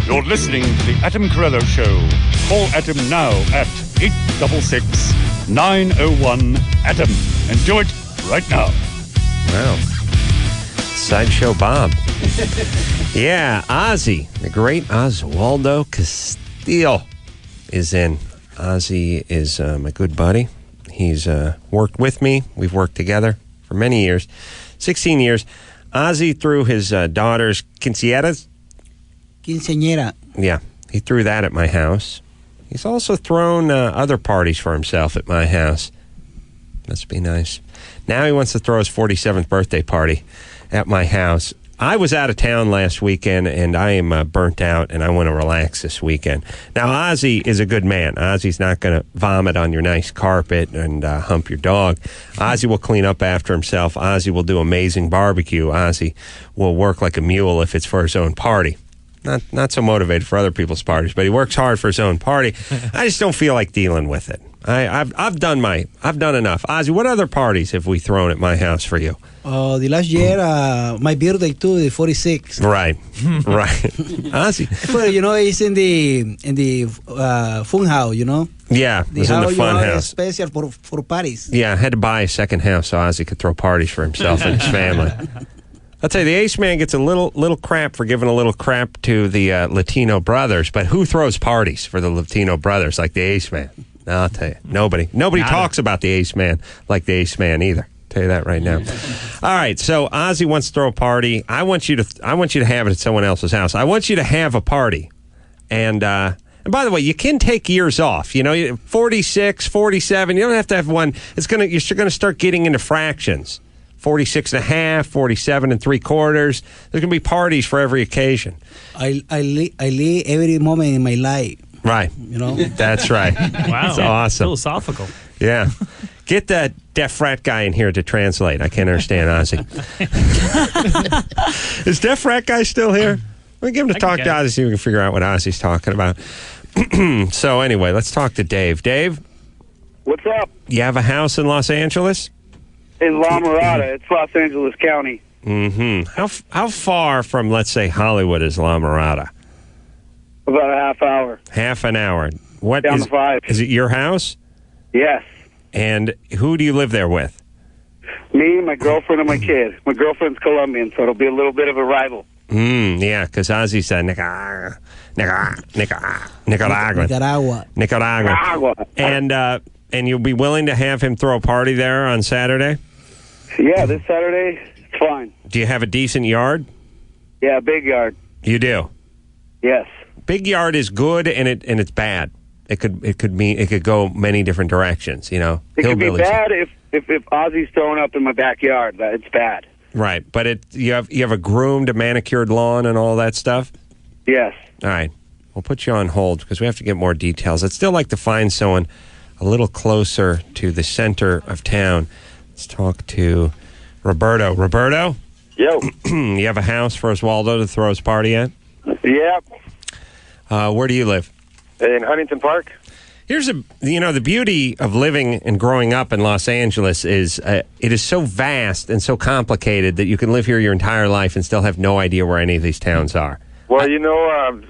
You're listening to the Adam Carolla Show. Call Adam now at 866-901-ADAM and do it right now. Wow. Sideshow Bob. Yeah, Ozzy, the great Oswaldo Castillo is in. Ozzy is my good buddy. He's worked with me. We've worked together for many years, 16 years. Ozzy threw his daughter's quinceañeras. Quinceañera. Yeah, he threw that at my house. He's also thrown other parties for himself at my house. Must be nice. Now he wants to throw his 47th birthday party at my house. I was out of town last weekend, and I am burnt out, and I want to relax this weekend. Now, Ozzy is a good man. Ozzy's not going to vomit on your nice carpet and hump your dog. Ozzy will clean up after himself. Ozzy will do amazing barbecue. Ozzy will work like a mule if it's for his own party. Not so motivated for other people's parties, but he works hard for his own party. I just don't feel like dealing with it. I've done enough. Ozzy, what other parties have we thrown at my house for you? The last year, my birthday too, the 46. Right. Ozzy. Well, it's in the fun house, Yeah, it was in the fun house. Special for parties. Yeah, I had to buy a second house so Ozzy could throw parties for himself and his family. I'll tell you, the Ace Man gets a little crap for giving a little crap to the Latino brothers, but who throws parties for the Latino brothers like the Ace Man? No, I'll tell you, nobody talks about the Ace Man like the Ace Man either. I'll tell you that right now. All right, so Ozzy wants to throw a party. I want you to have it at someone else's house. I want you to have a party, and by the way, you can take years off. 46, 47. You don't have to have one. You're going to start getting into fractions. 46 and a half, 47 and 3/4. There's going to be parties for every occasion. I live every moment in my life. Right. That's right. Wow. That's awesome. Philosophical. Yeah. Get that deaf frat guy in here to translate. I can't understand Ozzy. Is deaf frat guy still here? Let me give him to talk to Ozzy so we can figure out what Ozzy's talking about. So anyway, let's talk to Dave. Dave? What's up? You have a house in Los Angeles? In La Mirada. It's Los Angeles County. Mm-hmm. How far from, let's say, Hollywood is La Mirada? About a half hour. Half an hour. What down to 5. Is it your house? Yes. And who do you live there with? Me, my girlfriend, and my kid. My girlfriend's Colombian, so it'll be a little bit of a rival. Yeah, because Ozzy said Nicaragua. And you'll be willing to have him throw a party there on Saturday? Yeah, this Saturday, it's fine. Do you have a decent yard? Yeah, big yard. You do? Yes. Big yard is good, and it's bad. It could go many different directions. It could be bad if Ozzy's throwing up in my backyard. It's bad. Right, but you have a groomed, a manicured lawn, and all that stuff. Yes. All right, we'll put you on hold because we have to get more details. I'd still like to find someone a little closer to the center of town. Let's talk to Roberto. Roberto? Yo. You have a house for Oswaldo to throw his party at? Yep. Where do you live? In Huntington Park. Here's the beauty of living and growing up in Los Angeles is it is so vast and so complicated that you can live here your entire life and still have no idea where any of these towns are. Well, I'm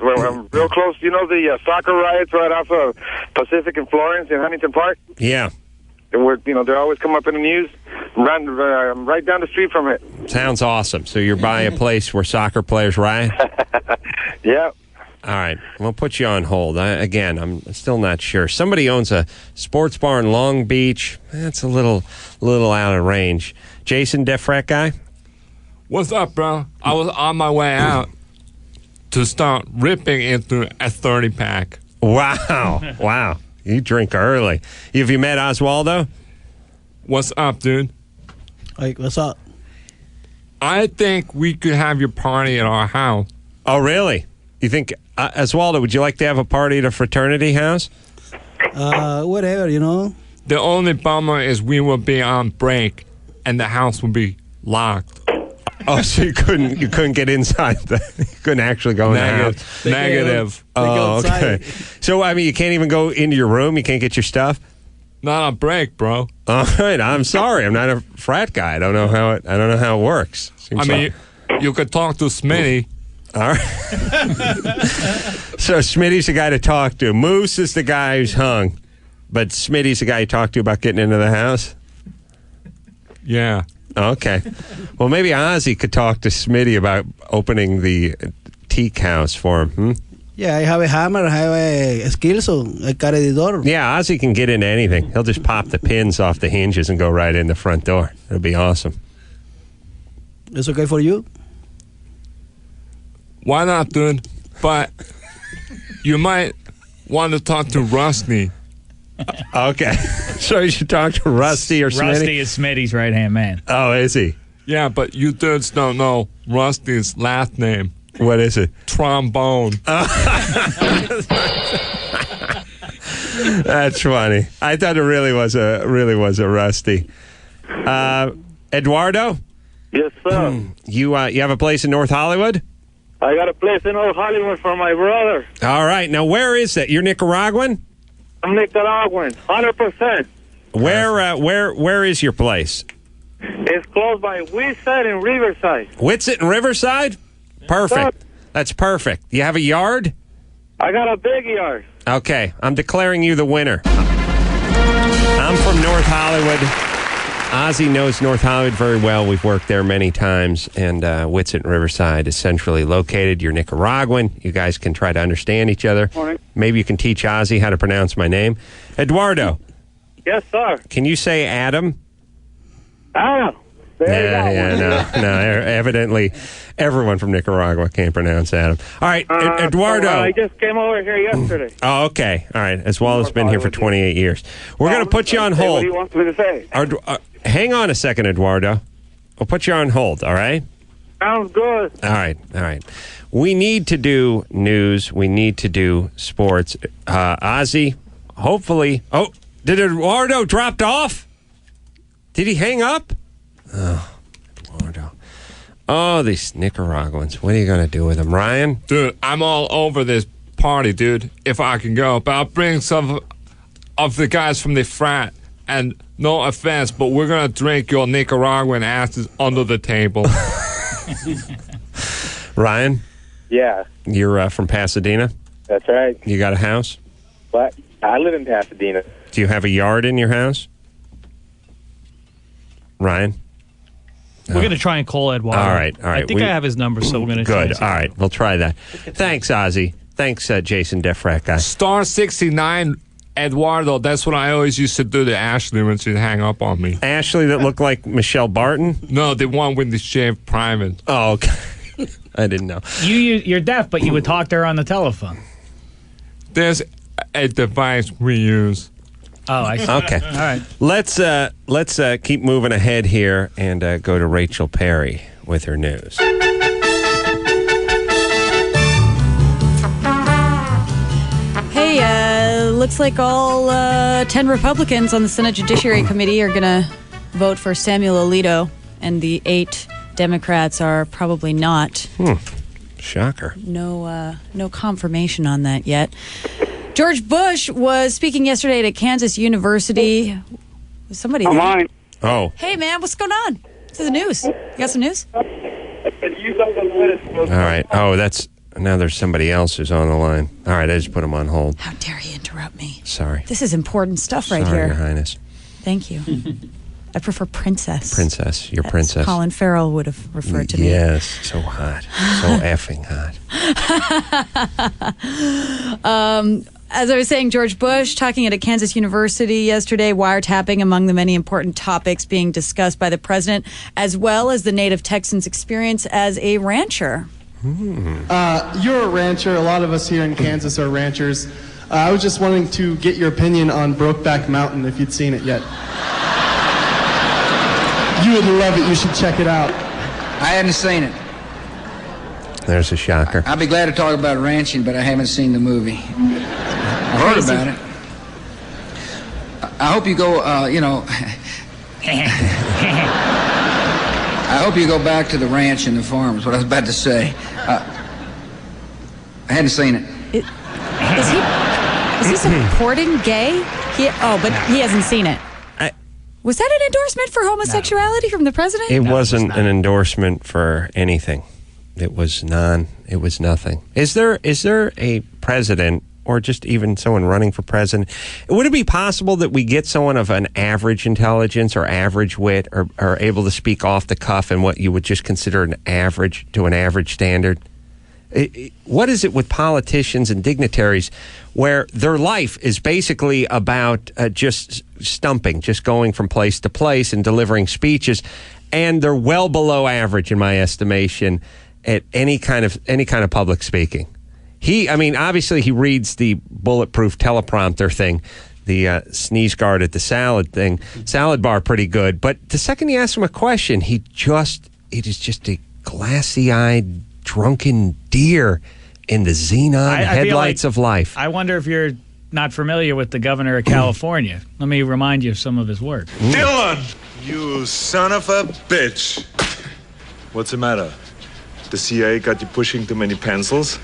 real close. The soccer riots right off of Pacific and Florence in Huntington Park? Yeah. And they always come up in the news. Right down the street from it. Sounds awesome. So you're by a place where soccer players riot? Yeah. All right. We'll put you on hold. I'm still not sure. Somebody owns a sports bar in Long Beach. That's a little out of range. Jason, deaf frat guy? What's up, bro? I was on my way out to start ripping into a 30-pack. Wow. Wow. You drink early. Have you met Oswaldo? What's up, dude? Hey, what's up? I think we could have your party at our house. Oh, really? You think, Oswaldo, would you like to have a party at a fraternity house? Whatever, The only bummer is we will be on break and the house will be locked. Oh, so you couldn't get inside. You couldn't actually go in the house. Negative. Oh, okay. So, you can't even go into your room? You can't get your stuff? Not on break, bro. All right. I'm sorry. I'm not a frat guy. I don't know how it works. You could talk to Smitty. All right. So Smitty's the guy to talk to. Moose is the guy who's hung. But Smitty's the guy you talk to about getting into the house? Yeah. Okay. Well, maybe Ozzy could talk to Smitty about opening the teak house for him. Yeah, I have a hammer, I have a skill, so I carry the door. Yeah, Ozzy can get into anything. He'll just pop the pins off the hinges and go right in the front door. It'll be awesome. It's okay for you? Why not, dude? But you might want to talk to Rusty. Okay. So you should talk to Rusty or Smitty? Rusty is Smitty's right-hand man. Oh, is he? Yeah, but you dudes don't know Rusty's last name. What is it? Trombone. That's funny. I thought it really was a Rusty. Eduardo? Yes, sir. You have a place in North Hollywood? I got a place in North Hollywood for my brother. All right. Now, where is that? You're Nicaraguan? I'm Nicaraguan, 100%. Where is your place? It's close by Whitsett and Riverside. Whitsett and Riverside? Perfect. That's perfect. You have a yard? I got a big yard. Okay. I'm declaring you the winner. I'm from North Hollywood. Ozzy knows North Hollywood very well. We've worked there many times, and Whitsett and Riverside is centrally located. You're Nicaraguan. You guys can try to understand each other. Morning. Maybe you can teach Ozzy how to pronounce my name. Eduardo. Yes, sir. Can you say Adam? Adam. No. Evidently, everyone from Nicaragua can't pronounce Adam. All right, Eduardo. I just came over here yesterday. Oh, okay. All right. As well as been here for 28 years. We're going to put you on hold. What do you want me to say? Hang on a second, Eduardo. We'll put you on hold, all right? Sounds good. All right. We need to do news. We need to do sports. Ozzy, hopefully. Oh, did Eduardo dropped off? Did he hang up? Oh, Eduardo. Oh, these Nicaraguans. What are you going to do with them? Ryan? Dude, I'm all over this party, dude, if I can go. But I'll bring some of the guys from the frat. And no offense, but we're going to drink your Nicaraguan asses under the table. Ryan? Yeah. You're from Pasadena? That's right. You got a house? What? I live in Pasadena. Do you have a yard in your house? Ryan? We're going to try and call Eduardo. All right. I think I have his number, so we're going to Good. All right. We'll try that. Thanks, Ozzy. Thanks, Jason Defrat guy. Star 69, Eduardo. That's what I always used to do to Ashley when she'd hang up on me. Ashley that looked like Michelle Barton? No, the one with the shaved private. Oh, okay. I didn't know. You're deaf, but you would talk to her on the telephone. There's a device we use. Oh, I see. Okay. All right. Let's keep moving ahead here and go to Rachel Perry with her news. Hey, looks like all 10 Republicans on the Senate Judiciary Committee are going to vote for Samuel Alito, and the 8 Democrats are probably not. Shocker. No confirmation on that yet. George Bush was speaking yesterday at Kansas University. Was somebody there? Mine. Oh. Hey, man, what's going on? This is the news. You got some news? All right. Oh, now there's somebody else who's on the line. All right, I just put him on hold. How dare you interrupt me? Sorry. This is important stuff right Sorry, here. Your Highness. Thank you. I prefer princess. Princess, your As princess. Colin Farrell would have referred to me. Yes, so hot. So effing hot. As I was saying, George Bush talking at a Kansas University yesterday, wiretapping among the many important topics being discussed by the president, as well as the native Texans' experience as a rancher. You're a rancher. A lot of us here in Kansas are ranchers. I was just wanting to get your opinion on Brokeback Mountain, if you'd seen it yet. You would love it. You should check it out. I hadn't seen it. There's a shocker. I'll be glad to talk about ranching, but I haven't seen the movie. I've heard about it. I hope you go, I hope you go back to the ranch and the farm, is what I was about to say. I hadn't seen it. Is he supporting gay? But he hasn't seen it. Was that an endorsement for homosexuality from the president? It wasn't an endorsement for anything. It was nothing. Is there a president or just even someone running for president? Would it be possible that we get someone of an average intelligence or average wit or able to speak off the cuff in what you would just consider an average standard? What is it with politicians and dignitaries where their life is basically about just stumping, just going from place to place and delivering speeches, and they're well below average in my estimation at any kind of public speaking? Obviously he reads the bulletproof teleprompter thing the sneeze guard at the salad bar pretty good. But the second you ask him a question, it is just a glassy-eyed, drunken deer in the xenon headlights of life. I wonder if you're not familiar with the governor of California. Let me remind you of some of his work. Dylan, you son of a bitch. What's the matter? The CIA got you pushing too many pencils?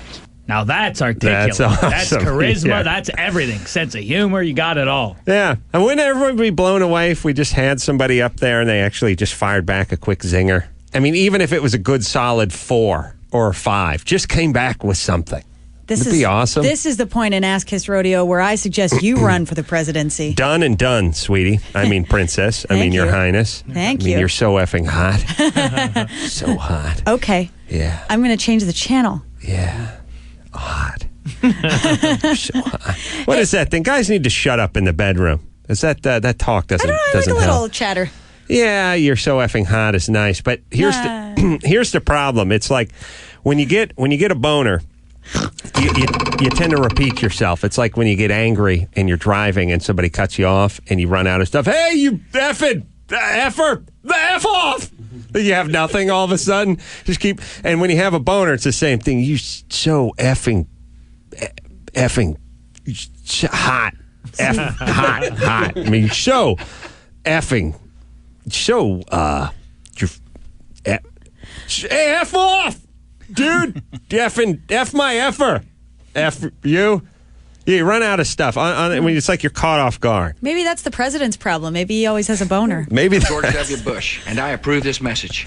Now that's articulate. That's awesome. That's charisma. Yeah. That's everything. Sense of humor. You got it all. Yeah. And wouldn't everyone be blown away if we just had somebody up there and they actually just fired back a quick zinger? I mean, even if it was a good solid 4 or 5, just came back with something. It'd be awesome. This is the point in Ask Kiss Rodeo where I suggest you run for the presidency. Done and done, sweetie. I mean, princess. I mean, Your Highness. Thank I mean, you. you're so effing hot. So hot. Okay. Yeah. I'm going to change the channel. Yeah. Hot. So hot. What is that thing? Guys need to shut up in the bedroom. Is that talk doesn't I like a help. little chatter. Yeah, you're so effing hot is nice, but here's the problem. It's like when you get a boner, you tend to repeat yourself. It's like when you get angry and you're driving and somebody cuts you off and you run out of stuff. Hey, you effing effer, the F off. You have nothing all of a sudden. Just keep. And when you have a boner, it's the same thing. You so effing hot, hot. I mean, so effing. So, F off, dude. F my effer. F you. Yeah, you run out of stuff. It's like you're caught off guard. Maybe that's the president's problem. Maybe he always has a boner. Maybe George W. Bush, and I approve this message.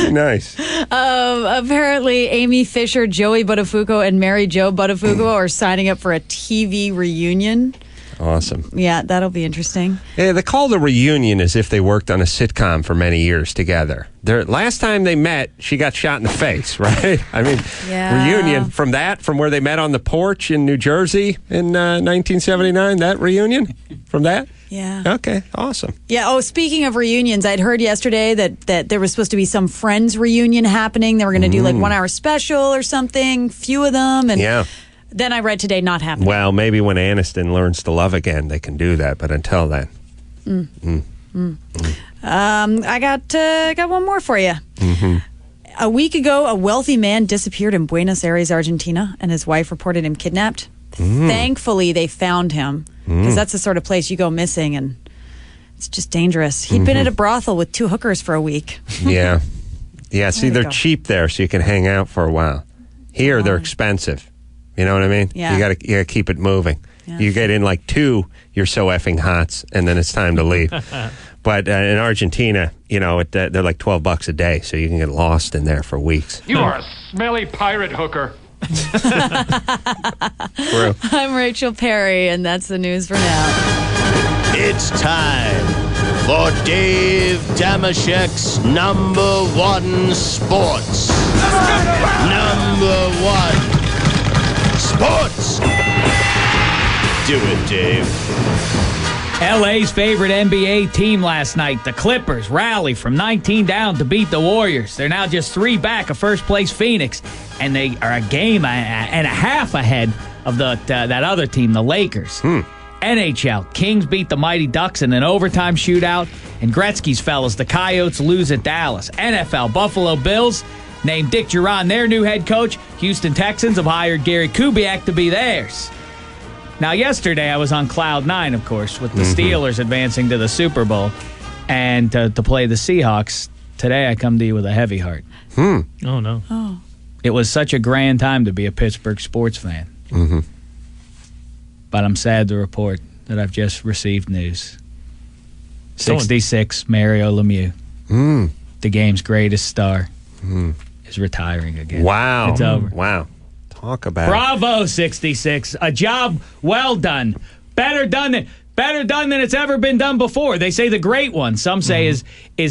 Nice. Apparently, Amy Fisher, Joey Buttafuoco, and Mary Jo Buttafuoco are signing up for a TV reunion. Awesome. Yeah, that'll be interesting. Yeah, they call the reunion as if they worked on a sitcom for many years together. Last time they met, she got shot in the face, right? I mean, reunion from where they met on the porch in New Jersey in 1979, that reunion from that? Yeah. Okay, awesome. Yeah, speaking of reunions, I'd heard yesterday that there was supposed to be some Friends reunion happening. They were going to do like 1 hour special or something, few of them. And yeah. Then I read today, not happening. Well, maybe when Aniston learns to love again, they can do that. But until then, I got one more for you. Mm-hmm. A week ago, a wealthy man disappeared in Buenos Aires, Argentina, and his wife reported him kidnapped. Thankfully, they found him because that's the sort of place you go missing, and it's just dangerous. He'd been at a brothel with 2 hookers for a week. Yeah. See, they're go. cheap there, so you can hang out for a while. Here, they're expensive. You know what I mean? Yeah. You gotta keep it moving. Yeah. You get in like 2, you're so effing hots, and then it's time to leave. But in Argentina, they're like $12 a day, so you can get lost in there for weeks. You are a smelly pirate hooker. True. I'm Rachel Perry, and that's the news for now. It's time for Dave Damashek's #1 sports. #1 sports. Do it, Dave. LA's favorite NBA team last night, the Clippers, rally from 19 down to beat the Warriors. They're now just 3 back of first-place Phoenix, and they are a game and a half ahead of that other team, the Lakers. NHL, Kings beat the Mighty Ducks in an overtime shootout, and Gretzky's fellas, the Coyotes, lose at Dallas. NFL, Buffalo Bills named Dick Duran their new head coach. Houston Texans have hired Gary Kubiak to be theirs. Now, yesterday I was on Cloud 9, of course, with the Steelers advancing to the Super Bowl and to play the Seahawks. Today I come to you with a heavy heart. Oh, no. Oh. It was such a grand time to be a Pittsburgh sports fan. But I'm sad to report that I've just received news. 66, Mario Lemieux, the game's greatest star, is retiring again. Wow. It's over. Wow. Talk about Bravo, 66. A job well done. Better done than it's ever been done before. They say the great one, some say is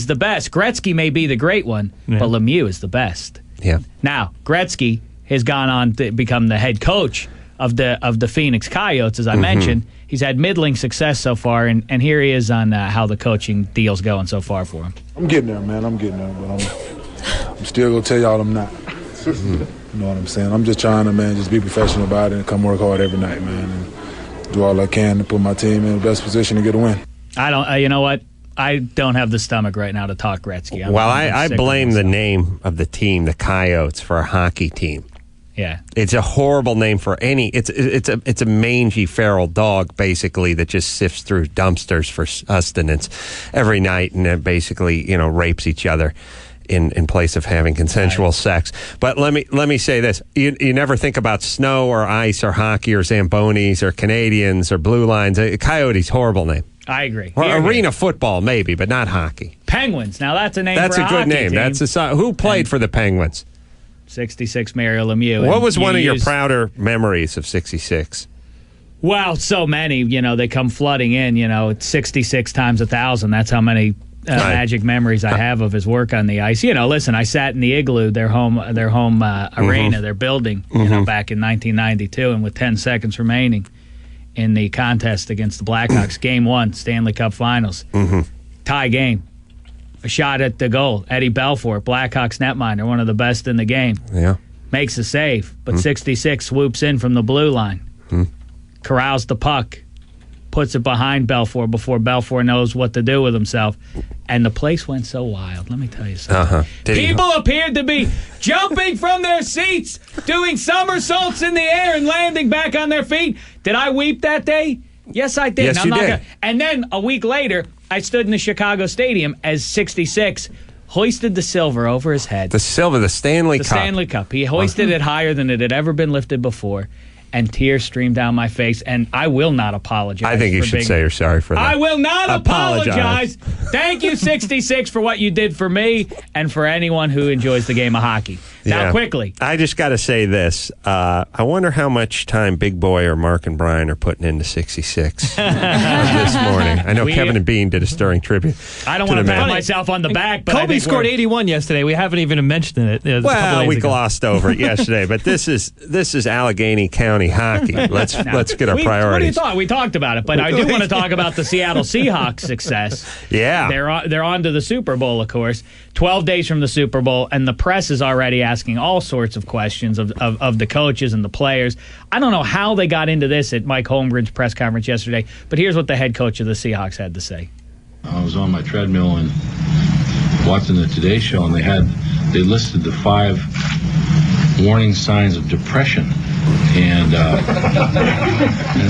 the best. Gretzky may be the great one, but Lemieux is the best. Yeah. Now, Gretzky has gone on to become the head coach of the Phoenix Coyotes, as I mentioned. He's had middling success so far, and here he is on how the coaching deal's going so far for him. I'm getting there, man. I'm getting there, but I'm still going to tell y'all I'm not. You know what I'm saying? I'm just trying to, man, just be professional about it and come work hard every night, man. And do all I can to put my team in the best position to get a win. I don't. You know what? I don't have the stomach right now to talk Gretzky. Well, I blame the name of the team, the Coyotes, for a hockey team. Yeah, it's a horrible name for any. It's a mangy feral dog basically that just sifts through dumpsters for sustenance every night and then basically rapes each other in place of having consensual sex. But let me say this: you never think about snow or ice or hockey or Zambonis or Canadians or Blue Lines. Coyotes, horrible name. I agree. Or arena football maybe, but not hockey. Penguins. Now that's a name. That's for a good hockey name. team. That's who played for the Penguins. 66 Mario Lemieux. What was one of your prouder memories of 66? Well, so many. They come flooding in. It's 66 times 1,000. That's how many magic memories I have of his work on the ice. Listen, I sat in the Igloo, their home arena, their building, back in 1992, and with 10 seconds remaining in the contest against the Blackhawks, Game 1, Stanley Cup Finals, tie game. A shot at the goal. Eddie Belfour, Blackhawks netminder, one of the best in the game. Yeah. Makes a save, but 66 swoops in from the blue line. Corrals the puck. Puts it behind Belfour before Belfour knows what to do with himself. And the place went so wild. Let me tell you something. People appeared to be jumping from their seats, doing somersaults in the air and landing back on their feet. Did I weep that day? Yes, I did. Yes, you did. And then a week later, I stood in the Chicago Stadium as 66 hoisted the silver over his head. The Stanley Cup. The Stanley Cup. He hoisted it higher than it had ever been lifted before, and tears streamed down my face, and I will not apologize. I think you should say you're sorry for that. I will not apologize. Thank you, 66, for what you did for me and for anyone who enjoys the game of hockey. Now, quickly. I just got to say this. I wonder how much time Big Boy or Mark and Brian are putting into 66 this morning. I know Kevin and Bean did a stirring tribute. I don't want to pat myself on the back, but Kobe scored 81 yesterday. We haven't even mentioned it. Well, we glossed over it yesterday, but this is Allegheny County hockey. Let's get our priorities. What do you thought? We talked about it, but I do want to talk about the Seattle Seahawks' success. Yeah. They're on to the Super Bowl, of course. 12 days from the Super Bowl, and the press is already asking all sorts of questions of the coaches and the players. I don't know how they got into this at Mike Holmgren's press conference yesterday, but here's what the head coach of the Seahawks had to say. I was on my treadmill and watching the Today Show, and they listed the 5 warning signs of depression. And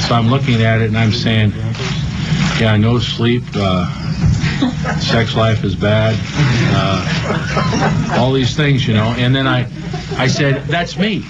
so I'm looking at it and I'm saying, yeah, no sleep, sex life is bad, all these things, and then I said, that's me.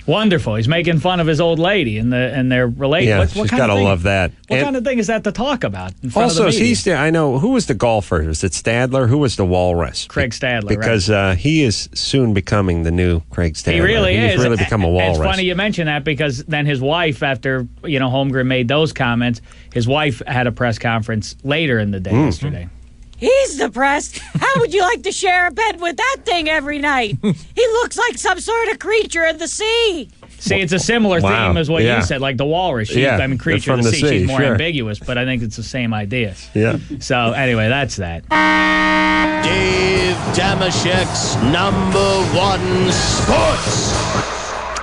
Wonderful. He's making fun of his old lady and their relationship. Yeah, she's got to love that. What kind of thing is that to talk about in front also, of the media? I know, who was the golfer? Was it Stadler? Who was the walrus? Craig Stadler, because he is soon becoming the new Craig Stadler. He really is. He's really become a walrus. It's funny you mention that because then his wife, after Holmgren made those comments, his wife had a press conference later in the day yesterday. He's depressed. How would you like to share a bed with that thing every night? He looks like some sort of creature of the sea. See, it's a similar theme as what you said, like the walrus. Creature of the sea. She's more ambiguous, but I think it's the same idea. Yeah. So, anyway, that's that. Dave Damashek's #1 sports.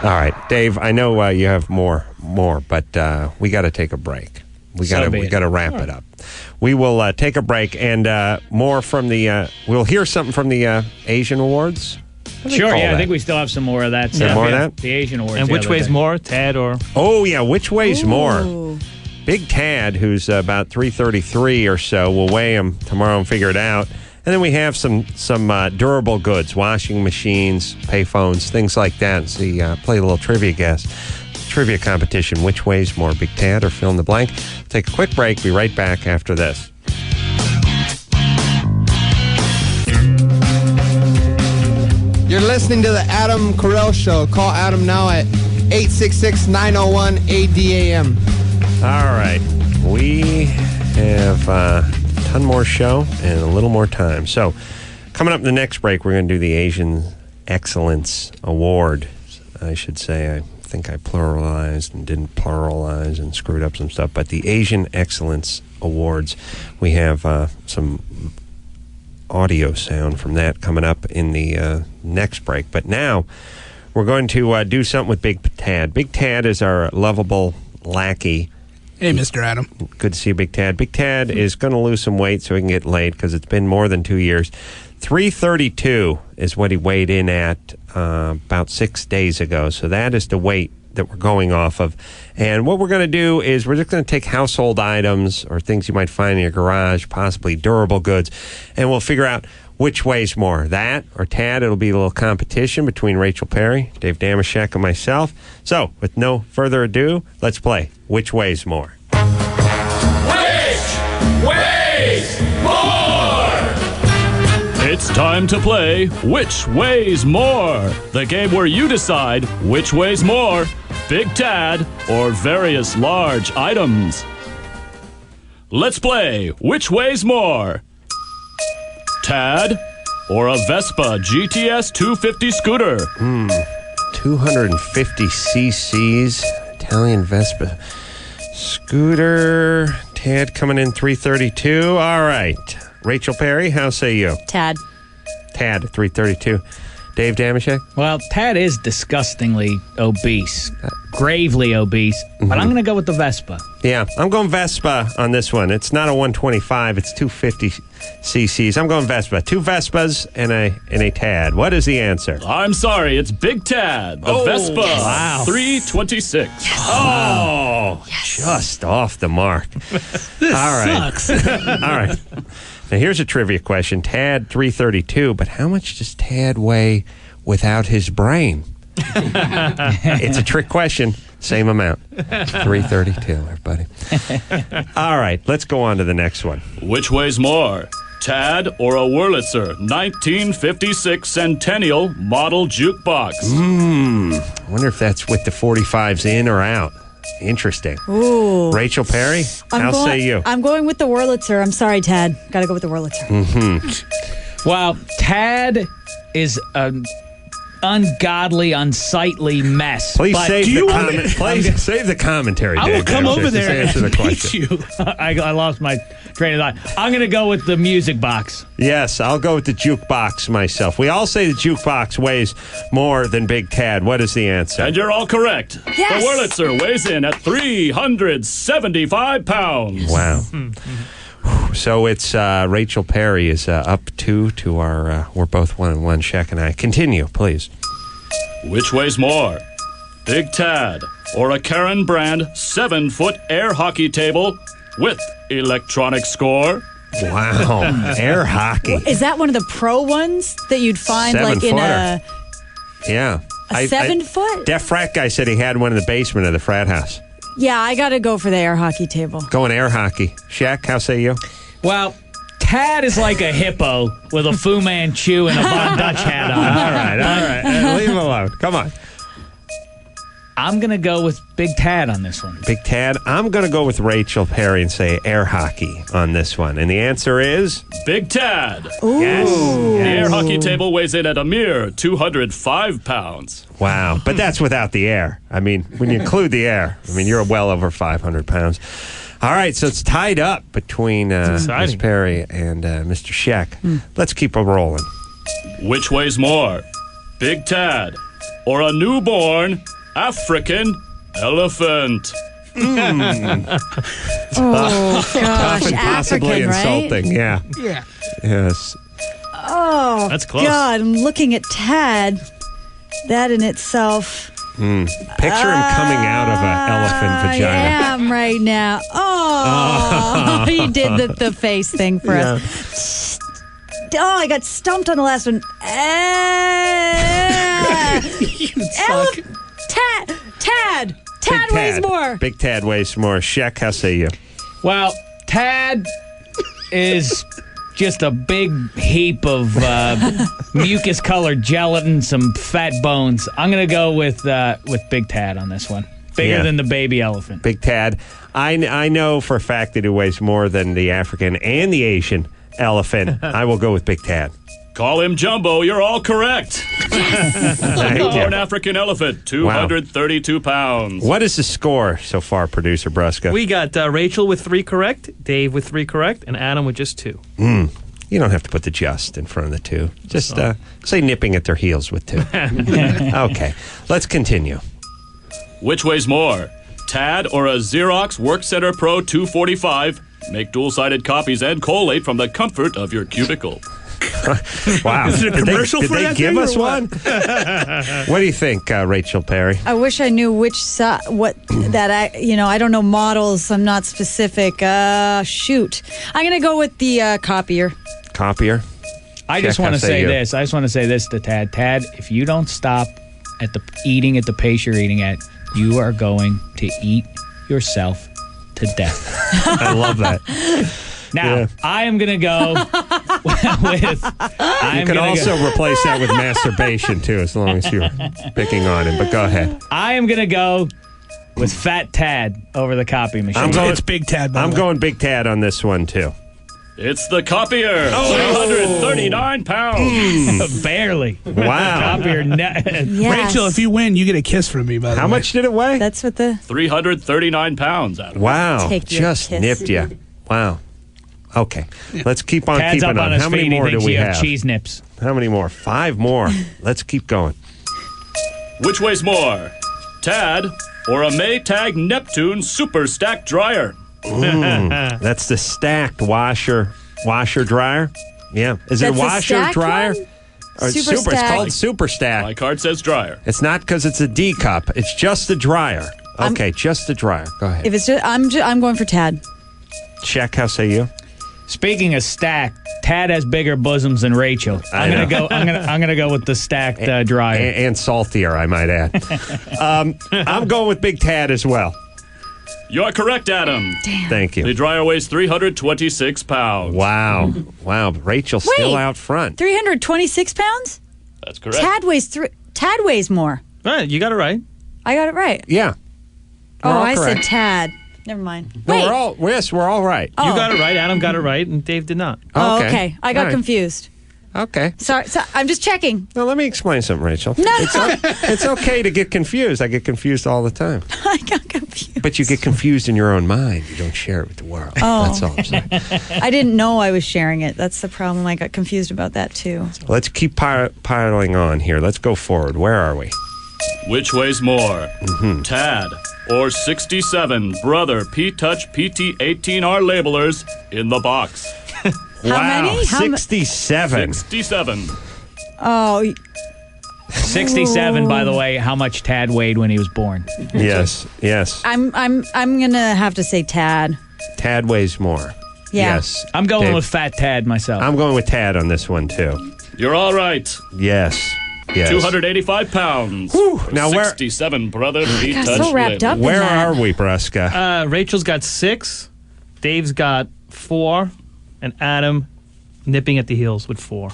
All right, Dave, I know you have more, but we got to take a break. We got to wrap it up. We will take a break and more from the. We'll hear something from the Asian Awards. Sure, I think we still have some more of that. More of that? The Asian Awards. And which way's more, Tad or? Oh yeah, which way's more? Big Tad, who's about 333 or so. We'll weigh him tomorrow and figure it out. And then we have some durable goods, washing machines, payphones, things like that. So play a little trivia competition. Which weighs more, Big Tad or fill in the blank? Take a quick break. Be right back after this. You're listening to the Adam Carolla Show. Call Adam now at 866-901-ADAM. All right. We have a ton more show and a little more time. So coming up in the next break, we're going to do the Asian Excellence Award. I should say, I think I pluralized and didn't pluralize and screwed up some stuff. But the Asian Excellence Awards, we have some audio sound from that coming up in the next break. But now we're going to do something with Big Tad. Big Tad is our lovable Lackey. Hey, Mr. Adam. Good to see you, Big Tad. Big Tad is going to lose some weight so he can get laid because it's been more than 2 years. 332 is what he weighed in at about 6 days ago. So that is the weight that we're going off of. And what we're going to do is we're just going to take household items or things you might find in your garage, possibly durable goods, and we'll figure out which weighs more, that or Tad. It'll be a little competition between Rachel Perry, Dave Damashek, and myself. So, with no further ado, let's play Which Weighs More. Which weighs more? It's time to play Which Weighs More, the game where you decide which weighs more, Big Tad or various large items. Let's play Which Weighs More? Tad or a Vespa GTS 250 scooter? 250 cc's, Italian Vespa scooter. Tad coming in 332. All right. Rachel Perry, how say you? Tad. Tad, 332. Dave Damashek? Well, Tad is disgustingly obese, gravely obese, but I'm going to go with the Vespa. Yeah, I'm going Vespa on this one. It's not a 125, it's 250 cc's. I'm going Vespa. 2 Vespas and a Tad. What is the answer? I'm sorry, it's Big Tad, the Vespa. Wow. 326. Yes. Oh, just off the mark. This All right. sucks. All right. Now, here's a trivia question. Tad, 332, but how much does Tad weigh without his brain? It's a trick question. Same amount. 332, everybody. All right, let's go on to the next one. Which weighs more? Tad or a Wurlitzer 1956 Centennial model jukebox? I wonder if that's with the 45s in or out. Interesting. Ooh. Rachel Perry, I'll say you. I'm going with the Wurlitzer. I'm sorry, Tad. Got to go with the Wurlitzer. Well, Tad is an ungodly, unsightly mess. Please but save the commentary. I will Dave come Damashek. over there Just answer and the beat question. you. I lost my train of thought. I'm going to go with the music box. Yes, I'll go with the jukebox myself. We all say the jukebox weighs more than Big Tad. What is the answer? And you're all correct. Yes. The Wurlitzer weighs in at 375 pounds. Wow. So it's Rachel Perry is up 2 to our, we're both 1-1, Shaq and I. Continue, please. Which weighs more? Big Tad or a Karen brand 7-foot air hockey table with electronic score? Wow. Air hockey. Is that one of the pro ones that you'd find like in a Yeah. 7-foot? Deaf frat guy said he had one in the basement of the frat house. Yeah, I got to go for the air hockey table. Going air hockey. Shaq, how say you? Well, Tad is like a hippo with a Fu Manchu and a Von Dutch hat on. All right. Leave him alone. Come on. I'm going to go with Big Tad on this one. Big Tad, I'm going to go with Rachel Perry and say air hockey on this one. And the answer is? Big Tad. Ooh. Yes. The air hockey table weighs in at a mere 205 pounds. Wow. But that's without the air. I mean, when you include the air, I mean, you're well over 500 pounds. All right, so it's tied up between Ms. Perry and Mr. Sheck. Let's keep it rolling. Which weighs more? Big Tad or a newborn African elephant? Oh, gosh. Often possibly African, right? insulting. Yeah. Yeah. Yes. Oh, That's close. God, I'm looking at Tad. That in itself. Picture him coming out of an elephant vagina. I am right now. Oh, he did the face thing for us. Oh, I got stumped on the last one. Tad weighs more. Big Tad weighs more. Sheck, how say you? Well, Tad is just a big heap of mucus-colored gelatin, some fat bones. I'm going to go with Big Tad on this one. Bigger than the baby elephant. Big Tad. I know for a fact that he weighs more than the African and the Asian elephant. I will go with Big Tad. Call him Jumbo. You're all correct. Newborn African elephant, 232 pounds. What is the score so far, producer Brusca? We got Rachel with 3 correct, Dave with 3 correct, and Adam with just 2. You don't have to put the just in front of the 2. Just say nipping at their heels with 2. Okay, let's continue. Which weighs more? Tad or a Xerox WorkCenter Pro 245. Make dual-sided copies and collate from the comfort of your cubicle. Wow. Is it a commercial did for they that give thing us or one? what? What do you think, Rachel Perry? I wish I knew which I don't know models. I'm not specific. Shoot. I'm going to go with the copier. Copier? I just want to say this. I just want to say this to Tad. Tad, if you don't stop at the eating at the pace you're eating at, you are going to eat yourself to death. I love that. Now, I am going to go with... You can also replace that with masturbation, too, as long as you're picking on him. But go ahead. I am going to go with Fat Tad over the copy machine. It's Big Tad, I'm going Big Tad on this one, too. It's the copier. 339 pounds. Barely. Wow. Copier. Rachel, if you win, you get a kiss from me, by the way. How much did it weigh? That's what the... 339 pounds. Adam. Wow. Take your Just kiss. nipped you. Wow. Okay. Let's keep on Tad's keeping up on. his How many feet. He more do thinks we you have? Cheese nips. How many more? 5 more. Let's keep going. Which weighs more? Tad or a Maytag Neptune Super Stack Dryer? That's the stacked washer dryer. Yeah. Is it That's a the washer stacked dryer? one? Or Super it's stack. called Super Stack. My card says dryer. It's not because it's a D cup. It's just the dryer. Okay, just the dryer. Go ahead. If it's just, I'm going for Tad. Check. How say you? Speaking of stack, Tad has bigger bosoms than Rachel. I'm gonna go with the stacked dryer and saltier, I might add. I'm going with Big Tad as well. You're correct, Adam. Damn. Thank you. The dryer weighs 326 pounds. Wow. Rachel's still out front. 326 pounds? That's correct. Tad weighs more. All right, you got it right. I got it right. Yeah. Oh, all I correct. said Tad. Never mind. No, Wait. we're all right. Oh. You got it right. Adam got it right, and Dave did not. Oh, okay. I got All right. confused. Okay. Sorry. I'm just checking. Now, let me explain something, Rachel. No. It's okay to get confused. I get confused all the time. I got confused. But you get confused in your own mind. You don't share it with the world. Oh. That's all I'm saying. I didn't know I was sharing it. That's the problem. I got confused about that, too. Let's keep piling on here. Let's go forward. Where are we? Which weighs more? Tad or 67 Brother P-Touch PT18R labelers in the box? How many? 67. 67. Oh. 67, by the way, how much Tad weighed when he was born. Yes. I'm gonna have to say Tad. Tad weighs more. Yeah. Yes. I'm going Dave. with Fat Tad myself. I'm going with Tad on this one, too. You're all right. Yes. 285 pounds. Now, 67 Brother P-Touch so wrapped up in Where that. are we, Brusca? Rachel's got 6, Dave's got 4, and Adam nipping at the heels with 4.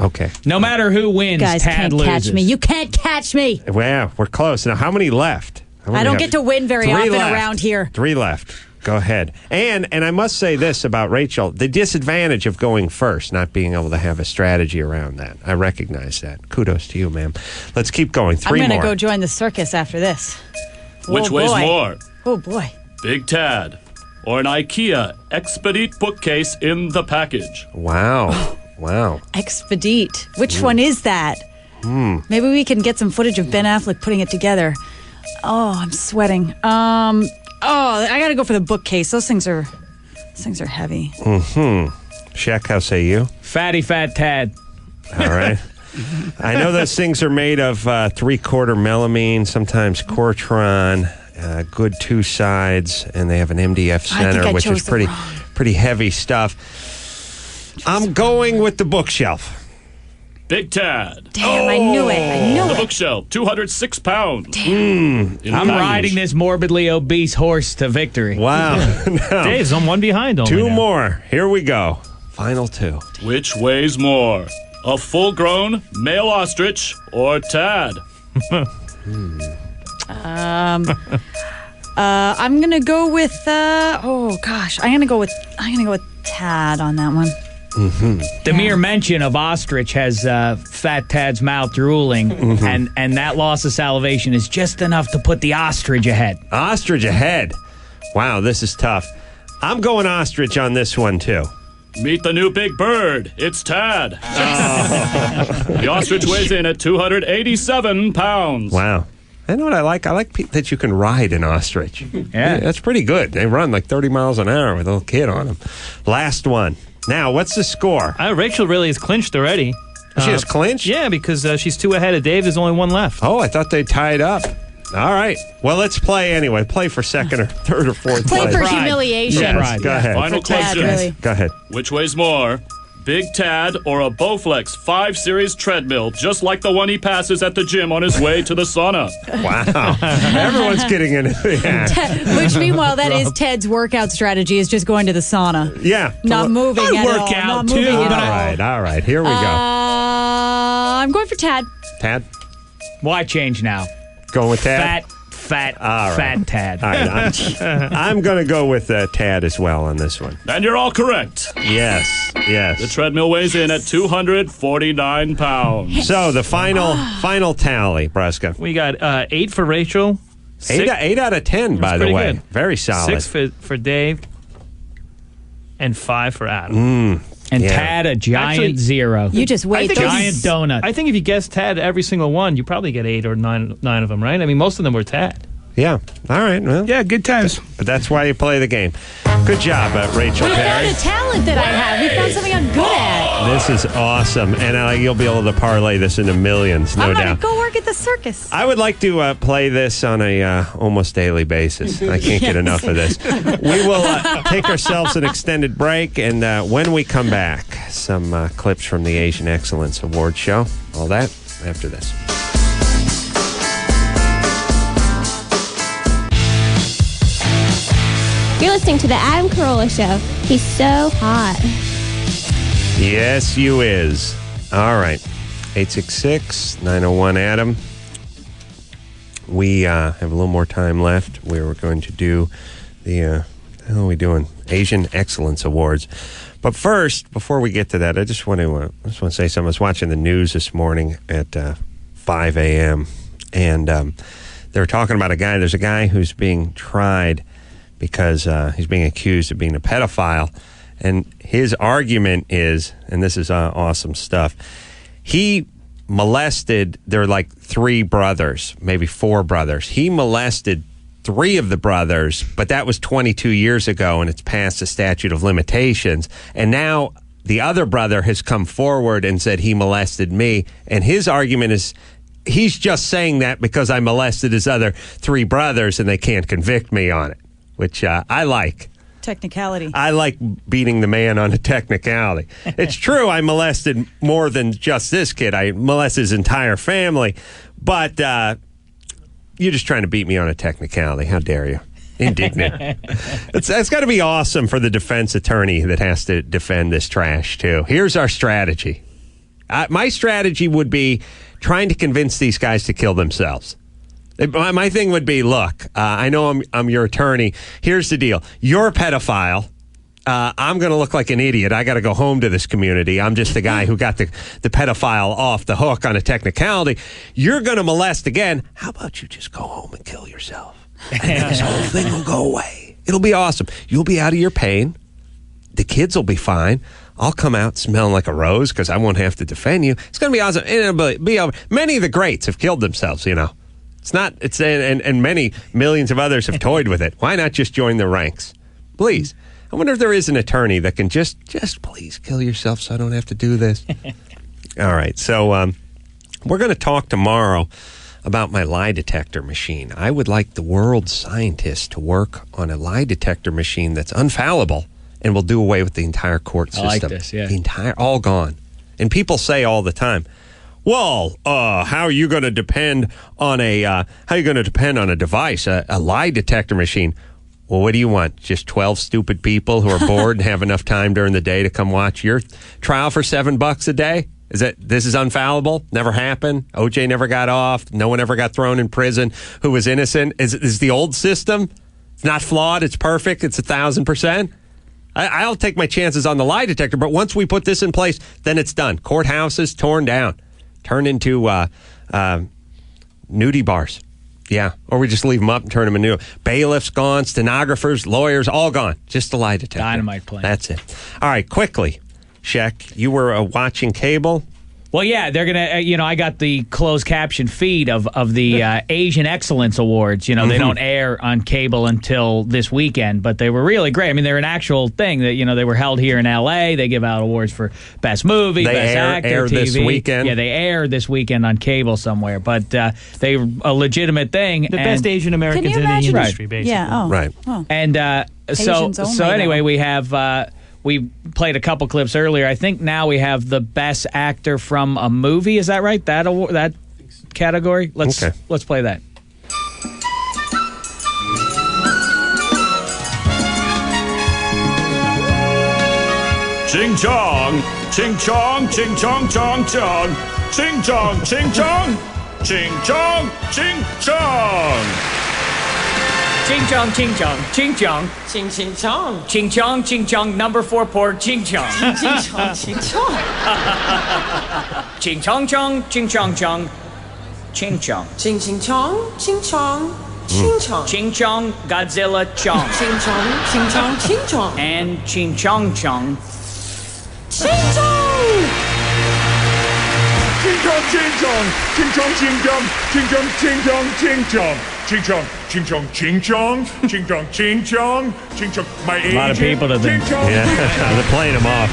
Okay. No matter who wins, Guys Tad can't loses. catch me. You can't catch me. Well, we're close. Now, how many left? I don't get to win very 3 often left. around here. 3 left. Go ahead. And I must say this about Rachel, the disadvantage of going first, not being able to have a strategy around that. I recognize that. Kudos to you, ma'am. Let's keep going. 3 I'm more. gonna go join the circus after this. Which Oh, weighs boy. more? Oh boy. Big Tad or an IKEA Expedite bookcase in the package? Wow. Wow. Expedite. Which one is that? Maybe we can get some footage of Ben Affleck putting it together. Oh, I'm sweating. I gotta go for the bookcase. Those things are heavy. Shaq, how say you? Fatty Fat Tad. All right. I know those things are made of 3/4 melamine, sometimes Cortron, good 2 sides, and they have an MDF center, which is pretty heavy stuff. I'm going with the bookshelf. Big Tad. Damn, I knew it. The bookshelf, 206 pounds. I'm riding this morbidly obese horse to victory. Wow. Now, Dave's on 1 behind only 2 now. more. Here we go. Final 2. Which weighs more? A full-grown male ostrich or Tad? I'm gonna go with. I'm gonna go with Tad on that one. The mere mention of ostrich has Fat Tad's mouth drooling, and that loss of salivation is just enough to put the ostrich ahead. Ostrich ahead. Wow, this is tough. I'm going ostrich on this one, too. Meet the new big bird. It's Tad. The ostrich weighs in at 287 pounds. Wow. I know what I like. I like that you can ride an ostrich. Yeah. That's pretty good. They run like 30 miles an hour with a little kid on them. Last one. Now, what's the score? Rachel really is clinched already. She has clinched? Yeah, because she's 2 ahead of Dave. There's only 1 left. Oh, I thought they tied up. All right. Well, let's play anyway. Play for second or third or fourth Play place. for humiliation. Yes, go ahead. Final question. Really. Go ahead. Which weighs more? Big Tad or a Bowflex 5 Series treadmill, just like the one he passes at the gym on his way to the sauna? Wow. Everyone's getting into it. Which, meanwhile, that is Ted's workout strategy, is just going to the sauna. Yeah. Not moving at all. Not moving at all. All right. Here we go. I'm going for Tad. Tad? Why change now? Going with Tad? Fat Tad. All right. I'm going to go with Tad as well on this one. And you're all correct. Yes. The treadmill weighs in at 249 pounds. So the final tally, Brusca. We got 8 for Rachel. 8 out of 10, by the way. Good. Very solid. 6 for Dave. And 5 for Adam. And Tad, a giant 0. You just wait. Giant donut. I think if you guess Tad every single one, you probably get 8 or 9 of them, right? I mean, most of them were Tad. Yeah. All right. Well, Yeah, good times. but that's why you play the game. Good job, Rachel We found Perry. a talent that I have. We found something I'm good at. This is awesome. And you'll be able to parlay this into millions, no I'm going doubt. to go work at the circus. I would like to play this on a almost daily basis. I can't get enough of this. We will take ourselves an extended break, and when we come back, some clips from the Asian Excellence Award Show. All that after this. You're listening to the Adam Carolla Show. He's so hot. Yes, you is. All right. 866-901-ADAM. We have a little more time left. We're going to do the, how are we doing? Asian Excellence Awards. But first, before we get to that, I just want to say something. I was watching the news this morning at 5 a.m. and they were talking about a guy. There's a guy who's being tried because he's being accused of being a pedophile. And his argument is, and this is awesome stuff, he molested, there are like 3 brothers, maybe 4 brothers. He molested 3 of the brothers, but that was 22 years ago, and it's past the statute of limitations. And now the other brother has come forward and said he molested me. And his argument is, he's just saying that because I molested his other 3 brothers and they can't convict me on it, which I like. Technicality. I like beating the man on a technicality. It's true, I molested more than just this kid. I molested his entire family. But you're just trying to beat me on a technicality. How dare you? Indignant. It's got to be awesome for the defense attorney that has to defend this trash, too. Here's our strategy. My strategy would be trying to convince these guys to kill themselves. My thing would be, look, I know I'm your attorney. Here's the deal. You're a pedophile. I'm going to look like an idiot. I got to go home to this community. I'm just the guy who got the pedophile off the hook on a technicality. You're going to molest again. How about you just go home and kill yourself? And then this whole thing will go away. It'll be awesome. You'll be out of your pain. The kids will be fine. I'll come out smelling like a rose because I won't have to defend you. It's going to be awesome. And it'll be over. Many of the greats have killed themselves, you know. And many millions of others have toyed with it. Why not just join the ranks? Please. I wonder if there is an attorney that can just please kill yourself so I don't have to do this. All right. So we're going to talk tomorrow about my lie detector machine. I would like the world's scientists to work on a lie detector machine that's infallible and will do away with the entire court system. I like this, yeah. The entire, all gone. And people say all the time, well, how are you going to depend on a device, a lie detector machine? Well, what do you want? Just 12 stupid people who are bored and have enough time during the day to come watch your trial for $7 a day? This is infallible? Never happened? OJ never got off? No one ever got thrown in prison who was innocent? Is the old system? It's not flawed. It's perfect. It's 1,000%. I'll take my chances on the lie detector, but once we put this in place, then it's done. Courthouses torn down. Turned into nudie bars. Yeah. Or we just leave them up and turn them into bailiffs gone, stenographers, lawyers, all gone. Just a lie detector. Dynamite plan. That's it. All right, quickly, Shek, you were watching cable. Well, yeah, they're gonna. I got the closed caption feed of the Asian Excellence Awards. They don't air on cable until this weekend, but they were really great. I mean, they're an actual thing that they were held here in L.A. They give out awards for best movie, best actor, air TV. this weekend. Yeah, they air this weekend on cable somewhere, but they're a legitimate thing. The best Asian Americans in the industry, basically. Yeah. Right. And Asians only, so anyway, though. we have. We played a couple clips earlier. I think now we have the best actor from a movie. Is that right? That award, that category. Let's play that. Ching chong, ching chong, ching chong chong chong, ching chong, ching chong, ching chong, ching chong. Ching chong, ching chong, ching chong, ching ching chong, ching chong, ching chong. Number 4 port, ching chong, ching chong, ching chong, ching chong chong, ching chong chong, ching chong, ching ching chong, ching chong, ching chong, ching chong, Godzilla chong, ching chong, ching chong, ching chong, and ching chong chong, ching chong. Ching chong, ching chong, ching chong, ching chong, ching chong, ching chong, ching chong, ching chong, ching chong, ching chong, ching chong, ching chong, ching chong. My A lot of people to think. They're playing them off.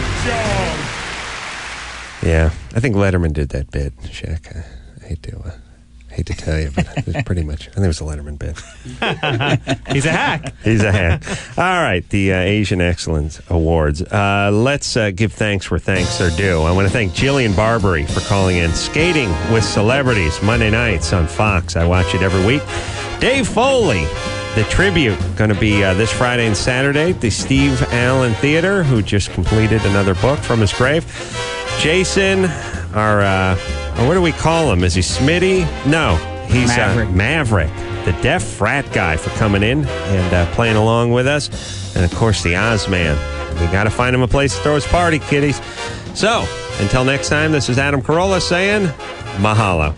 Yeah, I think Letterman did that bit, Shaq. I hate to tell you, but it was pretty much. I think it was a Letterman bit. He's a hack. He's a hack. All right, the Asian Excellence Awards. Let's give thanks where thanks are due. I want to thank Jillian Barberie for calling in Skating with Celebrities Monday nights on Fox. I watch it every week. Dave Foley, the tribute, going to be this Friday and Saturday at the Steve Allen Theater, who just completed another book from his grave. Jason, our what do we call him? Is he Smitty? No, he's Maverick, the deaf frat guy, for coming in and playing along with us. And, of course, the Ozman. We got to find him a place to throw his party, kiddies. So, until next time, this is Adam Carolla saying mahalo.